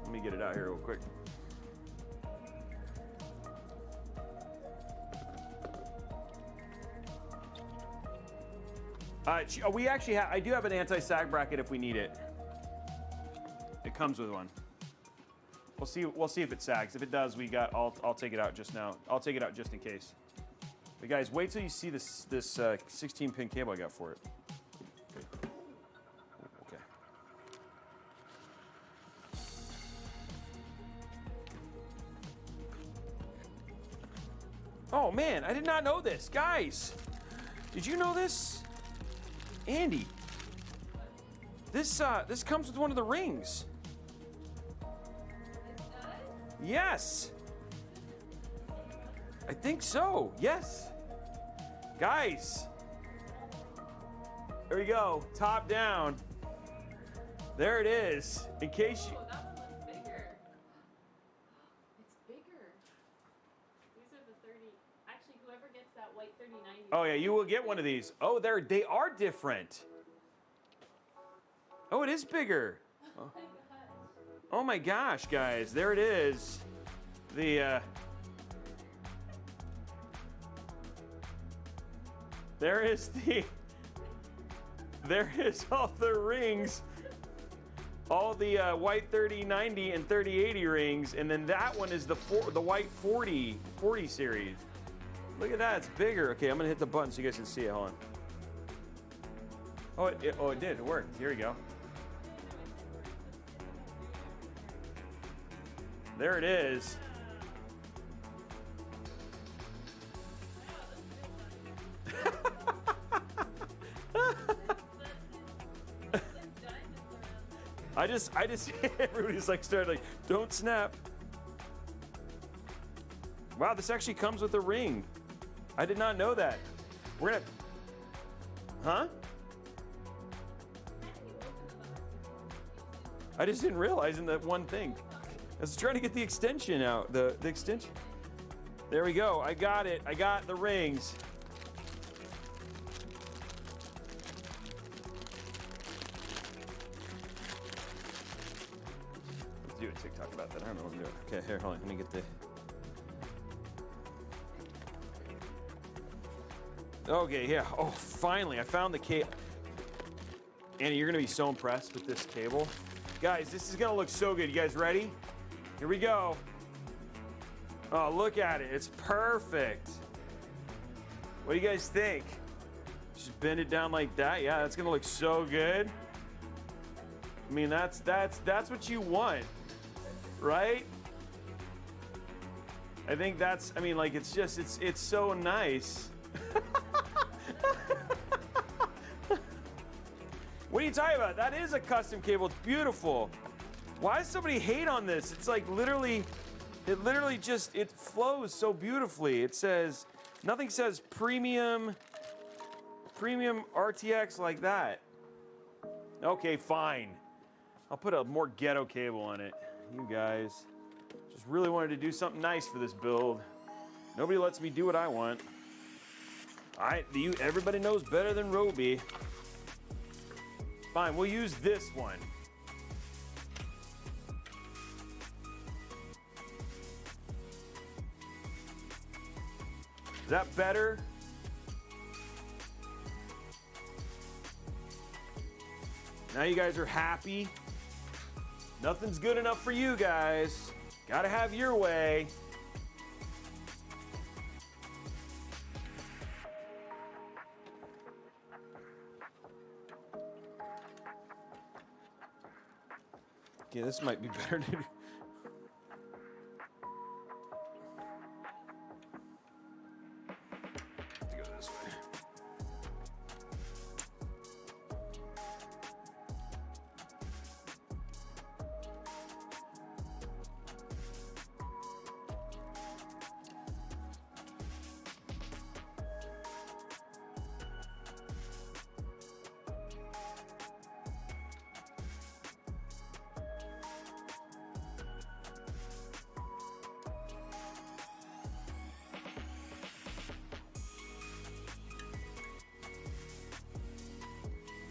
Let me get it out here real quick. We actually have, I do have an anti-sag bracket if we need it. It comes with one. We'll see if it sags. If it does, I'll take it out just now. I'll take it out just in case. But guys, wait till you see this 16-pin cable I got for it. Okay. Oh man, I did not know this, guys. Did you know this, Andy? This comes with one of the rings. Yes. I think so. Yes. Guys. There you go. Top down. There it is. In case you. Oh, that one looks bigger. It's bigger. These are the 30. Actually, whoever gets that white 3090. Oh yeah, you will get one of these. Oh, they are different. Oh, it is bigger. Oh. Oh my gosh, guys, there it is. There is all the rings. All the white 3090 and 3080 rings, and then that one is the white 40 series. Look at that, it's bigger. Okay, I'm gonna hit the button so you guys can see it. Hold on. Oh, it did. It worked. Here we go. There it is. I just everybody's like started like, don't snap. Wow, this actually comes with a ring. I did not know that. We're gonna, huh? I just didn't realize in that one thing. I was trying to get the extension out, the extension. There we go, I got it. I got the rings. Let's do a TikTok about that. I don't know what I'm doing. Okay, here, hold on, let me get the... Okay, yeah, oh, finally, I found the cable. Annie, you're gonna be so impressed with this cable. Guys, this is gonna look so good. You guys ready? Here we go. Oh, look at it. It's perfect. What do you guys think? Just bend it down like that. Yeah, that's gonna look so good. I mean, that's what you want, right? I think that's, I mean, like, it's just, it's so nice. What are you talking about? That is a custom cable. It's beautiful. Why does somebody hate on this? It's like literally, it flows so beautifully. It says, nothing says premium RTX like that. Okay, fine. I'll put a more ghetto cable on it. You guys just really wanted to do something nice for this build. Nobody lets me do what I want. Everybody knows better than Robey. Fine, we'll use this one. Is that better? Now you guys are happy. Nothing's good enough for you guys. Gotta have your way. Okay, this might be better to do. Go this way.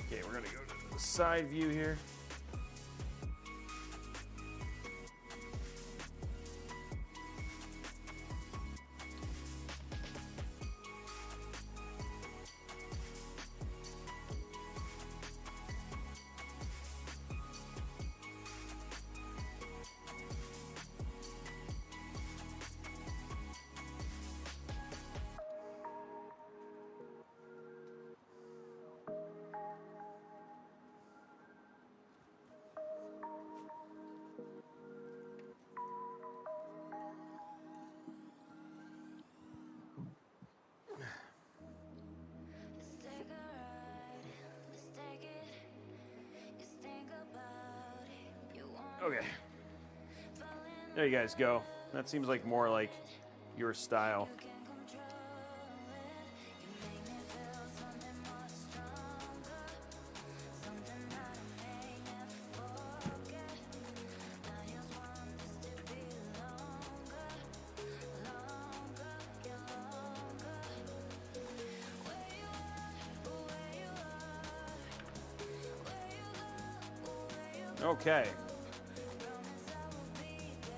Okay, we're gonna go to the side view here. Okay. There you guys go. That seems like more like your style. Okay.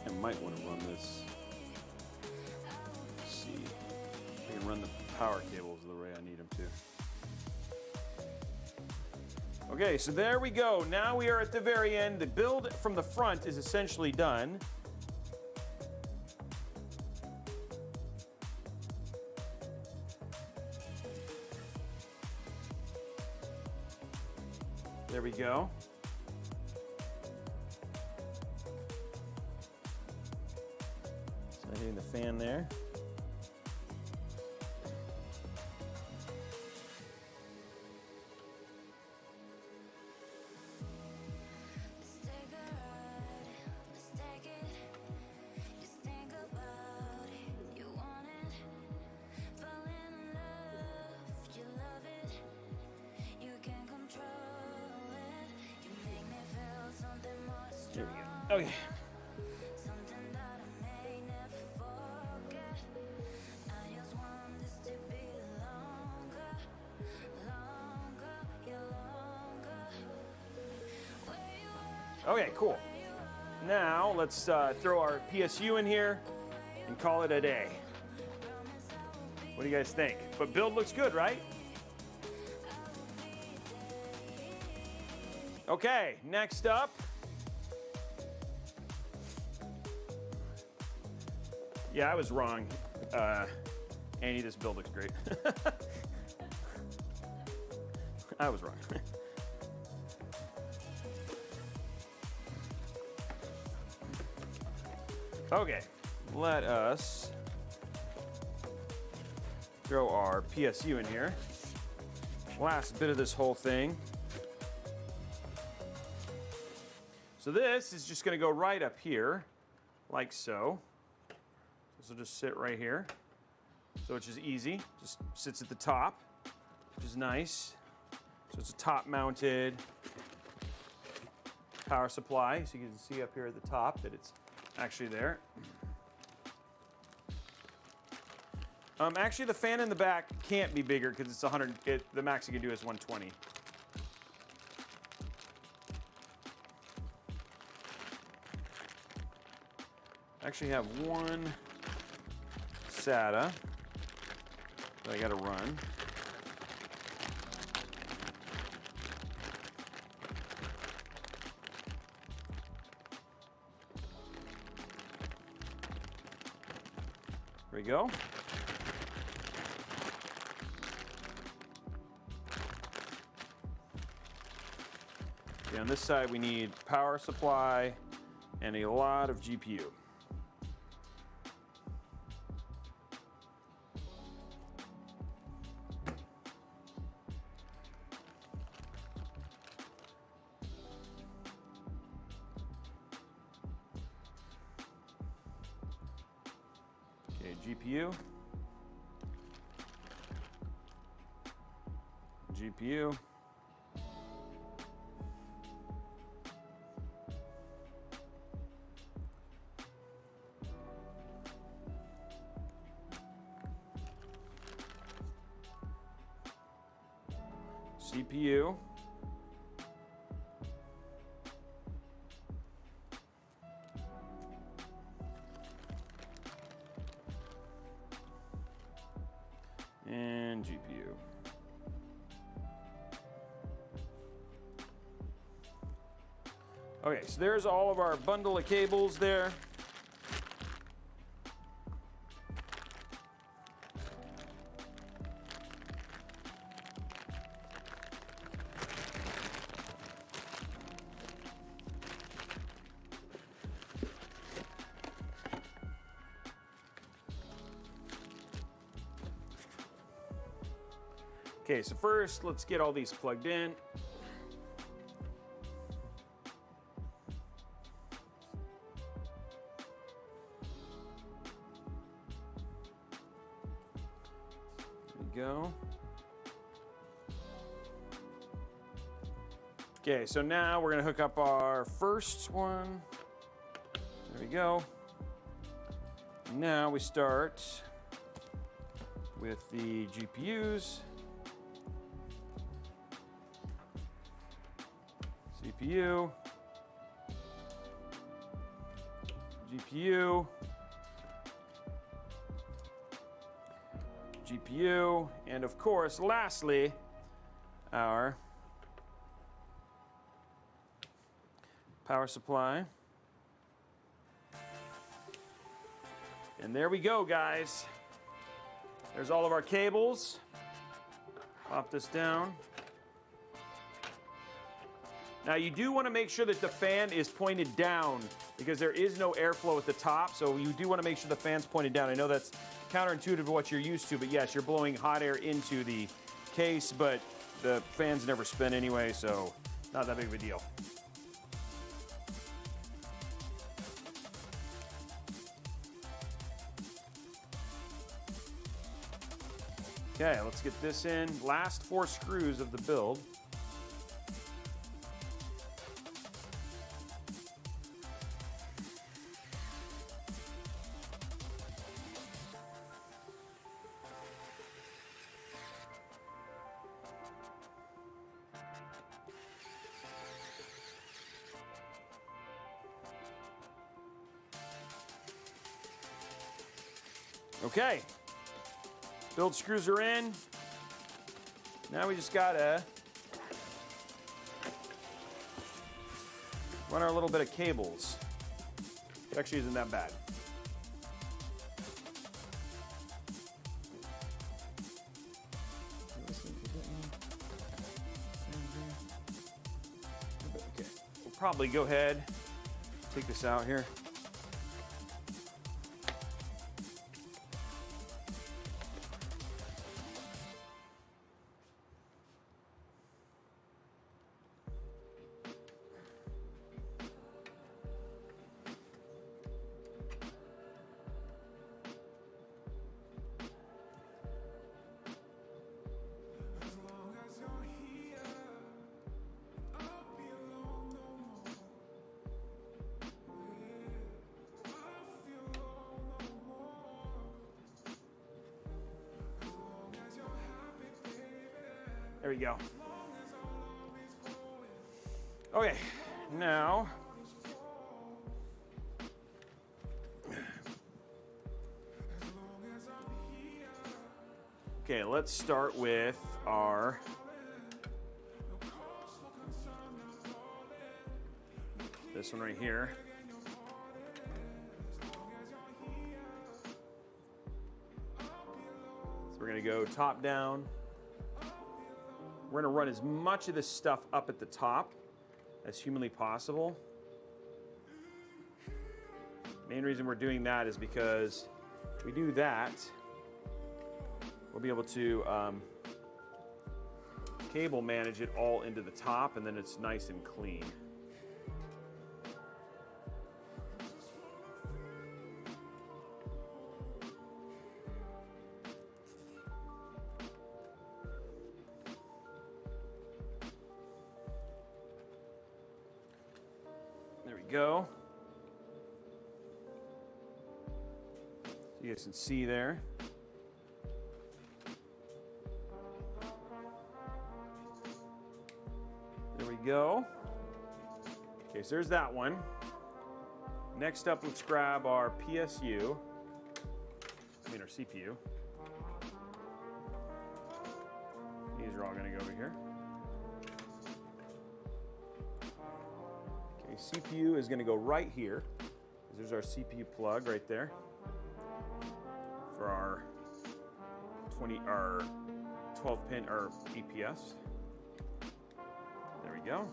I might want to run this. Let's see. I can run the power cables the way I need them to. Okay, so there we go. Now we are at the very end. The build from the front is essentially done. There we go. Hitting the fan there. There we go. Okay. Okay, cool. Now let's throw our PSU in here and call it a day. What do you guys think? But build looks good, right? Okay, next up. Yeah, I was wrong. Annie, this build looks great. I was wrong. Okay, let us throw our PSU in here. Last bit of this whole thing. So this is just going to go right up here, like so. This will just sit right here. So it's just easy, just sits at the top, which is nice. So it's a top-mounted power supply. So you can see up here at the top that it's actually there. Actually, the fan in the back can't be bigger because it's 100. The max you can do is 120. I actually have one SATA that I got to run. There we go. Okay, on this side we need power supply and a lot of GPU. Okay, GPU. GPU. CPU. And GPU. Okay, so there's all of our bundle of cables there. Okay, so first let's get all these plugged in. go. Okay, so now we're gonna hook up our first one. There we go. Now we start with the GPUs. CPU. GPU. GPU. And of course, lastly, our power supply. And there we go, guys. There's all of our cables. Pop this down. Now you do want to make sure that the fan is pointed down because there is no airflow at the top, so you do want to make sure the fan's pointed down. I know that's counterintuitive to what you're used to, but yes, you're blowing hot air into the case, but the fans never spin anyway, so not that big of a deal. Okay, let's get this in. Last 4 screws of the build. Okay. Build screws are in. Now we just gotta run our little bit of cables. It actually isn't that bad. Okay, we'll probably go ahead, take this out here. There we go. Okay, now let's start with our this one right here. So we're gonna go top down. We're gonna run as much of this stuff up at the top as humanly possible. Main reason we're doing that is because if we do that, we'll be able to cable manage it all into the top, and then it's nice and clean. Go. You guys can see there. There we go. Okay, so there's that one. Next up, let's grab our PSU. Our CPU. These are all going to go over here. CPU is going to go right here. There's our CPU plug right there for our 12 pin or EPS. There we go.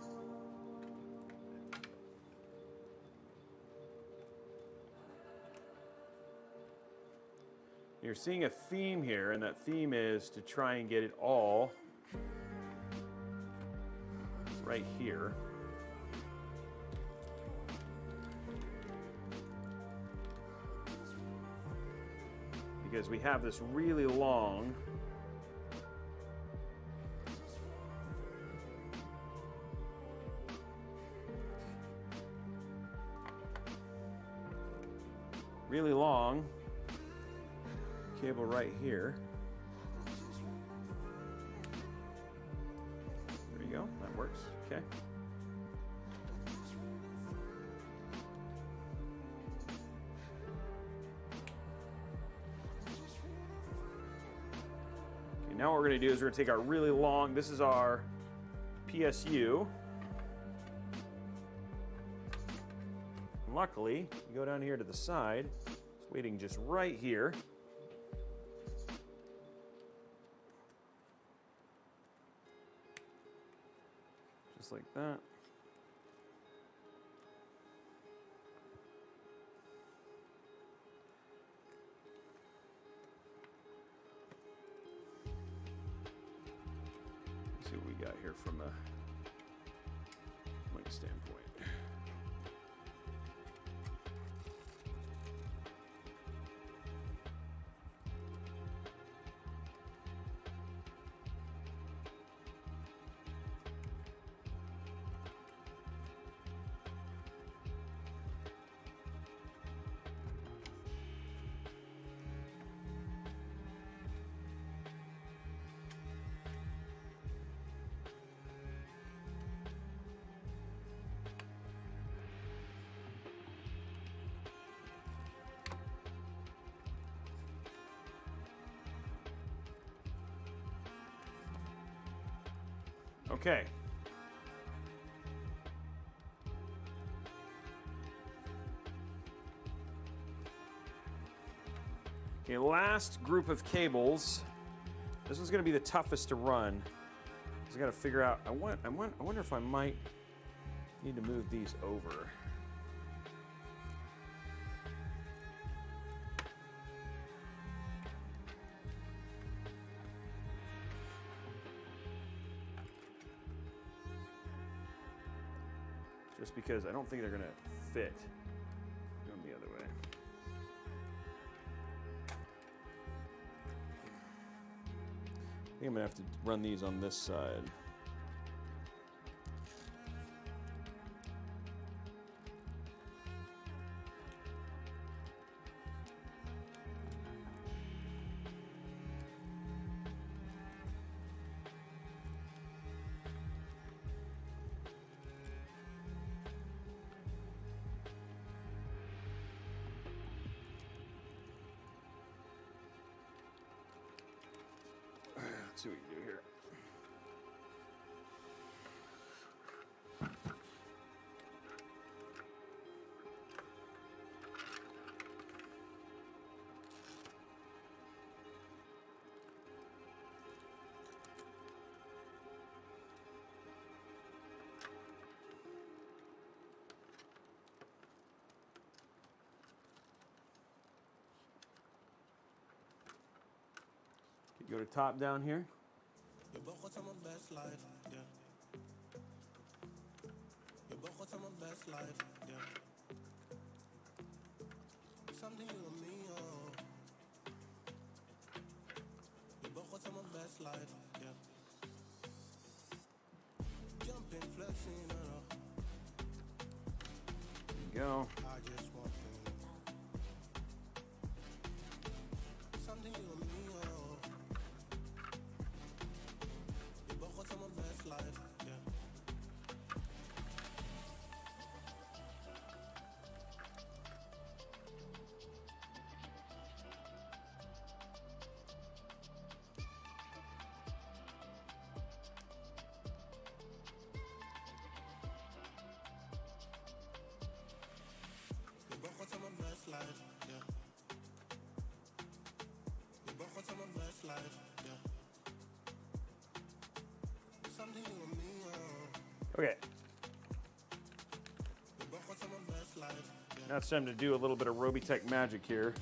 You're seeing a theme here, and that theme is to try and get it all right here. Because we have this really long really long cable right here. There you go. That works. Okay. Now what we're going to do is we're going to take our really long, this is our PSU. And luckily, you go down here to the side, it's waiting just right here. Just like that. See what we got here from a link standpoint. Okay. Okay, last group of cables. This one's going to be the toughest to run. So I got to figure out. I wonder if I might need to move these over. Just because I don't think they're going to fit going the other way. I think I'm going to have to run these on this side. Let's see what we can do here. Go to top down here. Je bent God aan mijn best life, yeah. Je bent God aan mijn best life, yeah. Something you and me, oh. Je bent God aan mijn best life, yeah. Jumping, flexing, There you go. I just want to. Something you and me, oh. Life, yeah. Je bent God aan mijn best life, yeah. Je bent God aan mijn best life, yeah. Okay. Now it's time to do a little bit of Robeytech magic here.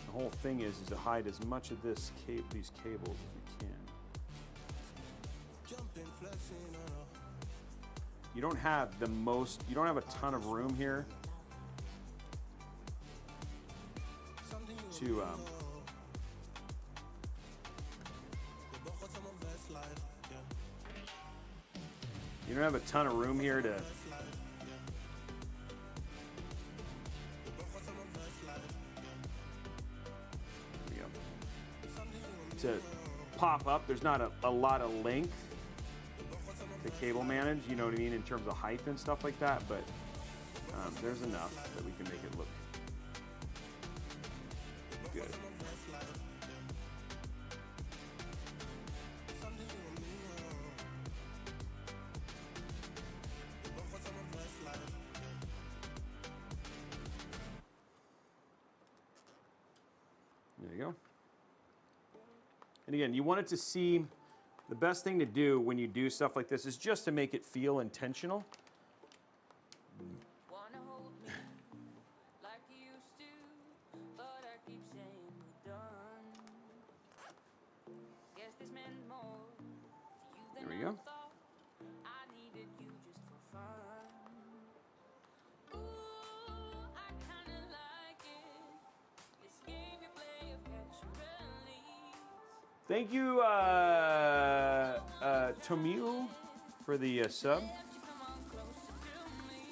The whole thing is to hide as much of these cables as you can. You don't have you don't have a ton of room here to you don't have a ton of room here to to pop up. There's not a lot of length to cable manage, you know what I mean, in terms of height and stuff like that, but there's enough that we can make it look good. There you go. And again, you want it to seem, the best thing to do when you do stuff like this is just to make it feel intentional. Wanna hold me like you used to, but I keep saying we're done. Guess this meant more to you than There we I go. thought. I needed you just for fun. Ooh, I kinda like it. This game you play of catch and release. Thank you, Tomiu, for the sub. Let you come on closer to me.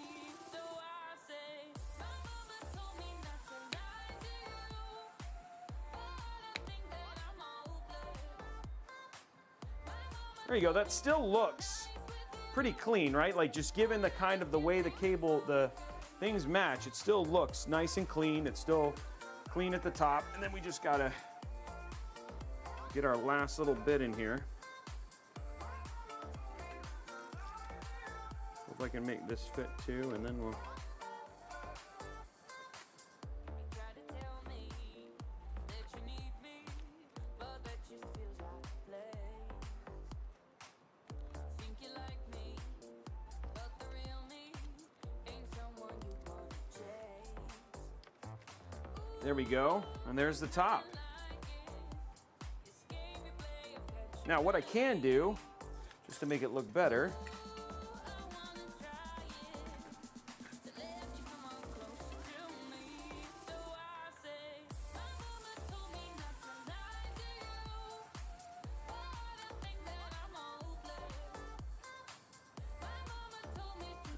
So I say, my mama told me not to lie to you, but I think that I'm hopeless. There you go. That still looks pretty clean, right? Like just given the kind of the way the cable, the things match, it still looks nice and clean. It's still clean at the top. And then we just gotta get our last little bit in here. If I can make this fit too, and then we'll. You try to tell me that you need me, but that just feels like a place. Think you like me, but the real me ain't someone you wanna chase. There we go. And there's the top. This game you play of catch. Now what I can do, just to make it look better,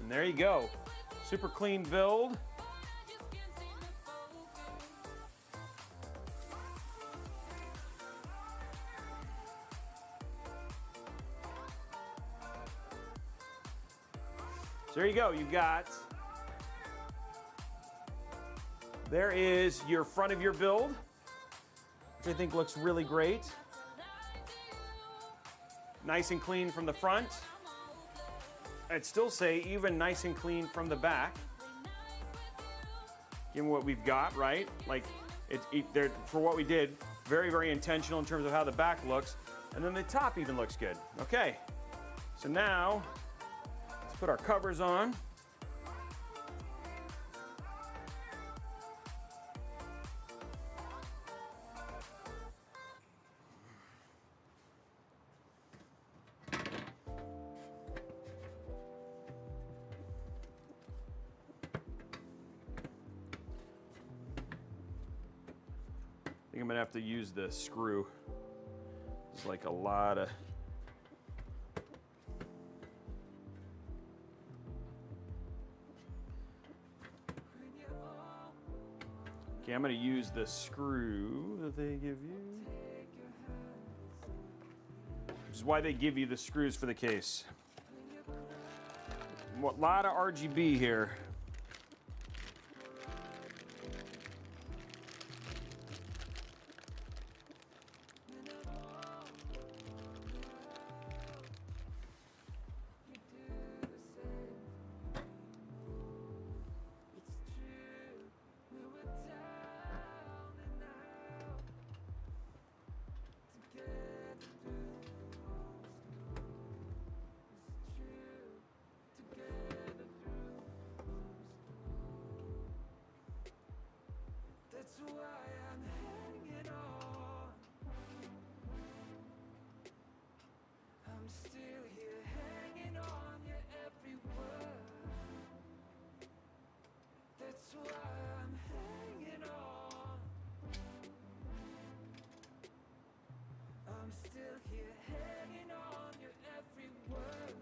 and there you go. Super clean build. So there you go. You've got, there is your front of your build, which I think looks really great. Nice and clean from the front. I'd still say even nice and clean from the back. Given what we've got, right? Like, for what we did, very, very intentional in terms of how the back looks. And then the top even looks good. Okay, so now, let's put our covers on. I think I'm gonna have to use the screw. There's like a lot of. Okay, I'm gonna use the screw that they give you. Which is why they give you the screws for the case. A lot of RGB here. That's why I'm hanging on. I'm still here hanging on your every word. That's why I'm hanging on. I'm still here hanging on your every word.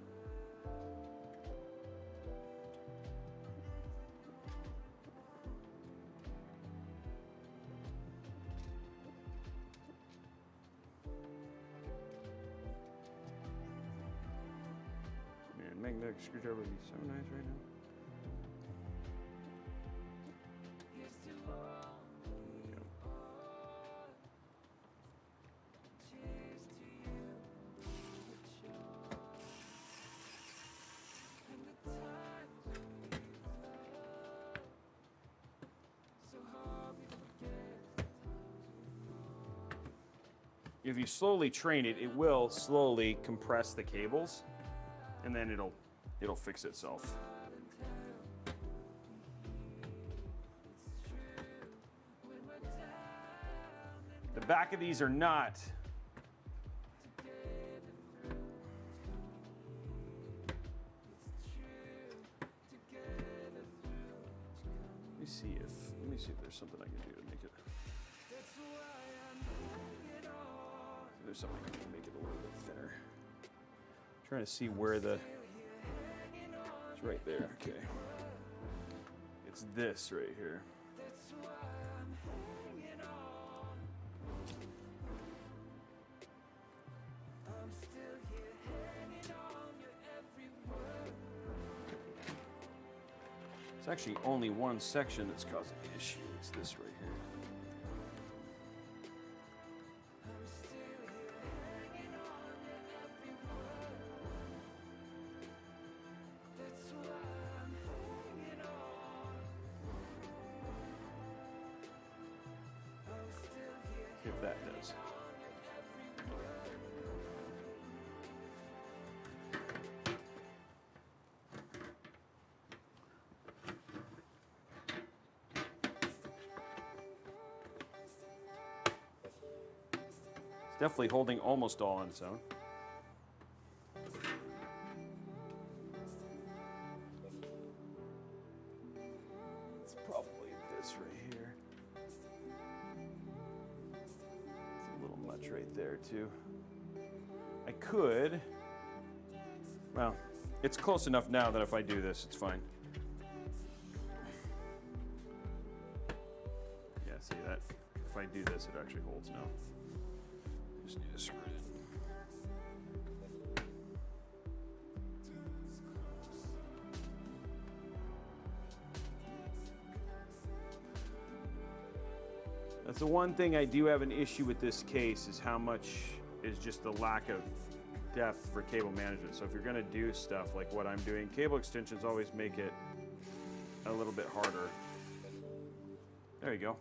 magnetic screwdriver would be so nice right now. If you slowly train it, it will slowly compress the cables, and then it'll fix itself. The back of these are not. Let me see if there's something I can do to make it. There's something I can do to make it a little bit thinner. I'm trying to see where the. It's right there. Okay. It's this right here. It's actually only one section that's causing the issue. It's this right here. If that does. It's definitely holding almost all on its own. It's probably this right here. It's a little much right there too. I could, well, it's close enough now that if I do this, it's fine. Yeah, see that? If I do this, it actually holds now. Just need to screw it in. That's the one thing I do have an issue with this case is how much is just the lack of depth for cable management. So if you're gonna do stuff like what I'm doing, cable extensions always make it a little bit harder. There you go.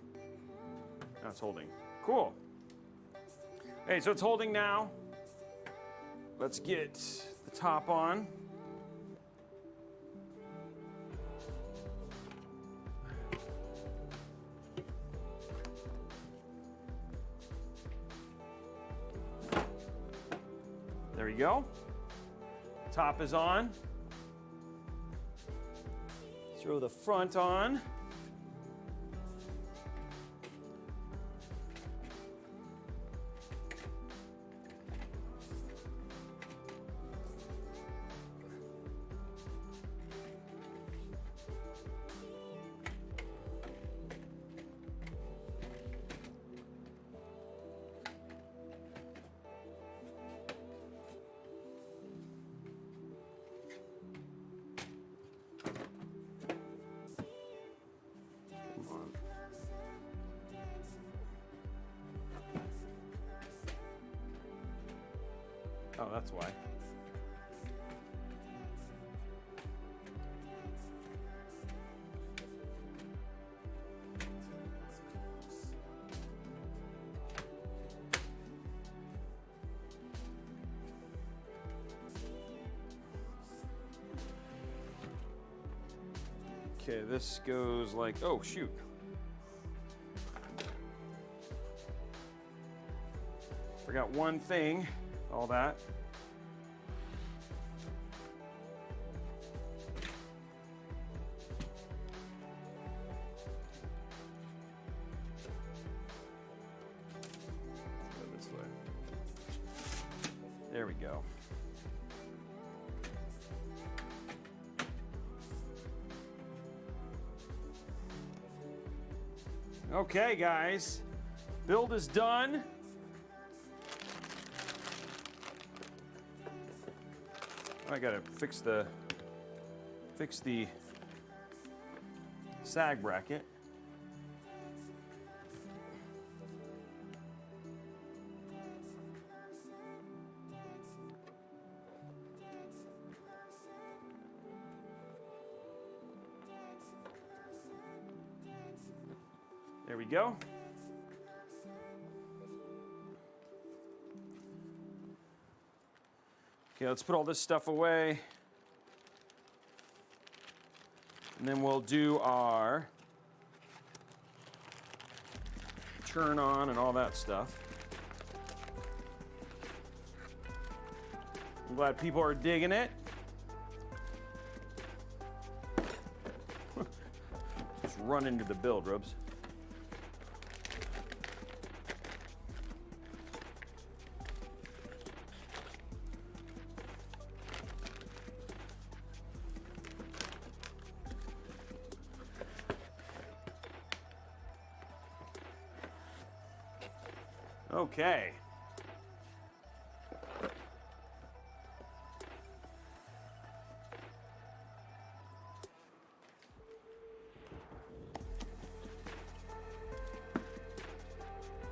Now it's holding. Cool. Hey, so it's holding now. Let's get the top on. There we go. Top is on. Throw the front on. Oh, that's why. Okay, this goes like, oh shoot. Forgot one thing, all that. Let's go this way. There we go. Okay, guys, build is done. I gotta fix the fix the sag bracket. There we go. Okay, let's put all this stuff away. And then we'll do our turn on and all that stuff. I'm glad people are digging it. Just run into the build, Robes. Okay.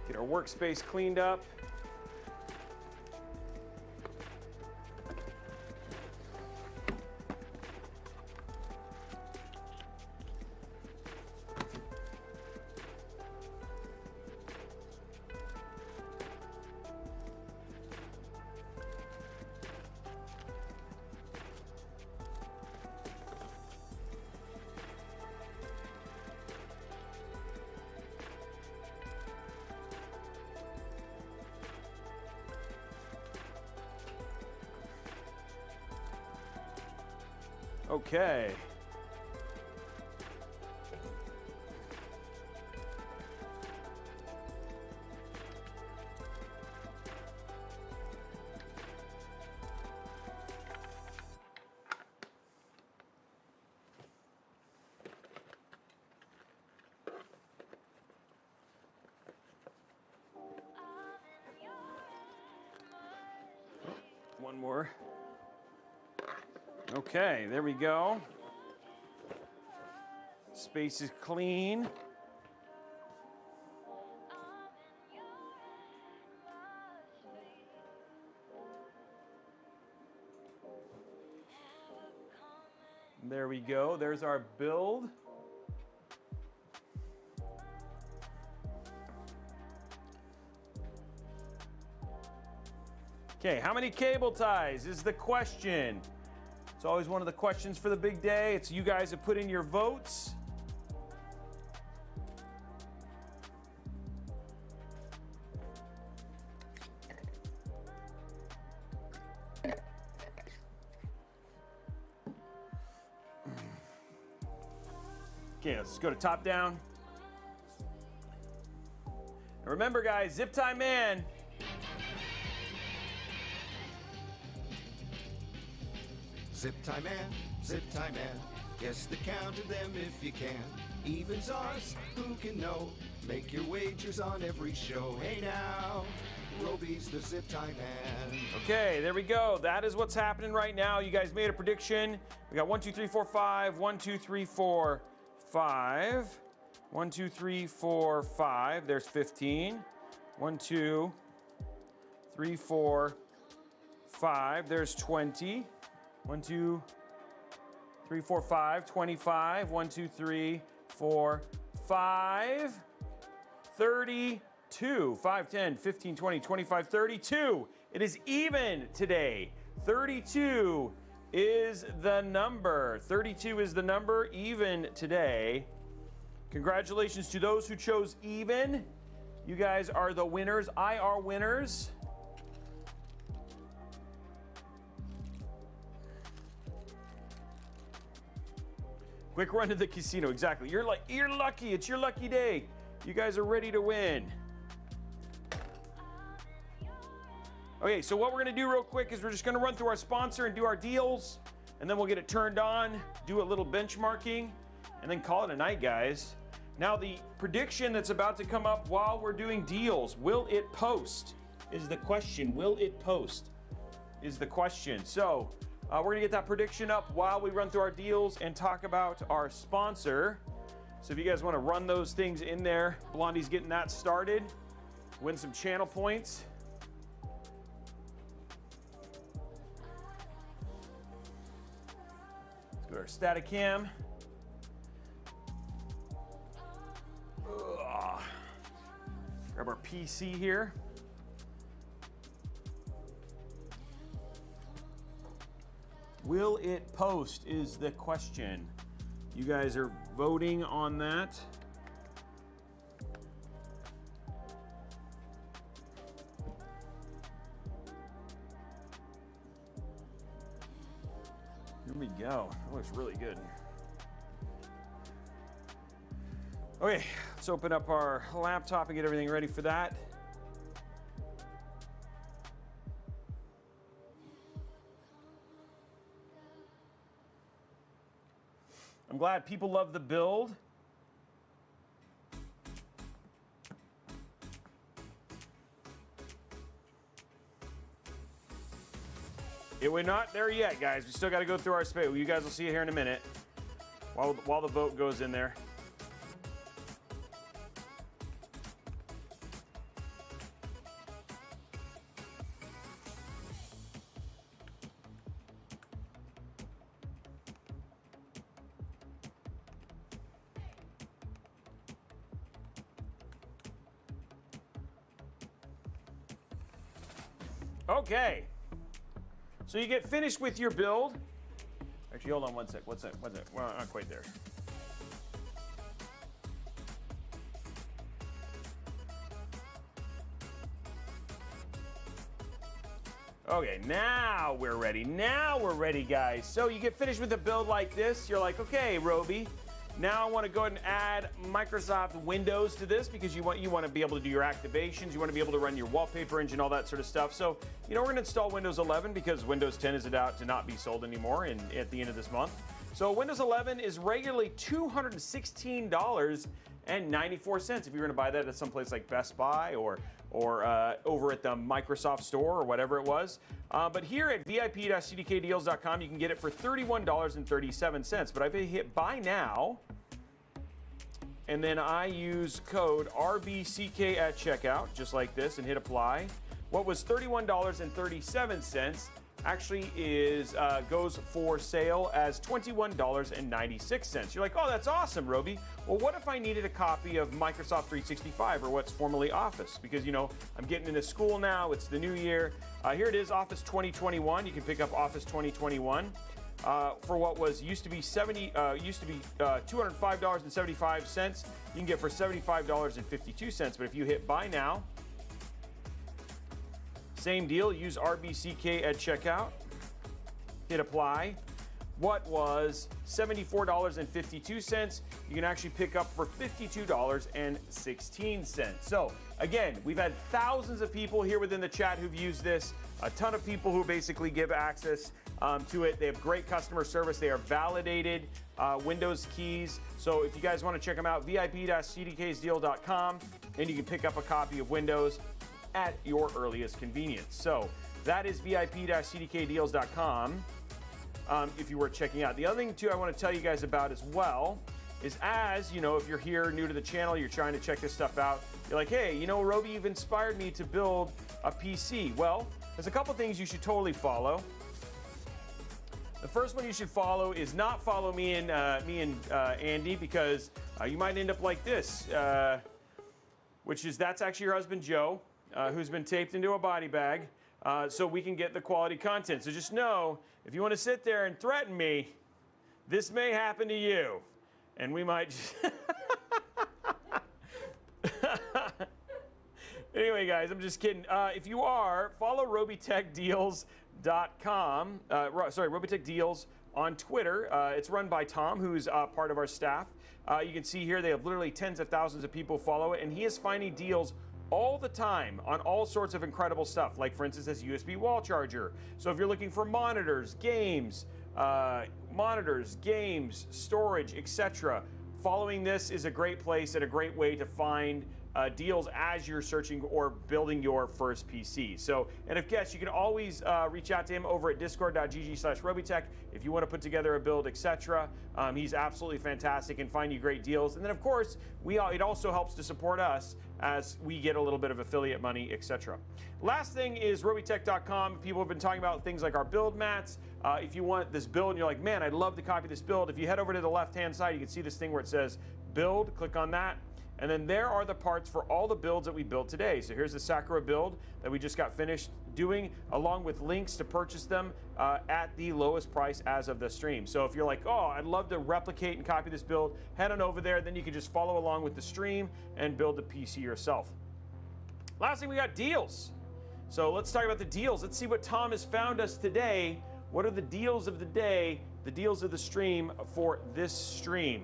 Get our workspace cleaned up. Okay. One more. Okay, there we go. Space is clean. There we go. There's our build. Okay, how many cable ties is the question? It's always one of the questions for the big day. It's you guys have put in your votes. Okay, let's go to top down. And remember, guys, Zip Tie Man. Zip tie man, guess the count of them if you can. Evens odds, who can know? Make your wagers on every show. Hey now, Robey's the zip tie man. Okay, there we go. That is what's happening right now. You guys made a prediction. We got 1, 2, 3, 4, 5. 1, 2, 3, 4, 5. 1, 2, 3, 4, 5. There's 15. 1, 2, 3, 4, 5. There's 20. 1, 2, 3, 4, 5, 25. 1, 2, 3, 4, 5. 32. 5, 10, 15, 20, 25, 32. It is even today. 32 is the number. 32 is the number, even today. Congratulations to those who chose even. You guys are the winners. I are winners. Quick run to the casino, exactly. You're lucky, it's your lucky day. You guys are ready to win. Okay, so what we're gonna do real quick is we're just gonna run through our sponsor and do our deals, and then we'll get it turned on, do a little benchmarking, and then call it a night, guys. Now the prediction that's about to come up while we're doing deals, will it post? Is the question, will it post? Is the question. So, We're going to get that prediction up while we run through our deals and talk about our sponsor. So if you guys want to run those things in there, Blondie's getting that started. Win some channel points. Let's go to our static cam. Ugh. Grab our PC here. Will it post is the question. You guys are voting on that. Here we go. That looks really good. Okay, let's open up our laptop and get everything ready for that. I'm glad people love the build. Yeah, we're not there yet, guys. We still got to go through our space. You guys will see it here in a minute while the vote goes in there. Okay, so you get finished with your build. Actually, hold on one sec. What's that? Well, not quite there. Okay, now we're ready. Now we're ready, guys. So you get finished with a build like this. You're like, okay, Robey. Now I want to go ahead and add Microsoft Windows to this because you want to be able to do your activations, you want to be able to run your wallpaper engine, all that sort of stuff. So, we're going to install Windows 11 because Windows 10 is about to not be sold anymore at the end of this month. So Windows 11 is regularly $216.94 if you're going to buy that at some place like Best Buy or over at the Microsoft Store or whatever it was. But here at VIP-CDKdeals.com, you can get it for $31.37. But I've hit buy now, and then I use code RBCK at checkout, just like this, and hit apply. What was $31.37 actually goes for sale as $21.96. You're like, oh, that's awesome, Robey. Well, what if I needed a copy of Microsoft 365 or what's formerly Office? Because, I'm getting into school now. It's the new year. Here it is, Office 2021. You can pick up Office 2021 for what used to be $205.75. You can get for $75.52. But if you hit buy now, same deal, use RBCK at checkout, hit apply. What was $74.52, you can actually pick up for $52.16. So again, we've had thousands of people here within the chat who've used this, a ton of people who basically give access to it. They have great customer service. They are validated Windows keys. So if you guys want to check them out, VIP-CDKdeals.com, and you can pick up a copy of Windows at your earliest convenience. So that is VIP-CDKdeals.com if you were checking out. The other thing too I want to tell you guys about as well is, as if you're here new to the channel, you're trying to check this stuff out, you're like, hey, Robey, you've inspired me to build a PC. Well, there's a couple things you should totally follow. The first one you should follow is not follow me and Andy, because you might end up like this, that's actually your husband Joe, who's been taped into a body bag, so we can get the quality content. So just know, if you want to sit there and threaten me, this may happen to you, and we might just Anyway, guys, I'm just kidding. If you are, follow Robeytechdeals.com. Robeytech Deals on Twitter. It's run by Tom, who's part of our staff. You can see here they have literally tens of thousands of people follow it, and he is finding deals all the time on all sorts of incredible stuff, like for instance this USB wall charger. So if you're looking for monitors, games, storage, etc., following this is a great place and a great way to find deals as you're searching or building your first PC. So, and if guests, you can always reach out to him over at discord.gg/Robeytech if you want to put together a build, etc. He's absolutely fantastic and find you great deals. And then, of course, it also helps to support us as we get a little bit of affiliate money, etc. Last thing is Robeytech.com. People have been talking about things like our build mats. If you want this build and you're like, man, I'd love to copy this build, if you head over to the left-hand side, you can see this thing where it says build. Click on that. And then there are the parts for all the builds that we built today. So here's the Sakura build that we just got finished doing, along with links to purchase them at the lowest price as of the stream. So if you're like, oh, I'd love to replicate and copy this build, head on over there. Then you can just follow along with the stream and build the PC yourself. Last thing, we got deals. So let's talk about the deals. Let's see what Tom has found us today. What are the deals of the day, the deals of the stream for this stream?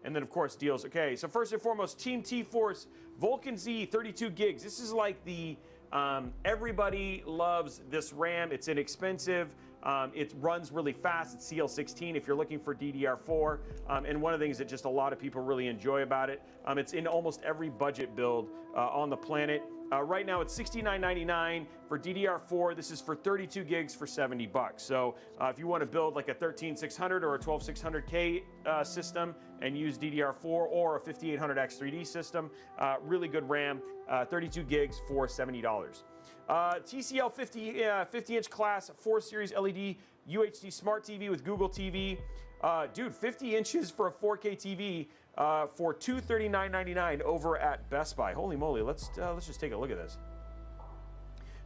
And then, of course, deals. Okay, so first and foremost, Team T-Force Vulcan Z 32 gigs. This is like the, everybody loves this RAM. It's inexpensive. It runs really fast. It's CL16 if you're looking for DDR4. And one of the things that just a lot of people really enjoy about it, it's in almost every budget build on the planet. Right now it's $69.99 for DDR4. This is for 32 gigs for $70. So if you want to build like a 13600 or a 12600K system and use DDR4 or a 5800X 3D system, really good RAM, 32 gigs for $70. TCL 50-inch class 4 series LED UHD smart TV with Google TV. Dude, 50 inches for a 4K TV for $239.99 over at Best Buy. Holy moly, let's just take a look at this.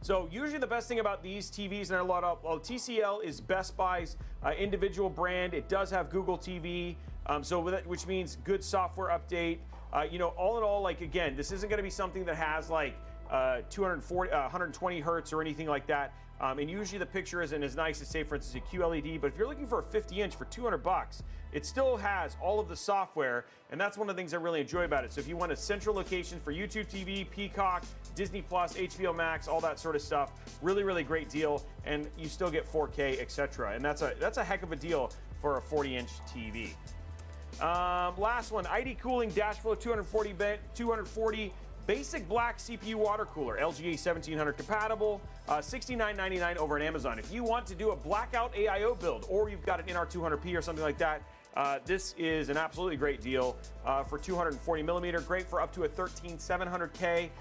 So usually the best thing about these TVs, and a lot of TCL is Best Buy's individual brand. It does have Google TV, which means good software update. You know, all in all, like again, this isn't going to be something that has like 120 hertz or anything like that. And usually the picture isn't as nice as, say, for instance, a QLED. But if you're looking for a 50-inch for $200, it still has all of the software, and that's one of the things I really enjoy about it. So if you want a central location for YouTube TV, Peacock, Disney Plus, HBO Max, all that sort of stuff, really, really great deal, and you still get 4K, etc. And that's a heck of a deal for a 40-inch TV. Last one, ID Cooling Dashflow 240 basic black CPU water cooler, LGA 1700 compatible, $69.99 over on Amazon. If you want to do a blackout AIO build, or you've got an NR200P or something like that, this is an absolutely great deal for 240 millimeter. Great for up to a 13700K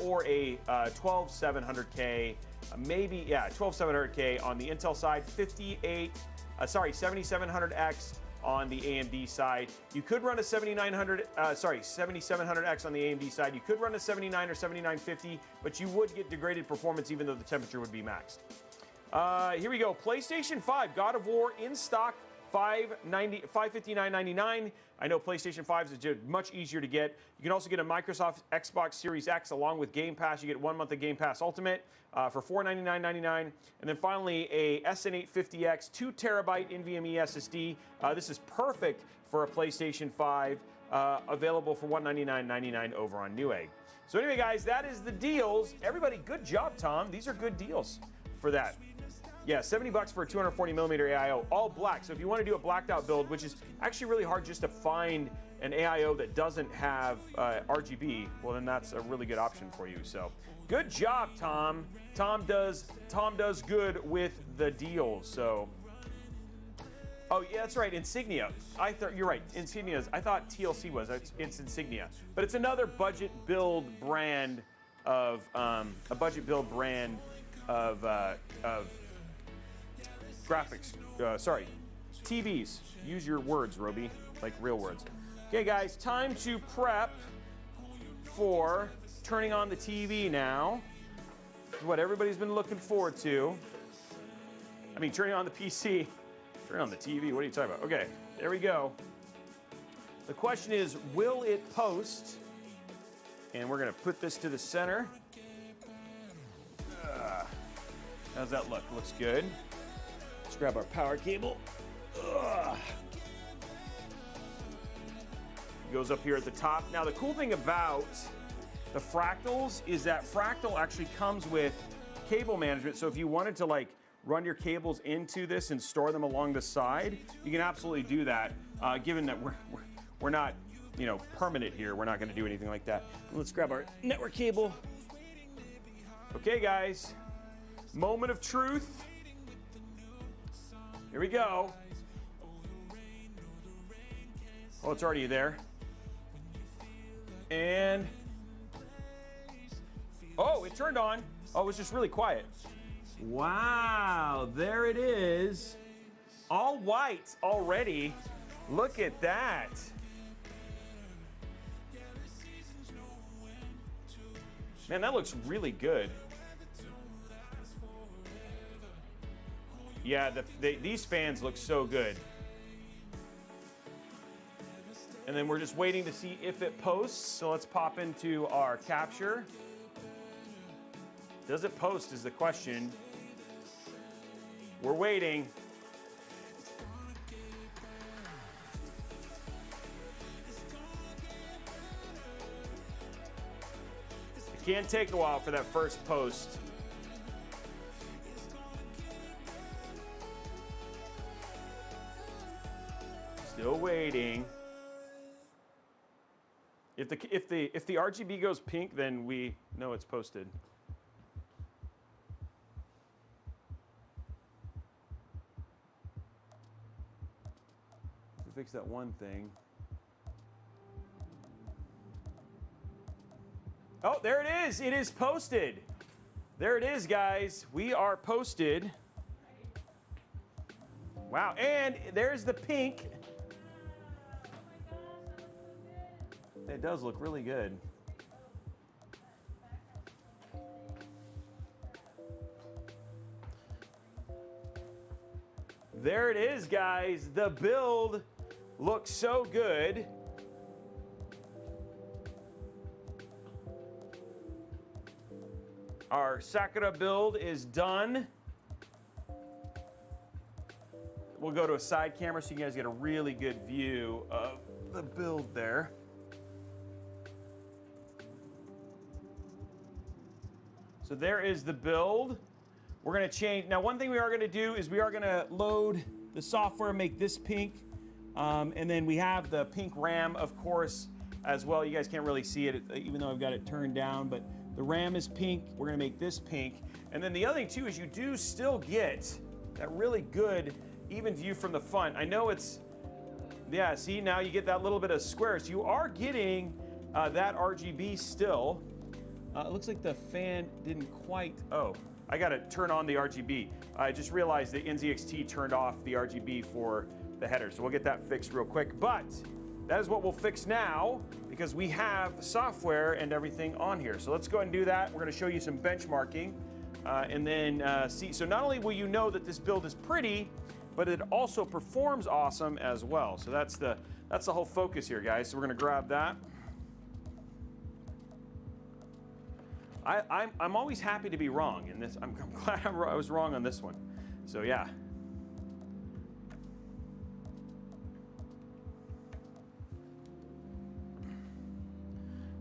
or a 12700K, maybe, yeah, 12700K on the Intel side, 7700X on the AMD side. You could run a 7700X on the AMD side. You could run a 79 or 7950, but you would get degraded performance even though the temperature would be maxed. Here we go. PlayStation 5 God of War in stock, $559.99. I know PlayStation 5s is much easier to get. You can also get a Microsoft Xbox Series X along with Game Pass. You get 1 month of Game Pass Ultimate for $499.99. And then finally, a SN850X 2 terabyte NVMe SSD. This is perfect for a PlayStation 5, available for $199.99 over on Newegg. So anyway, guys, that is the deals. Everybody, good job, Tom. These are good deals for that. Yeah, $70 for a 240 millimeter AIO, all black. So if you want to do a blacked out build, which is actually really hard just to find an AIO that doesn't have RGB, well then that's a really good option for you. So good job, Tom. Tom does good with the deals. So, oh yeah, that's right, Insignia. I thought you're right, Insignia. I thought TLC was. It's Insignia, but it's another budget build brand of graphics, TVs. Use your words, Robey, like real words. Okay, guys, time to prep for turning on the TV now. This is what everybody's been looking forward to. I mean, turning on the PC, turning on the TV, what are you talking about? Okay, there we go. The question is, will it post? And we're gonna put this to the center. How's that look? Looks good. Let's grab our power cable. Goes up here at the top. Now the cool thing about the Fractals is that Fractal actually comes with cable management. So if you wanted to like run your cables into this and store them along the side, you can absolutely do that. Given that we're not you know, permanent here. We're not going to do anything like that. Let's grab our network cable. Okay, guys. Moment of truth. Here we go. Oh, it's already there. And oh, it turned on. Oh, it was just really quiet. Wow, there it is. All white already. Look at that. Man, that looks really good. Yeah, these fans look so good. And then we're just waiting to see if it posts. So let's pop into our capture. Does it post is the question. We're waiting. It can take a while for that first post. Still waiting. If the RGB goes pink, then we know it's posted. Fix that one thing. Oh, there it is. It is posted. There it is, guys. We are posted. Wow, and there's the pink. It does look really good. There it is, guys. The build looks so good. Our Sakura build is done. We'll go to a side camera so you guys get a really good view of the build there. So there is the build. We're gonna change. Now, one thing we are gonna do is we are gonna load the software, make this pink. And then we have the pink RAM, of course, as well. You guys can't really see it, even though I've got it turned down, but the RAM is pink. We're gonna make this pink. And then the other thing too is you do still get that really good even view from the front. I know it's, yeah, see, now you get that little bit of squares. You are getting that RGB still. It looks like the fan didn't quite, oh, I gotta turn on the RGB. I just realized the NZXT turned off the RGB for the header, so we'll get that fixed real quick. But that is what we'll fix now because we have software and everything on here. So let's go ahead and do that. We're gonna show you some benchmarking and then see. So not only will you know that this build is pretty, but it also performs awesome as well. So that's the whole focus here, guys. So we're gonna grab that. I'm always happy to be wrong in this. I'm glad I was wrong on this one. So yeah.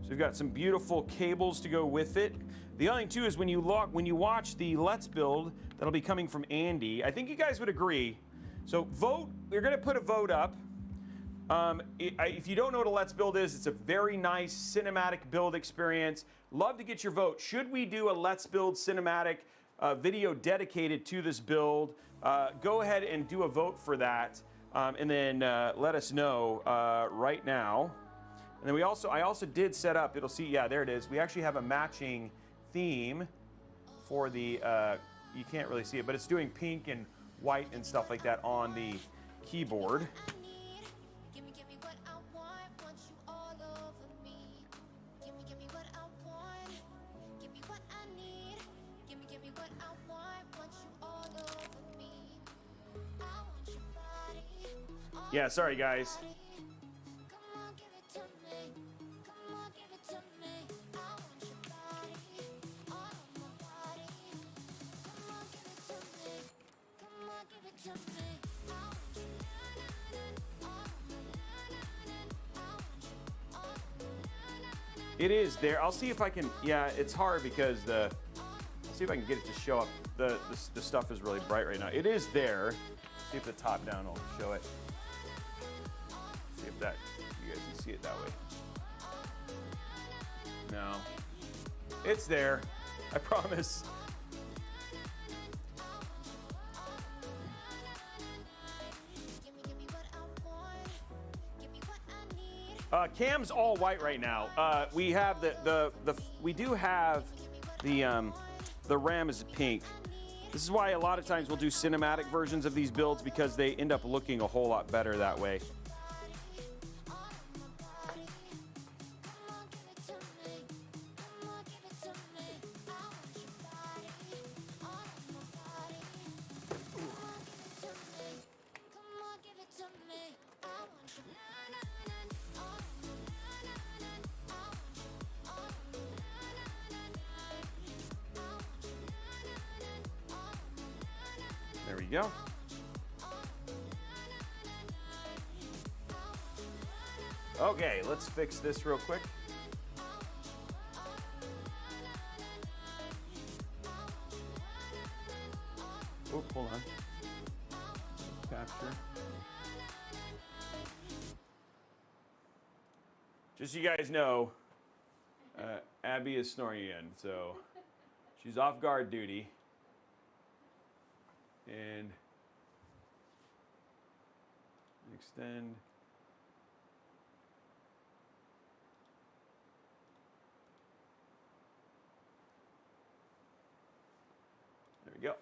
So we've got some beautiful cables to go with it. The other thing too is when you watch the Let's Build that'll be coming from Andy, I think you guys would agree. So vote, we're gonna put a vote up. If you don't know what a Let's Build is, it's a very nice cinematic build experience. Love to get your vote. Should we do a Let's Build cinematic video dedicated to this build? Go ahead and do a vote for that, and then let us know right now. And then I also did set up, it'll see, yeah, there it is. We actually have a matching theme for the, you can't really see it, but it's doing pink and white and stuff like that on the keyboard. Yeah, sorry guys. It is there. I'll see if I can, yeah, it's hard because I'll see if I can get it to show up. The stuff is really bright right now. It is there. See if the top down will show it. See if that, you guys can see it that way. No. It's there. I promise. Cam's all white right now. We have we do have the RAM is pink. This is why a lot of times we'll do cinematic versions of these builds because they end up looking a whole lot better that way. There we go. Okay, let's fix this real quick. Oh, hold on. Capture. Just so you guys know, Abby is snoring again, so she's off guard duty. And extend. There we go.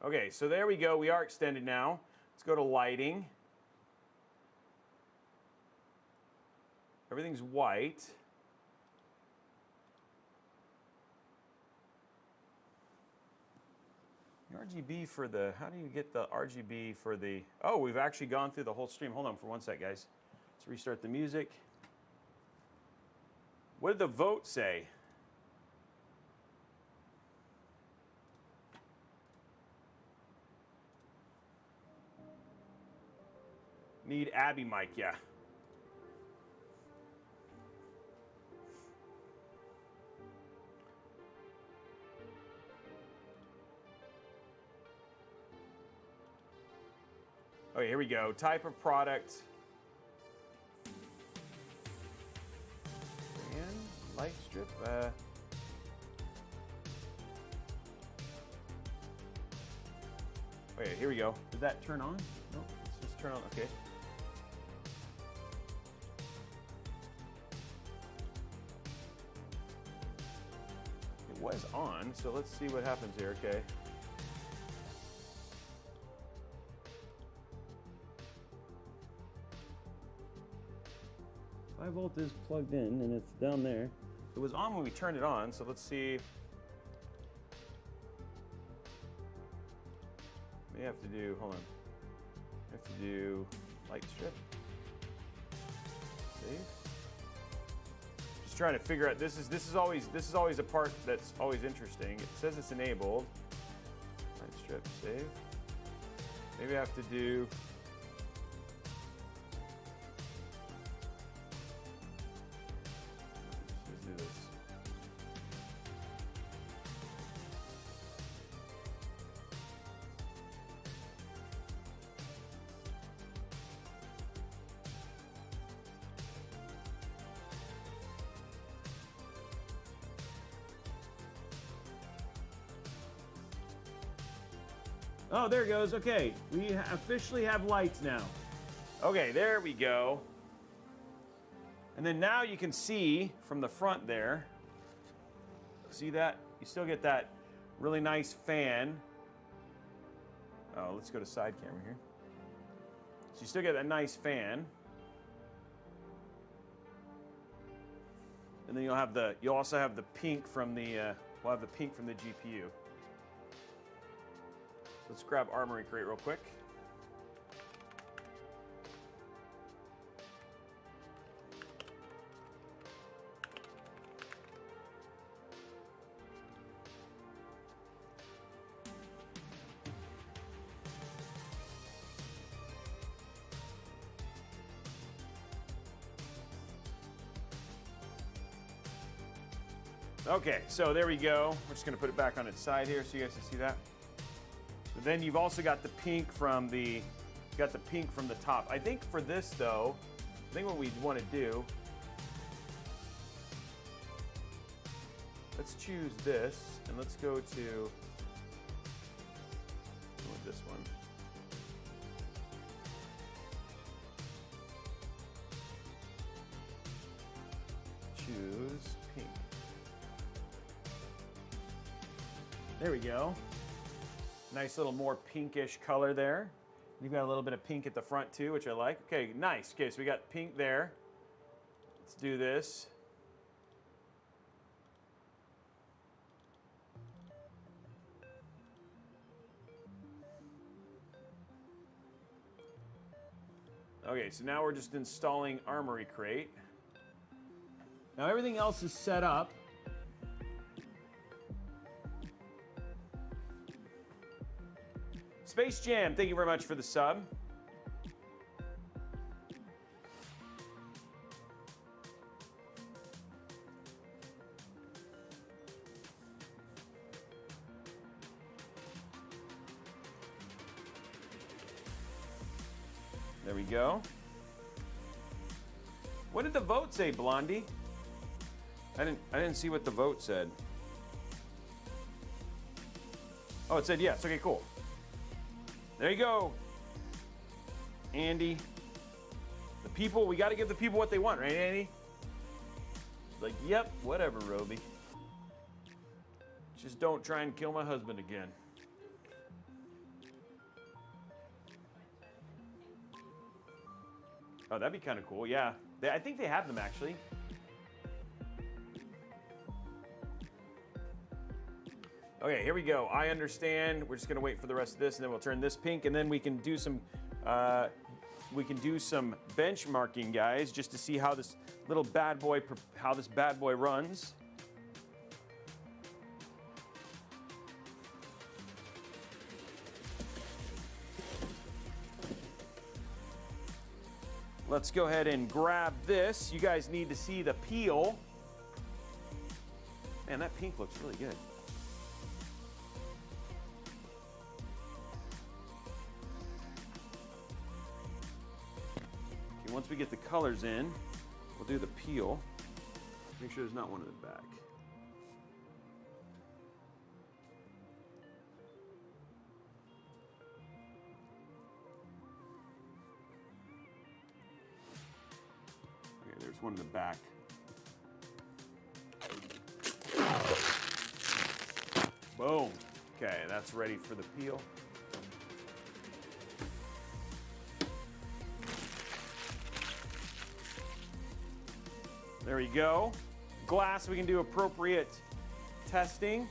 Okay, so there we go. We are extended now. Let's go to lighting. Everything's white. RGB for the, how do you get the RGB for the, oh, we've actually gone through the whole stream. Hold on for one sec, guys. Let's restart the music. What did the vote say? Need Abby mic, yeah. Okay, here we go. Type of product. And light strip. Okay, here we go. Did that turn on? No, let's just turn on. Okay. It was on, so let's see what happens here. Okay. 5-volt is plugged in and it's down there. It was on when we turned it on, so let's see. May have to do, hold on. Have to do light strip. Save. Just trying to figure out, this is always a part that's always interesting. It says it's enabled. Light strip, save. Maybe I have to do oh, there it goes. Okay, we officially have lights now. Okay, there we go. And then now you can see from the front there, see that? You still get that really nice fan. Oh, let's go to side camera here. So you still get that nice fan. And then you'll also have the pink from the, we'll have the pink from the GPU. Let's grab Armory Crate real quick. Okay, so there we go. We're just gonna put it back on its side here so you guys can see that. But then you've also got the pink from the got the pink from the top. I think for this though, I think what we want to do, let's choose this and let's go to this one. Choose pink. There we go. Nice little more pinkish color there. You've got a little bit of pink at the front too, which I like. Okay, nice. Okay, so we got pink there. Let's do this. Okay, so now we're just installing Armory Crate. Now everything else is set up. Space Jam, thank you very much for the sub. There we go. What did the vote say, Blondie? I didn't see what the vote said. Oh, it said yes. Okay, cool. There you go, Andy. The people, we got to give the people what they want, right, Andy? Like, yep, whatever, Robey. Just don't try and kill my husband again. Oh, that'd be kind of cool, yeah. I think they have them, actually. Okay, here we go. I understand. We're just gonna wait for the rest of this, and then we'll turn this pink, and then we can do some benchmarking, guys, just to see how this little bad boy, runs. Let's go ahead and grab this. You guys need to see the peel. Man, that pink looks really good. Okay, once we get the colors in, we'll do the peel. Make sure there's not one in the back. There's one in the back. Boom. Okay, that's ready for the peel. There we go. Glass, we can do appropriate testing.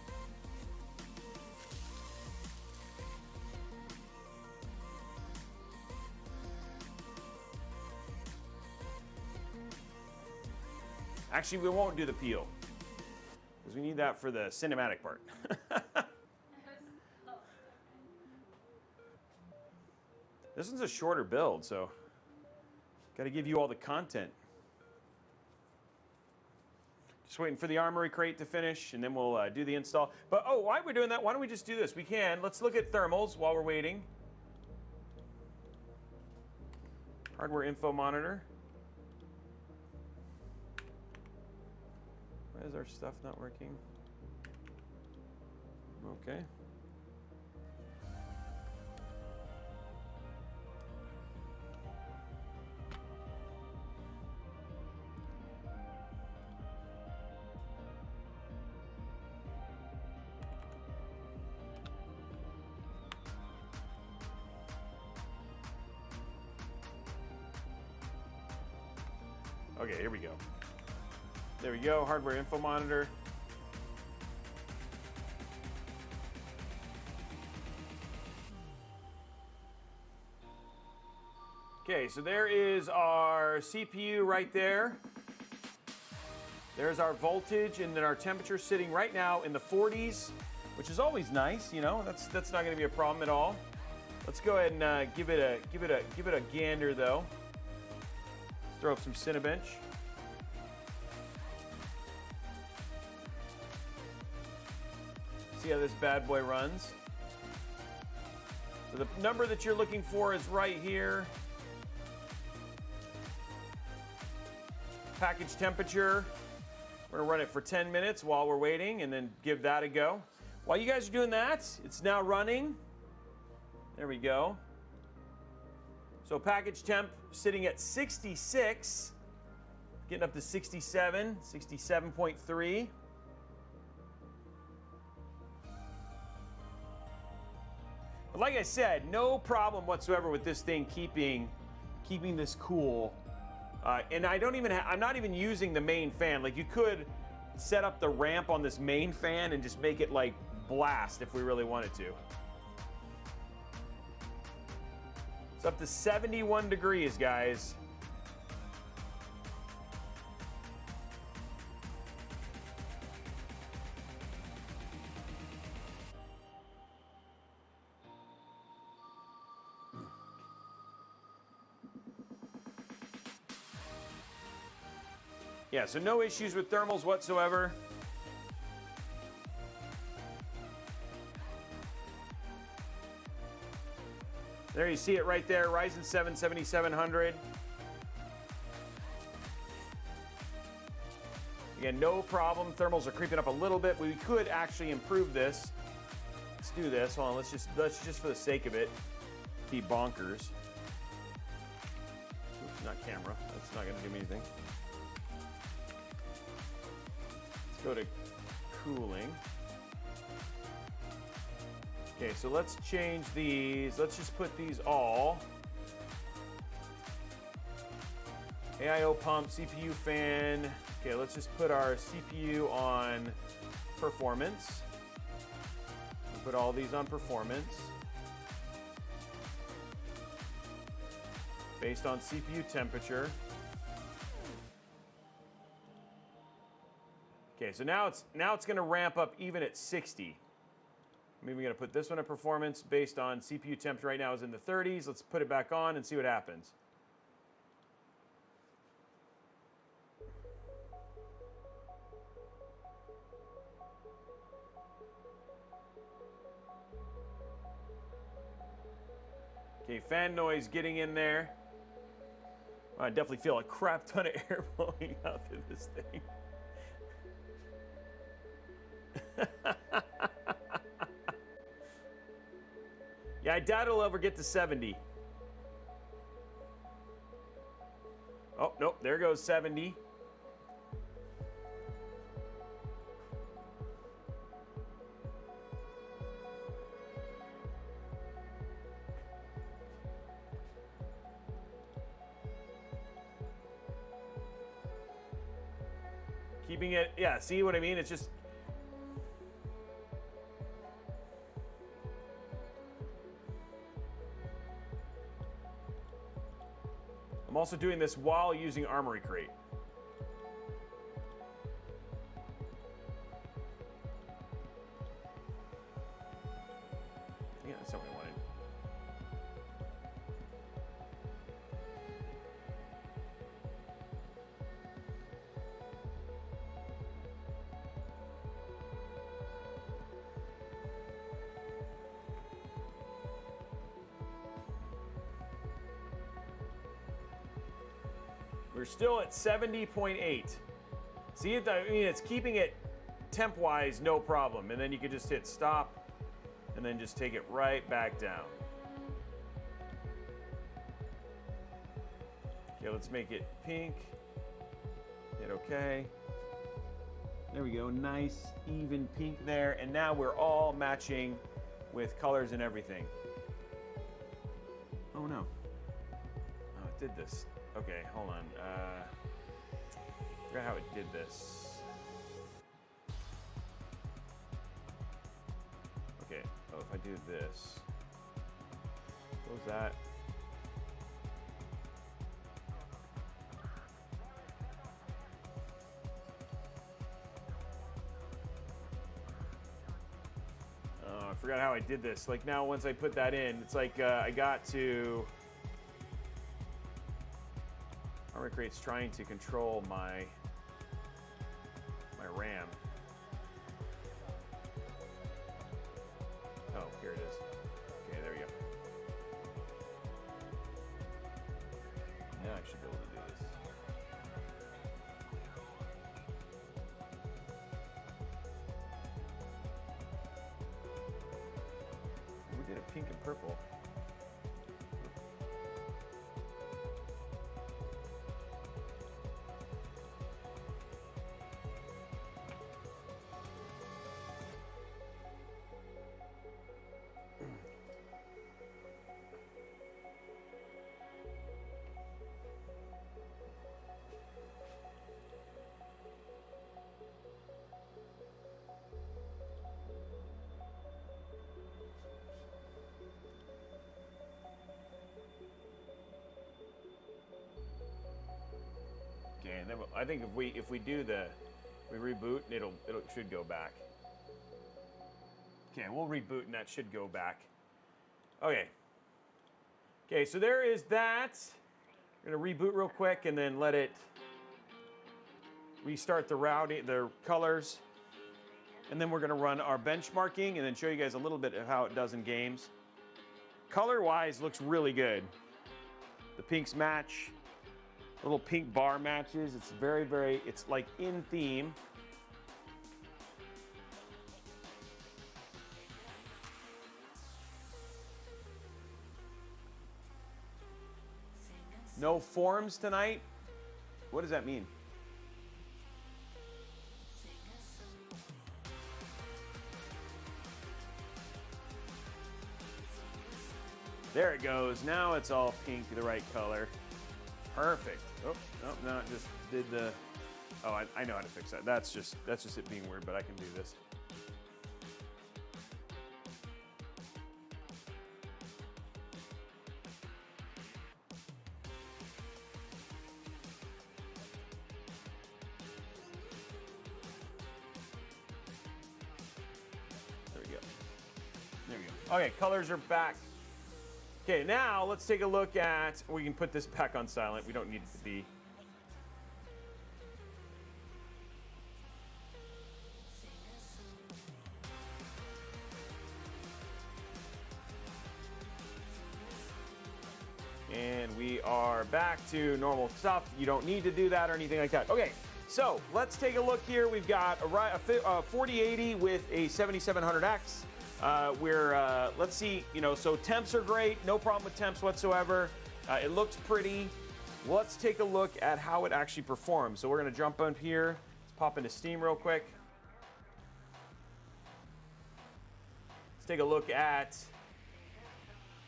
Actually, we won't do the peel because we need that for the cinematic part. This one's a shorter build, so got to give you all the content. Just waiting for the Armory Crate to finish, and then we'll do the install. But, oh, while we're doing that, why don't we just do this? We can. Let's look at thermals while we're waiting. Hardware info monitor. Why is our stuff not working? Okay. Okay, here we go. There we go, hardware info monitor. Okay, so there is our CPU right there. There's our voltage, and then our temperature sitting right now in the 40s, which is always nice, you know. That's not going to be a problem at all. Let's go ahead and give it a gander though. Let's throw up some Cinebench. See how this bad boy runs. So the number that you're looking for is right here. Package temperature. We're gonna run it for 10 minutes while we're waiting and then give that a go. While you guys are doing that, it's now running. There we go. So package temp sitting at 66, getting up to 67, 67.3. But like I said, no problem whatsoever with this thing keeping this cool. And I'm not even using the main fan. Like, you could set up the ramp on this main fan and just make it like blast if we really wanted to. It's up to 71 degrees, guys. Yeah, so no issues with thermals whatsoever. There you see it right there, Ryzen 7 7700. Again, no problem. Thermals are creeping up a little bit. We could actually improve this. Let's do this. Hold on, let's just for the sake of it, keep bonkers. Oops, not camera. That's not gonna do me anything. Go to cooling. Okay, so let's change these. Let's just put these all. AIO pump, CPU fan. Okay, let's just put our CPU on performance. We'll put all these on performance. Based on CPU temperature. Okay, so now it's going to ramp up even at 60. I'm even going to put this one at performance based on CPU temperature right now is in the 30s. Let's put it back on and see what happens. Okay, fan noise getting in there. I definitely feel a crap ton of air blowing out through this thing. Yeah, I doubt it'll ever get to 70. Oh, nope, there goes 70. Keeping it, yeah, see what I mean? It's just... I'm also doing this while using Armory Crate. Yeah, that's not what I wanted. We're still at 70.8. See, I mean, it's keeping it temp-wise, no problem. And then you can just hit stop and then just take it right back down. Okay, let's make it pink. Hit OK. There we go, nice, even pink there. And now we're all matching with colors and everything. Oh no. Oh, it did this. Okay, hold on. Forgot how it did this. Okay, oh, if I do this, what was that? Oh, I forgot how I did this. Like now, once I put that in, it's like I got to. Armory Crate's trying to control my RAM. Oh, here it is. Okay, there we go. purple. Okay, and then I think if we do we reboot, it should go back. Okay, we'll reboot and that should go back. Okay. Okay, so there is that. We're gonna reboot real quick and then let it restart the colors. And then we're gonna run our benchmarking and then show you guys a little bit of how it does in games. Color-wise, looks really good. The pinks match. Little pink bar matches. It's very, it's like in theme. No forms tonight? What does that mean? There it goes. Now it's all pink, the right color. Perfect. Oh, no, it just did the... Oh, I know how to fix that. That's just it being weird, but I can do this. There we go. There we go. Okay, colors are back. Okay, now let's take a look at, we can put this back on silent. We don't need it to be. And we are back to normal stuff. You don't need to do that or anything like that. Okay, so let's take a look here. We've got a 4080 with a 7700X. Let's see, so temps are great, no problem with temps whatsoever. It looks pretty. Let's take a look at how it actually performs. So we're going to jump up here. Let's pop into Steam real quick. Let's take a look at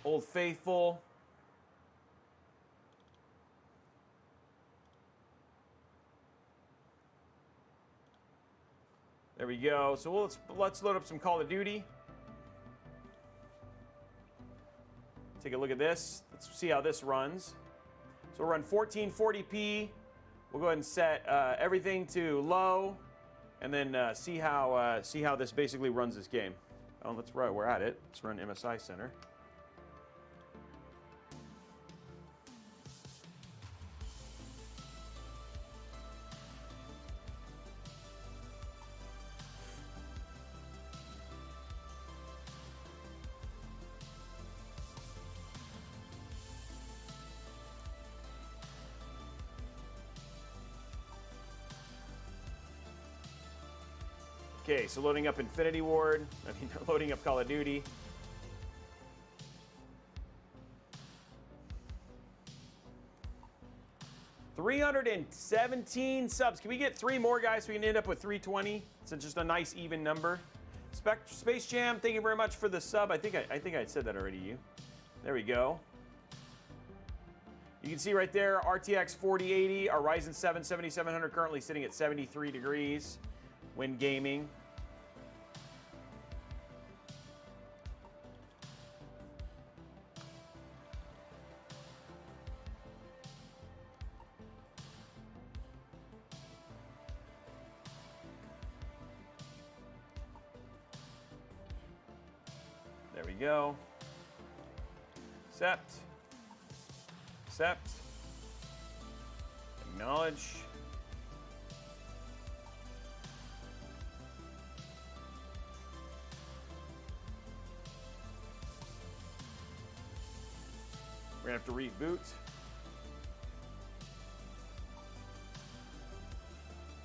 Old Faithful. There we go. So let's load up some Call of Duty. Take a look at this. Let's see how this runs. So we'll run 1440p. We'll go ahead and set everything to low, and then see how this basically runs this game. Oh, we're at it. Let's run MSI Center. Okay, so loading up Infinity Ward, loading up Call of Duty. $317 subs. Can we get 3 more, guys, so we can end up with 320? It's just a nice even number. Space Jam, thank you very much for the sub. I think I said that already to you. There we go. You can see right there, RTX 4080, our Ryzen 7 7700 currently sitting at 73 degrees when gaming. There we go. Accept. Accept. Acknowledge. We're gonna have to reboot.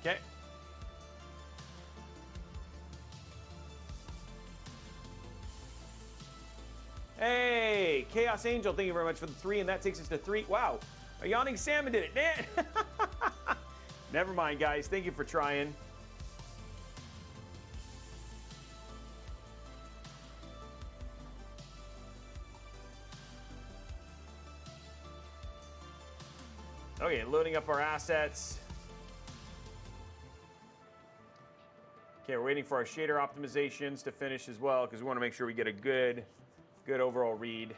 Okay. Hey, Chaos Angel, thank you very much for the 3, and that takes us to 3. Wow, a Yawning Salmon did it, man. Never mind, guys. Thank you for trying. Okay, loading up our assets. Okay, we're waiting for our shader optimizations to finish as well because we want to make sure we get a good overall read.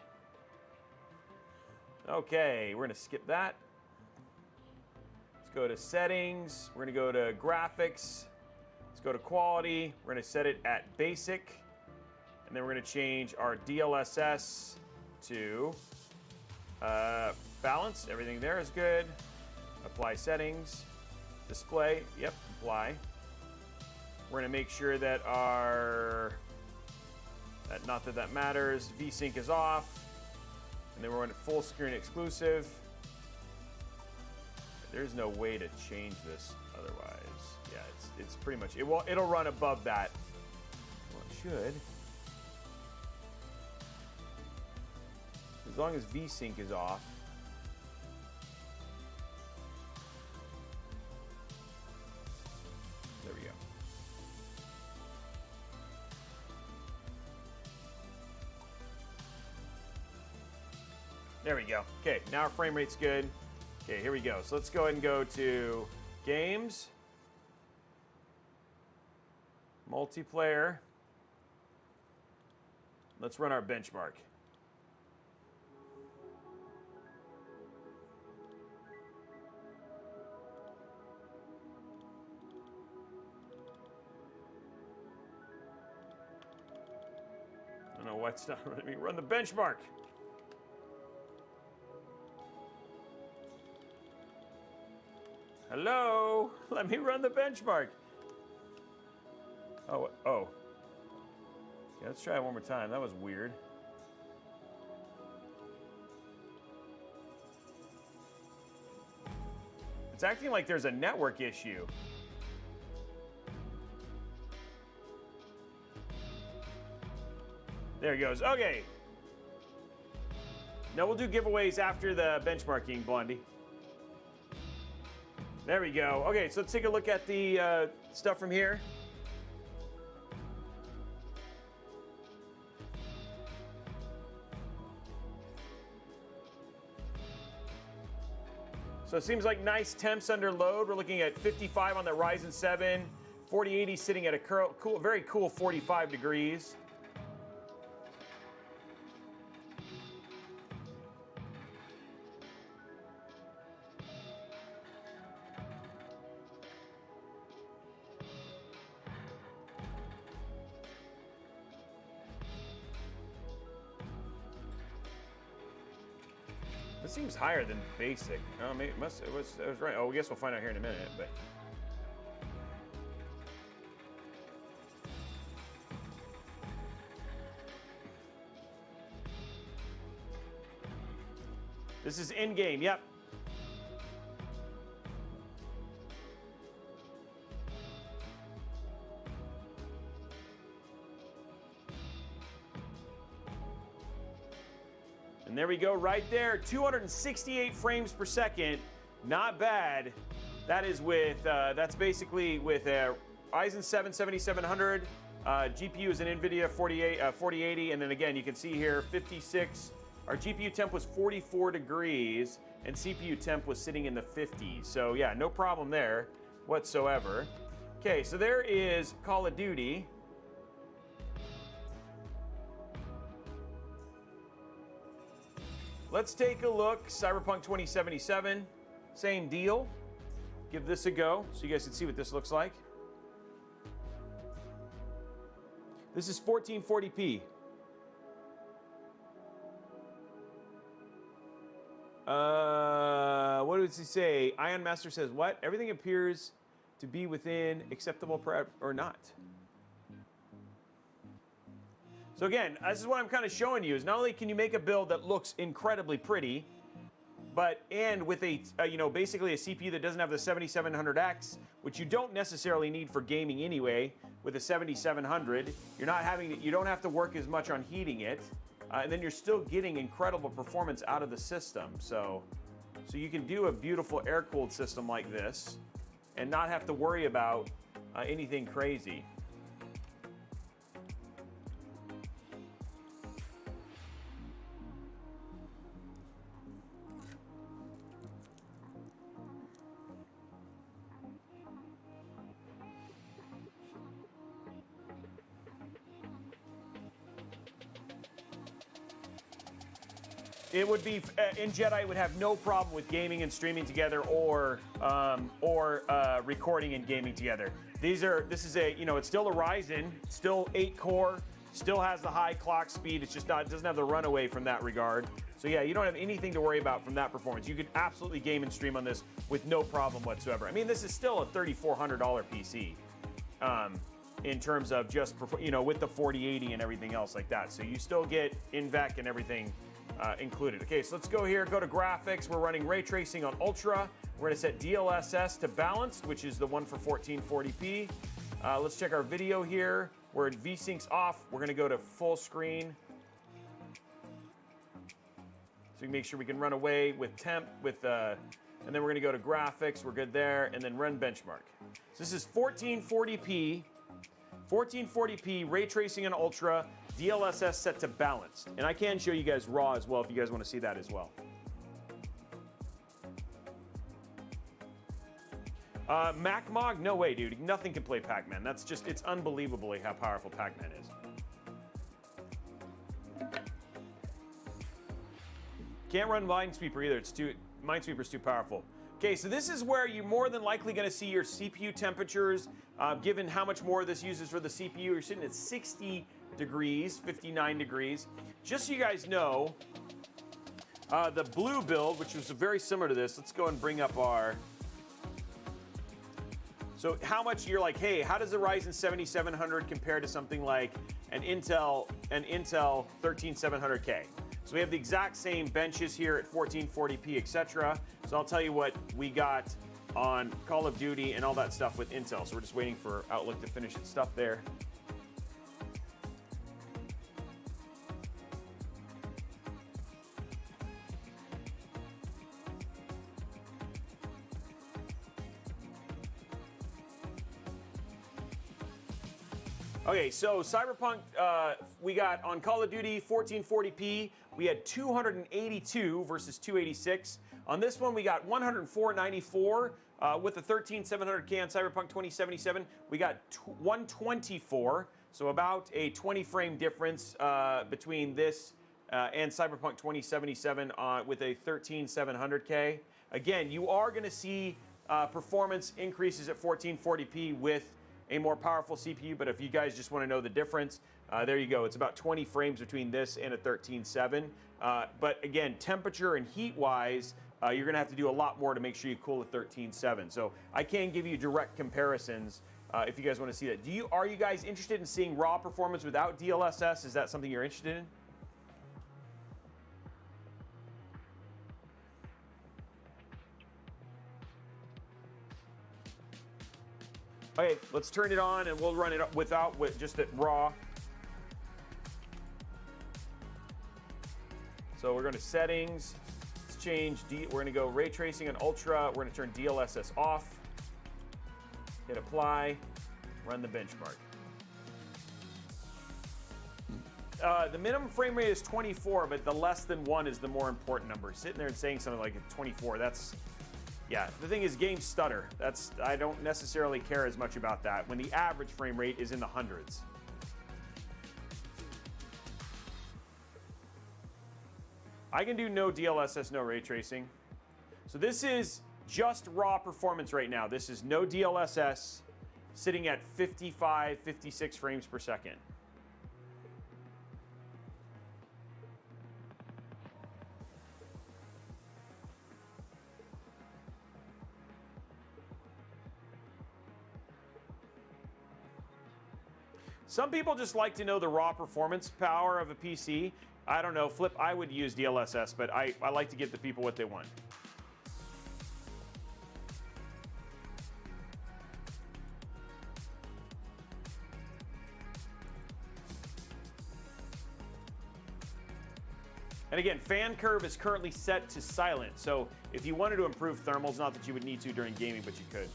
Okay, we're going to skip that. Let's go to settings. We're going to go to graphics. Let's go to quality. We're going to set it at basic. And then we're going to change our DLSS to balance. Everything there is good. Apply settings. Display. Yep, apply. We're going to make sure that our, not that that matters, VSync is off. And then we're going to full screen exclusive. There's no way to change this otherwise. Yeah, it's pretty much, it'll run above that. Well, it should. As long as VSync is off. There we go. There we go. Okay, now our frame rate's good. Okay, here we go. So let's go ahead and go to games, multiplayer. Let's run our benchmark. I don't know what's not letting me run the benchmark. Hello? Let me run the benchmark. Oh. Yeah, let's try it one more time. That was weird. It's acting like there's a network issue. There it goes. Okay. Now we'll do giveaways after the benchmarking, Blondie. There we go. Okay, so let's take a look at the stuff from here. So it seems like nice temps under load. We're looking at 55 on the Ryzen 7, 4080 sitting at a cool, very cool 45 degrees. This seems higher than basic. Oh, maybe it was right. Oh, I guess we'll find out here in a minute, but. This is in-game, yep. And there we go, right there, 268 frames per second. Not bad. That is with, that's basically with a Ryzen 7 7700. GPU is an NVIDIA 4080, and then again, you can see here 56. Our GPU temp was 44 degrees, and CPU temp was sitting in the 50s. So yeah, no problem there whatsoever. Okay, so there is Call of Duty. Let's take a look. Cyberpunk 2077, same deal. Give this a go so you guys can see what this looks like. This is 1440p. What does he say? Ion Master says, what? Everything appears to be within acceptable or not. So again, this is what I'm kind of showing you, is not only can you make a build that looks incredibly pretty, and with a, basically a CPU that doesn't have the 7700X, which you don't necessarily need for gaming anyway. With a 7700, you don't have to work as much on heating it. and then you're still getting incredible performance out of the system. So you can do a beautiful air-cooled system like this and not have to worry about anything crazy. It would be in Jedi. It would have no problem with gaming and streaming together, or recording and gaming together. This is a, you know, it's still a Ryzen, still 8-core, still has the high clock speed. It's just not, it doesn't have the runaway from that regard. So yeah, you don't have anything to worry about from that performance. You could absolutely game and stream on this with no problem whatsoever. I mean, this is still a $3,400 PC. In terms of just, you know, with the 4080 and everything else like that. So you still get InVec and everything included. Okay, so let's go here, go to graphics. We're running ray tracing on Ultra. We're gonna set DLSS to balanced, which is the one for 1440p. Let's check our video here. We're at VSync's off. We're gonna go to full screen. So we can make sure we can run away with temp, and then we're gonna go to graphics. We're good there, and then run benchmark. So this is 1440p, ray tracing on Ultra, DLSS set to balanced. And I can show you guys raw as well if you guys want to see that as well. MacMog? No way, dude. Nothing can play Pac-Man. That's just, it's unbelievably how powerful Pac-Man is. Can't run Minesweeper either. Minesweeper's too powerful. Okay, so this is where you're more than likely going to see your CPU temperatures. Given how much more this uses for the CPU, you're sitting at 60 degrees, 59 degrees. Just so you guys know, the blue build, which was very similar to this, let's go and bring up our... So how much you're like, hey, how does the Ryzen 7700 compare to something like an Intel 13700K? So we have the exact same benches here at 1440p, etc. So I'll tell you what we got on Call of Duty and all that stuff with Intel. So we're just waiting for Outlook to finish its stuff there. Okay, so Cyberpunk, we got on Call of Duty 1440p, we had 282 versus 286. On this one, we got 104.94 with the 13700K on Cyberpunk 2077. We got 124, so about a 20 frame difference between this and Cyberpunk 2077 with a 13700K. Again, you are going to see performance increases at 1440p with a more powerful CPU, but if you guys just want to know the difference, there you go. It's about 20 frames between this and a 13.7. But again, temperature and heat-wise, you're going to have to do a lot more to make sure you cool a 13.7. So I can give you direct comparisons if you guys want to see that. Are you guys interested in seeing raw performance without DLSS? Is that something you're interested in? Okay, let's turn it on and we'll run it with just at raw. So we're going to settings. Let's change. We're going to go ray tracing on Ultra. We're going to turn DLSS off. Hit apply. Run the benchmark. The minimum frame rate is 24, but the less than 1 is the more important number. Sitting there and saying something like 24, that's... Yeah, the thing is games stutter. I don't necessarily care as much about that when the average frame rate is in the hundreds. I can do no DLSS, no ray tracing. So this is just raw performance right now. This is no DLSS, sitting at 55, 56 frames per second. Some people just like to know the raw performance power of a PC. I don't know, Flip, I would use DLSS, but I like to give the people what they want. And again, fan curve is currently set to silent. So if you wanted to improve thermals, not that you would need to during gaming, but you could.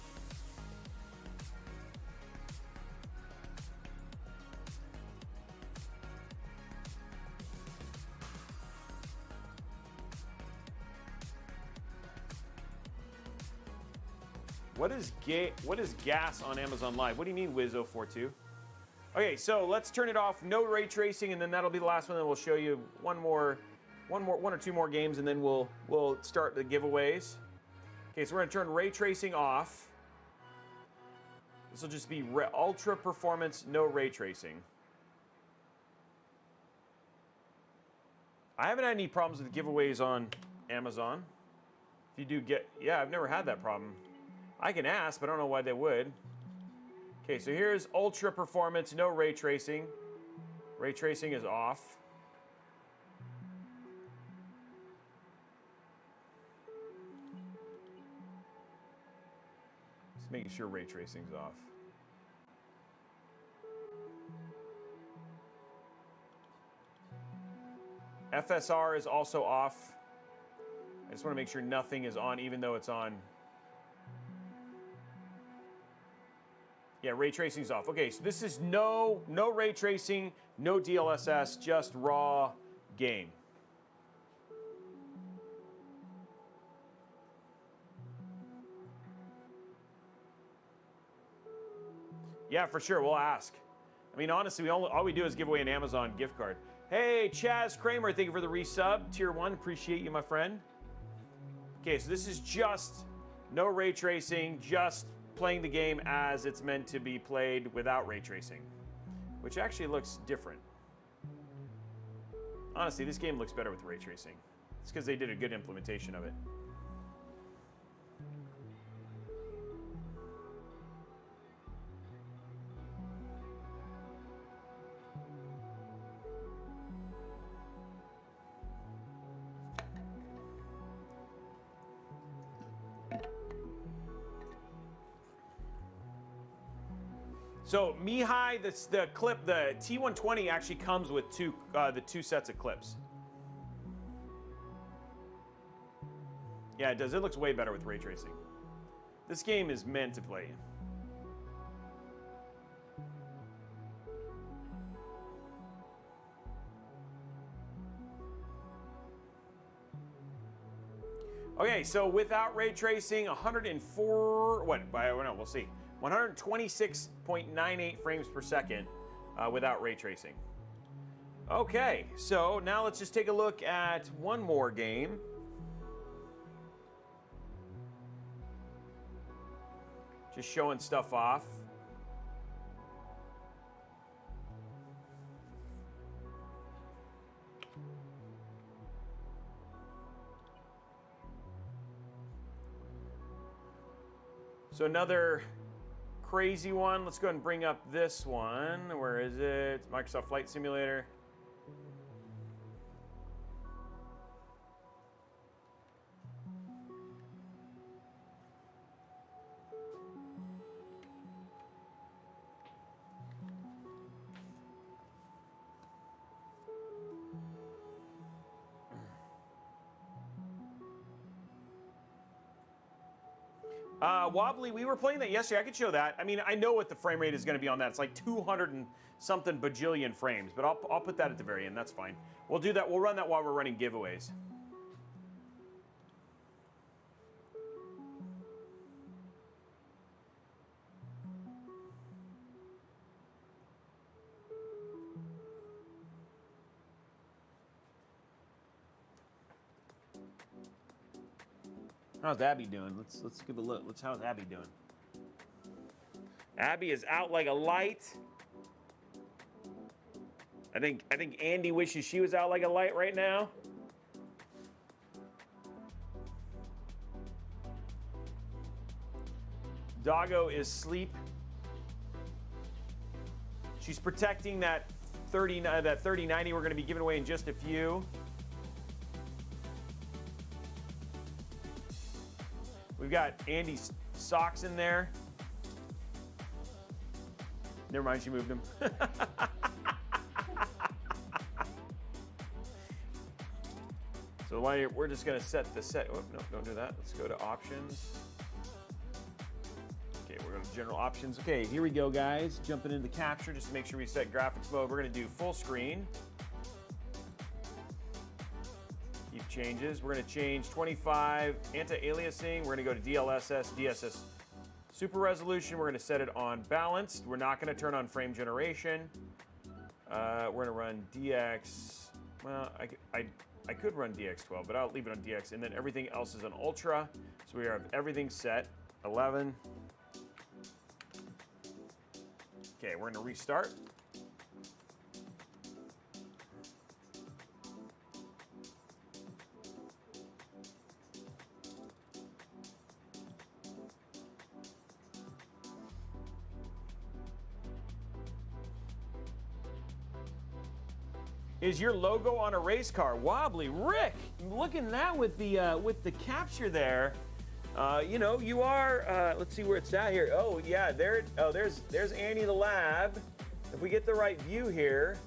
What is gas on Amazon Live? What do you mean, Wiz042? Okay, so let's turn it off. No ray tracing, and then that'll be the last one. Then we'll show you one or two more games, and then we'll start the giveaways. Okay, so we're gonna turn ray tracing off. This will just be ultra performance, no ray tracing. I haven't had any problems with giveaways on Amazon. If you do get, yeah, I've never had that problem. I can ask, but I don't know why they would. Okay, so here's ultra performance, no ray tracing. Ray tracing is off. Just making sure ray tracing's off. FSR is also off. I just want to make sure nothing is on, even though it's on. Yeah, ray tracing's off. Okay, so this is no ray tracing, no DLSS, just raw game. Yeah, for sure, we'll ask. I mean, honestly, all we do is give away an Amazon gift card. Hey, Chaz Kramer, thank you for the resub. Tier 1, appreciate you, my friend. Okay, so this is just no ray tracing, just playing the game as it's meant to be played without ray tracing, which actually looks different. Honestly, this game looks better with ray tracing. It's because they did a good implementation of it. So Mihai, the clip, the T120 actually comes with the two sets of clips. Yeah, it does. It looks way better with ray tracing. This game is meant to play. Okay, so without ray tracing, 104, what? I don't know, we'll see. 126.98 frames per second without ray tracing. Okay, so now let's just take a look at one more game. Just showing stuff off. So another crazy one. Let's go ahead and bring up this one. Where is it? Microsoft Flight Simulator. Wobbly, we were playing that yesterday. I could show that. I mean, I know what the frame rate is going to be on that. It's like 200 and something bajillion frames, but I'll put that at the very end. That's fine. We'll do that. We'll run that while we're running giveaways. How's Abby doing? Let's give a look. How's Abby doing? Abby is out like a light. I think Andy wishes she was out like a light right now. Doggo is asleep. She's protecting that 3090 we're going to be giving away in just a few. We've got Andy's socks in there. Never mind, she moved them. So we're just gonna set the set. Oh, no, don't do that. Let's go to options. Okay, we're going to general options. Okay, here we go, guys. Jumping into the capture just to make sure we set graphics mode. We're gonna do full screen. Keep changes. We're gonna change 25 anti-aliasing. We're gonna go to DLSS, DSS super resolution. We're gonna set it on balanced. We're not gonna turn on frame generation. We're gonna run DX. Well, I could run DX12, but I'll leave it on DX. And then everything else is on Ultra. So we have everything set. 11. Okay, we're gonna restart. Is your logo on a race car? Wobbly. Rick, looking at that with the capture there. You know, you are, let's see where it's at here. Oh, yeah, there's Annie the Lab. If we get the right view here.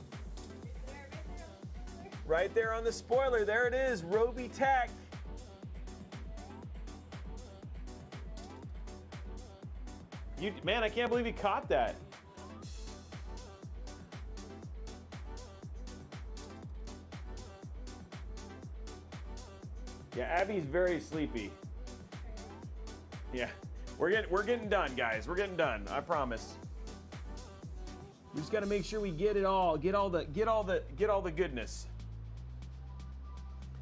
Right there on the spoiler, there it is, Robeytech. Man, I can't believe you caught that. Yeah, Abby's very sleepy. Yeah, we're getting done, guys. We're getting done. I promise. We just got to make sure we get it all, get all the goodness,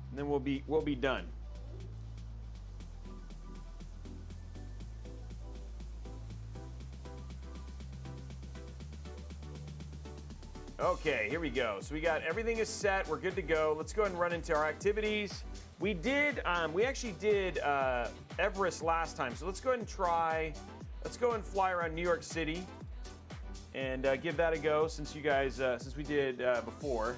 and then we'll be done. Okay, here we go. So we got everything is set. We're good to go. Let's go ahead and run into our activities. We actually did Everest last time, so let's go ahead and try. Let's go and fly around New York City and give that a go since you guys, since we did before.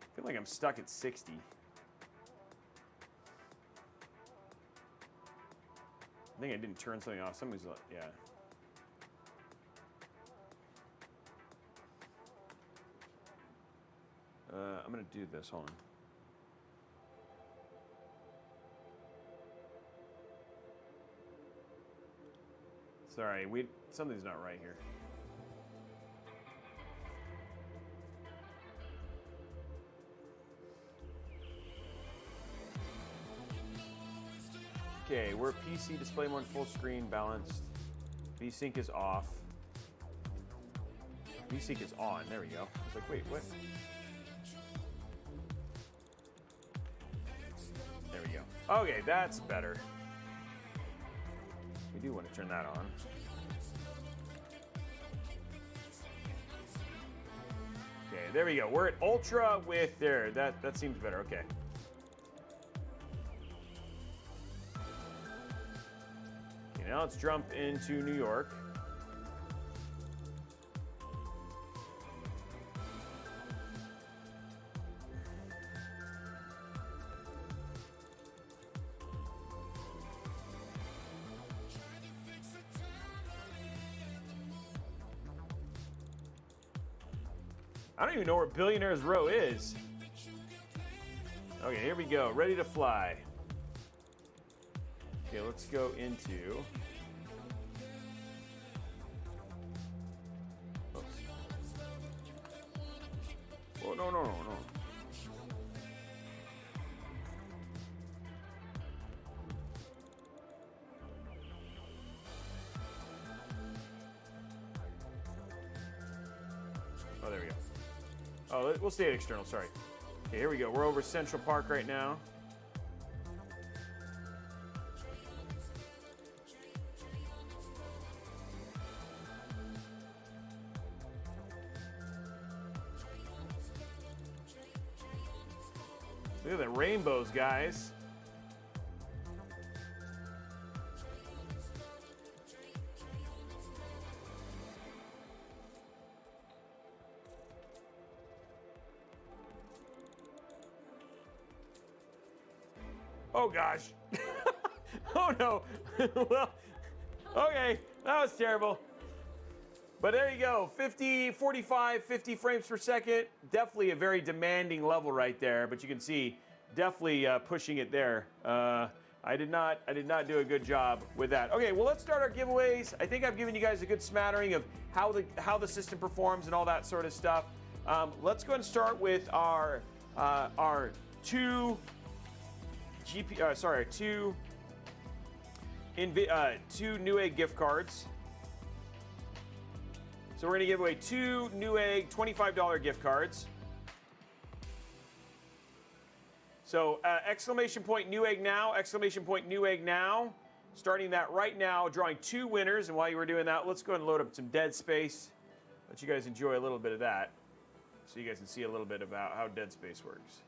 I feel like I'm stuck at 60. I think I didn't turn something off. Somebody's like, yeah. I'm gonna do this. Hold on. Sorry, something's not right here. Okay, we're PC display mode full screen balanced. VSync is off. VSync is on. There we go. I was like, wait, what? There we go. Okay, that's better. We do want to turn that on. Okay, there we go. We're at ultra with there. That seems better. Okay. Now let's jump into New York. I don't even know where Billionaire's Row is. Okay, here we go. Ready to fly. Okay, let's go into... Oops. Oh, no. Oh, there we go. Oh, we'll stay at external, sorry. Okay, here we go. We're over Central Park right now. Look at the rainbows, guys. Oh gosh. Oh no. Well, okay, that was terrible. But there you go, 50, 45, 50 frames per second. Definitely a very demanding level right there, but you can see definitely pushing it there. I did not do a good job with that. Okay, well, let's start our giveaways. I think I've given you guys a good smattering of how the system performs and all that sort of stuff. Let's go ahead and start with our two Newegg gift cards. So we're going to give away 2 Newegg $25 gift cards. So exclamation point Newegg now, exclamation point Newegg now. Starting that right now, drawing 2 winners. And while you were doing that, let's go ahead and load up some Dead Space. Let you guys enjoy a little bit of that, so you guys can see a little bit about how Dead Space works.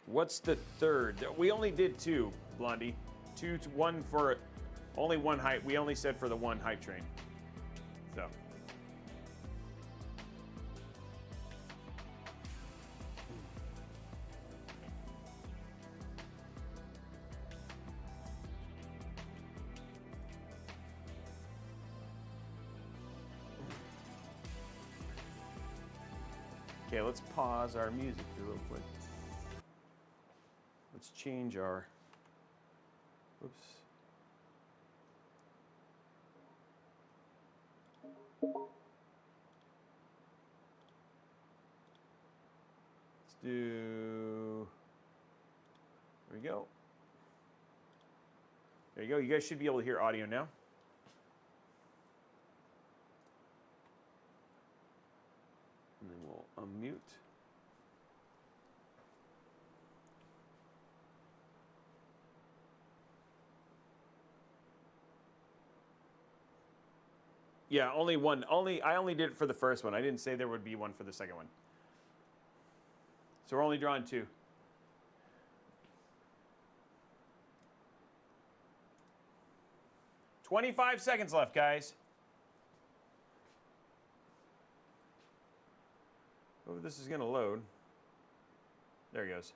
What's the third? We only did 2, Blondie. 2 to 1 for only 1 hype. We only said for the 1 hype train. So. Okay, let's pause our music here real quick. Let's change our, oops. Let's do, there we go. There you go, you guys should be able to hear audio now. And then we'll unmute. Yeah, only one. I only did it for the first one. I didn't say there would be one for the second one. So we're only drawing 2. "25 seconds left, guys. Oh, this is gonna load. There it goes.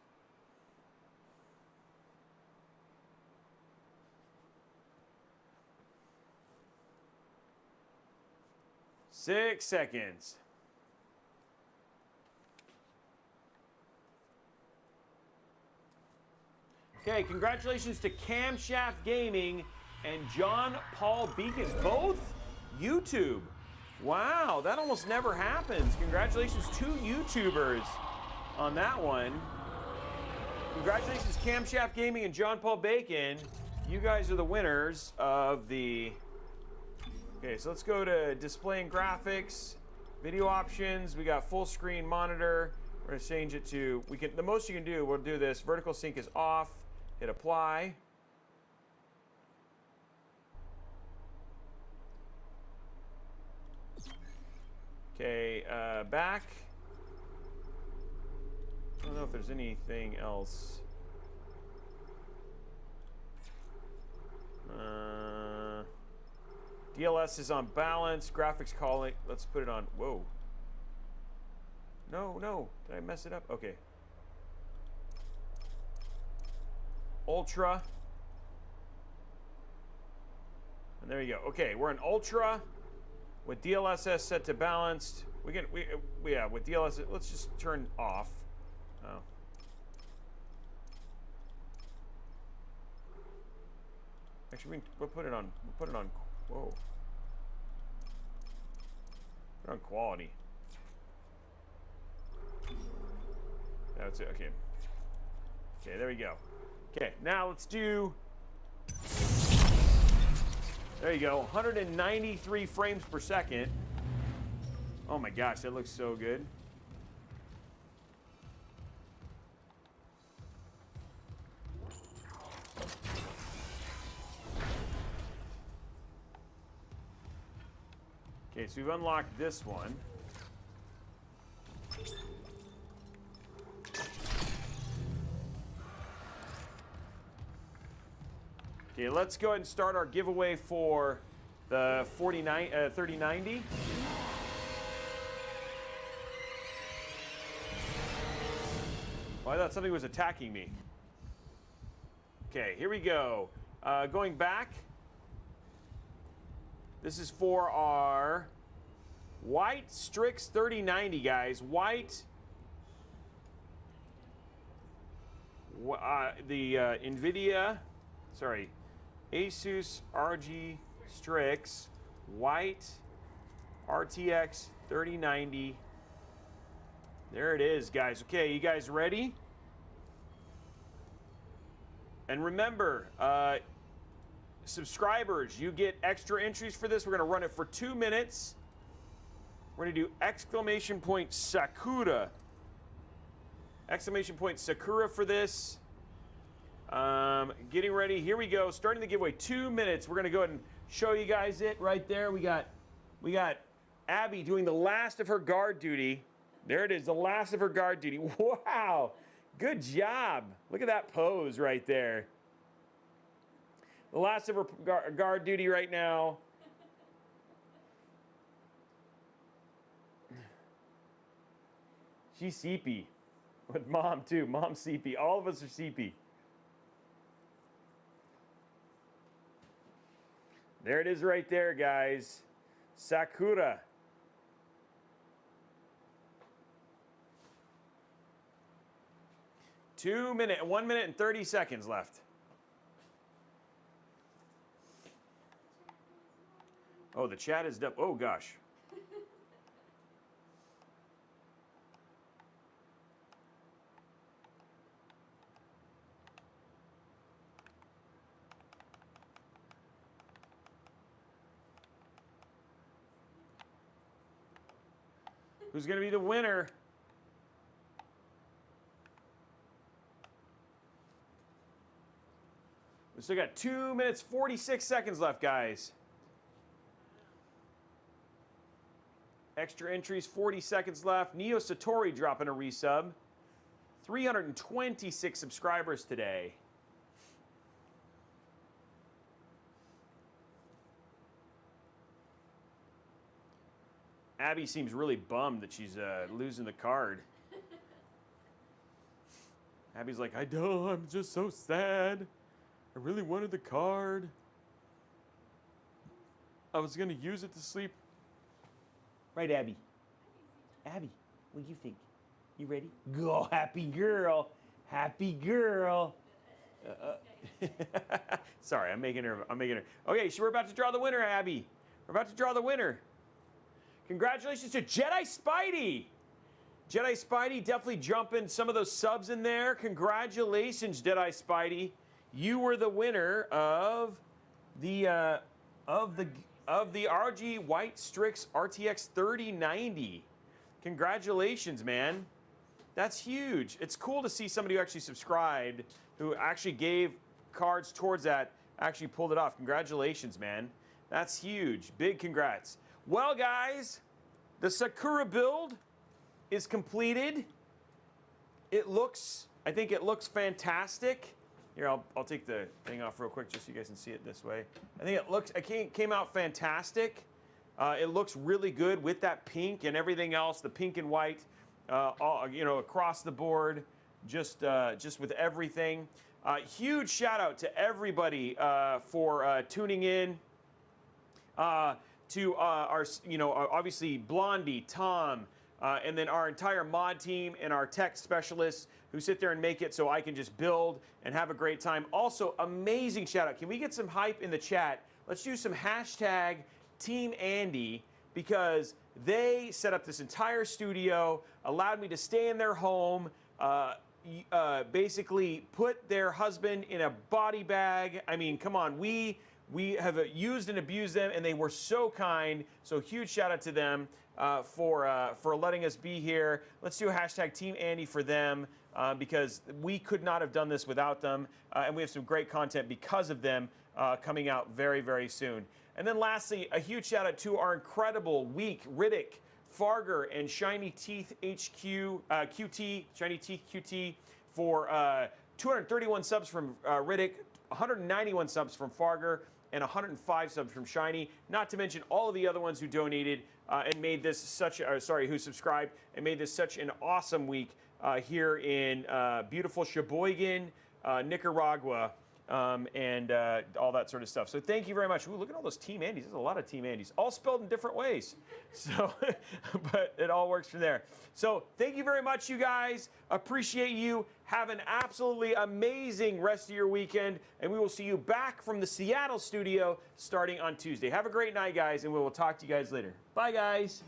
Six seconds. Okay, congratulations to Camshaft Gaming and John Paul Beacons, both YouTube. Wow, that almost never happens. Congratulations, 2 YouTubers on that one. Congratulations, Camshaft Gaming and John Paul Bacon. You guys are the winners of the... Okay, so let's go to display and graphics, video options. We got full screen monitor. We're gonna change it to, the most you can do, we'll do this. Vertical sync is off. Hit apply. Okay, back. I don't know if there's anything else. DLS is on balance. Graphics calling. Let's put it on. Whoa. No. Did I mess it up? Okay. Ultra. And there you go. Okay, we're in Ultra with DLSS set to balanced. Yeah, with DLSS, let's just turn off. Oh. Actually, we'll put it on. Whoa. Put on quality. That's it. Okay. Okay, there we go. Okay, now let's do. There you go. 193 frames per second. Oh my gosh, that looks so good. Okay, so we've unlocked this one. Okay, let's go ahead and start our giveaway for the 3090. Oh, I thought something was attacking me. Okay, here we go. Going back. This is for our white Strix 3090, guys. White. The NVIDIA, sorry, Asus RG Strix white RTX 3090. There it is, guys. Okay, you guys ready? And remember, subscribers, you get extra entries for this. We're going to run it for 2 minutes. We're going to do exclamation point Sakura. Exclamation point Sakura for this. Getting ready. Here we go. Starting the giveaway. 2 minutes. We're going to go ahead and show you guys it right there. We got Abby doing the last of her guard duty. There it is, the last of her guard duty. Wow. Good job. Look at that pose right there. The last of her guard duty right now. She's CP. With mom, too. Mom's CP. All of us are CP. There it is right there, guys. Sakura. One minute and 30 seconds left. Oh, the chat is up. Oh, gosh. Who's going to be the winner? We still got 2 minutes, 46 seconds left, guys. Extra entries, 40 seconds left. Neo Satori dropping a resub. 326 subscribers today. Abby seems really bummed that she's losing the card. Abby's like, I'm just so sad. I really wanted the card. I was going to use it to sleep. Right, Abby? Abby, what do you think? You ready? Go, happy girl. Happy girl. Sorry, I'm making her. Okay, so we're about to draw the winner, Abby. We're about to draw the winner. Congratulations to Jedi Spidey. Jedi Spidey definitely jumping some of those subs in there. Congratulations, Jedi Spidey. You were the winner of the RG White Strix RTX 3090. Congratulations, man. That's huge. It's cool to see somebody who actually subscribed, who actually gave cards towards that, actually pulled it off. Congratulations, man. That's huge. Big congrats. Well, guys, the Sakura build is completed. I think it looks fantastic. Here, I'll take the thing off real quick just so you guys can see it this way. I think it came out fantastic. It looks really good with that pink and everything else, the pink and white, across the board, just with everything. Huge shout out to everybody for tuning in. To our, obviously Blondie, Tom, and then our entire mod team and our tech specialists who sit there and make it so I can just build and have a great time. Also, amazing shout out. Can we get some hype in the chat? Let's do some hashtag Team Andy, because they set up this entire studio, allowed me to stay in their home, basically put their husband in a body bag. I mean, come on, we have used and abused them, and they were so kind. So huge shout out to them for letting us be here. Let's do a hashtag Team Andy for them, because we could not have done this without them. And we have some great content because of them coming out very, very soon. And then lastly, a huge shout out to our incredible week, Riddick, Farger, and Shiny Teeth HQ, QT, Shiny Teeth QT for 231 subs from Riddick, 191 subs from Farger, and 105 subs from Shiny, not to mention all of the other ones who donated and made this who subscribed and made this such an awesome week here in beautiful Sheboygan, Nicaragua, and all that sort of stuff. So thank you very much. Ooh, look at all those Team Andys. There's a lot of Team Andys, all spelled in different ways. So, but it all works from there. So thank you very much, you guys. Appreciate you. Have an absolutely amazing rest of your weekend, and we will see you back from the Seattle studio starting on Tuesday. Have a great night, guys, and we will talk to you guys later. Bye, guys.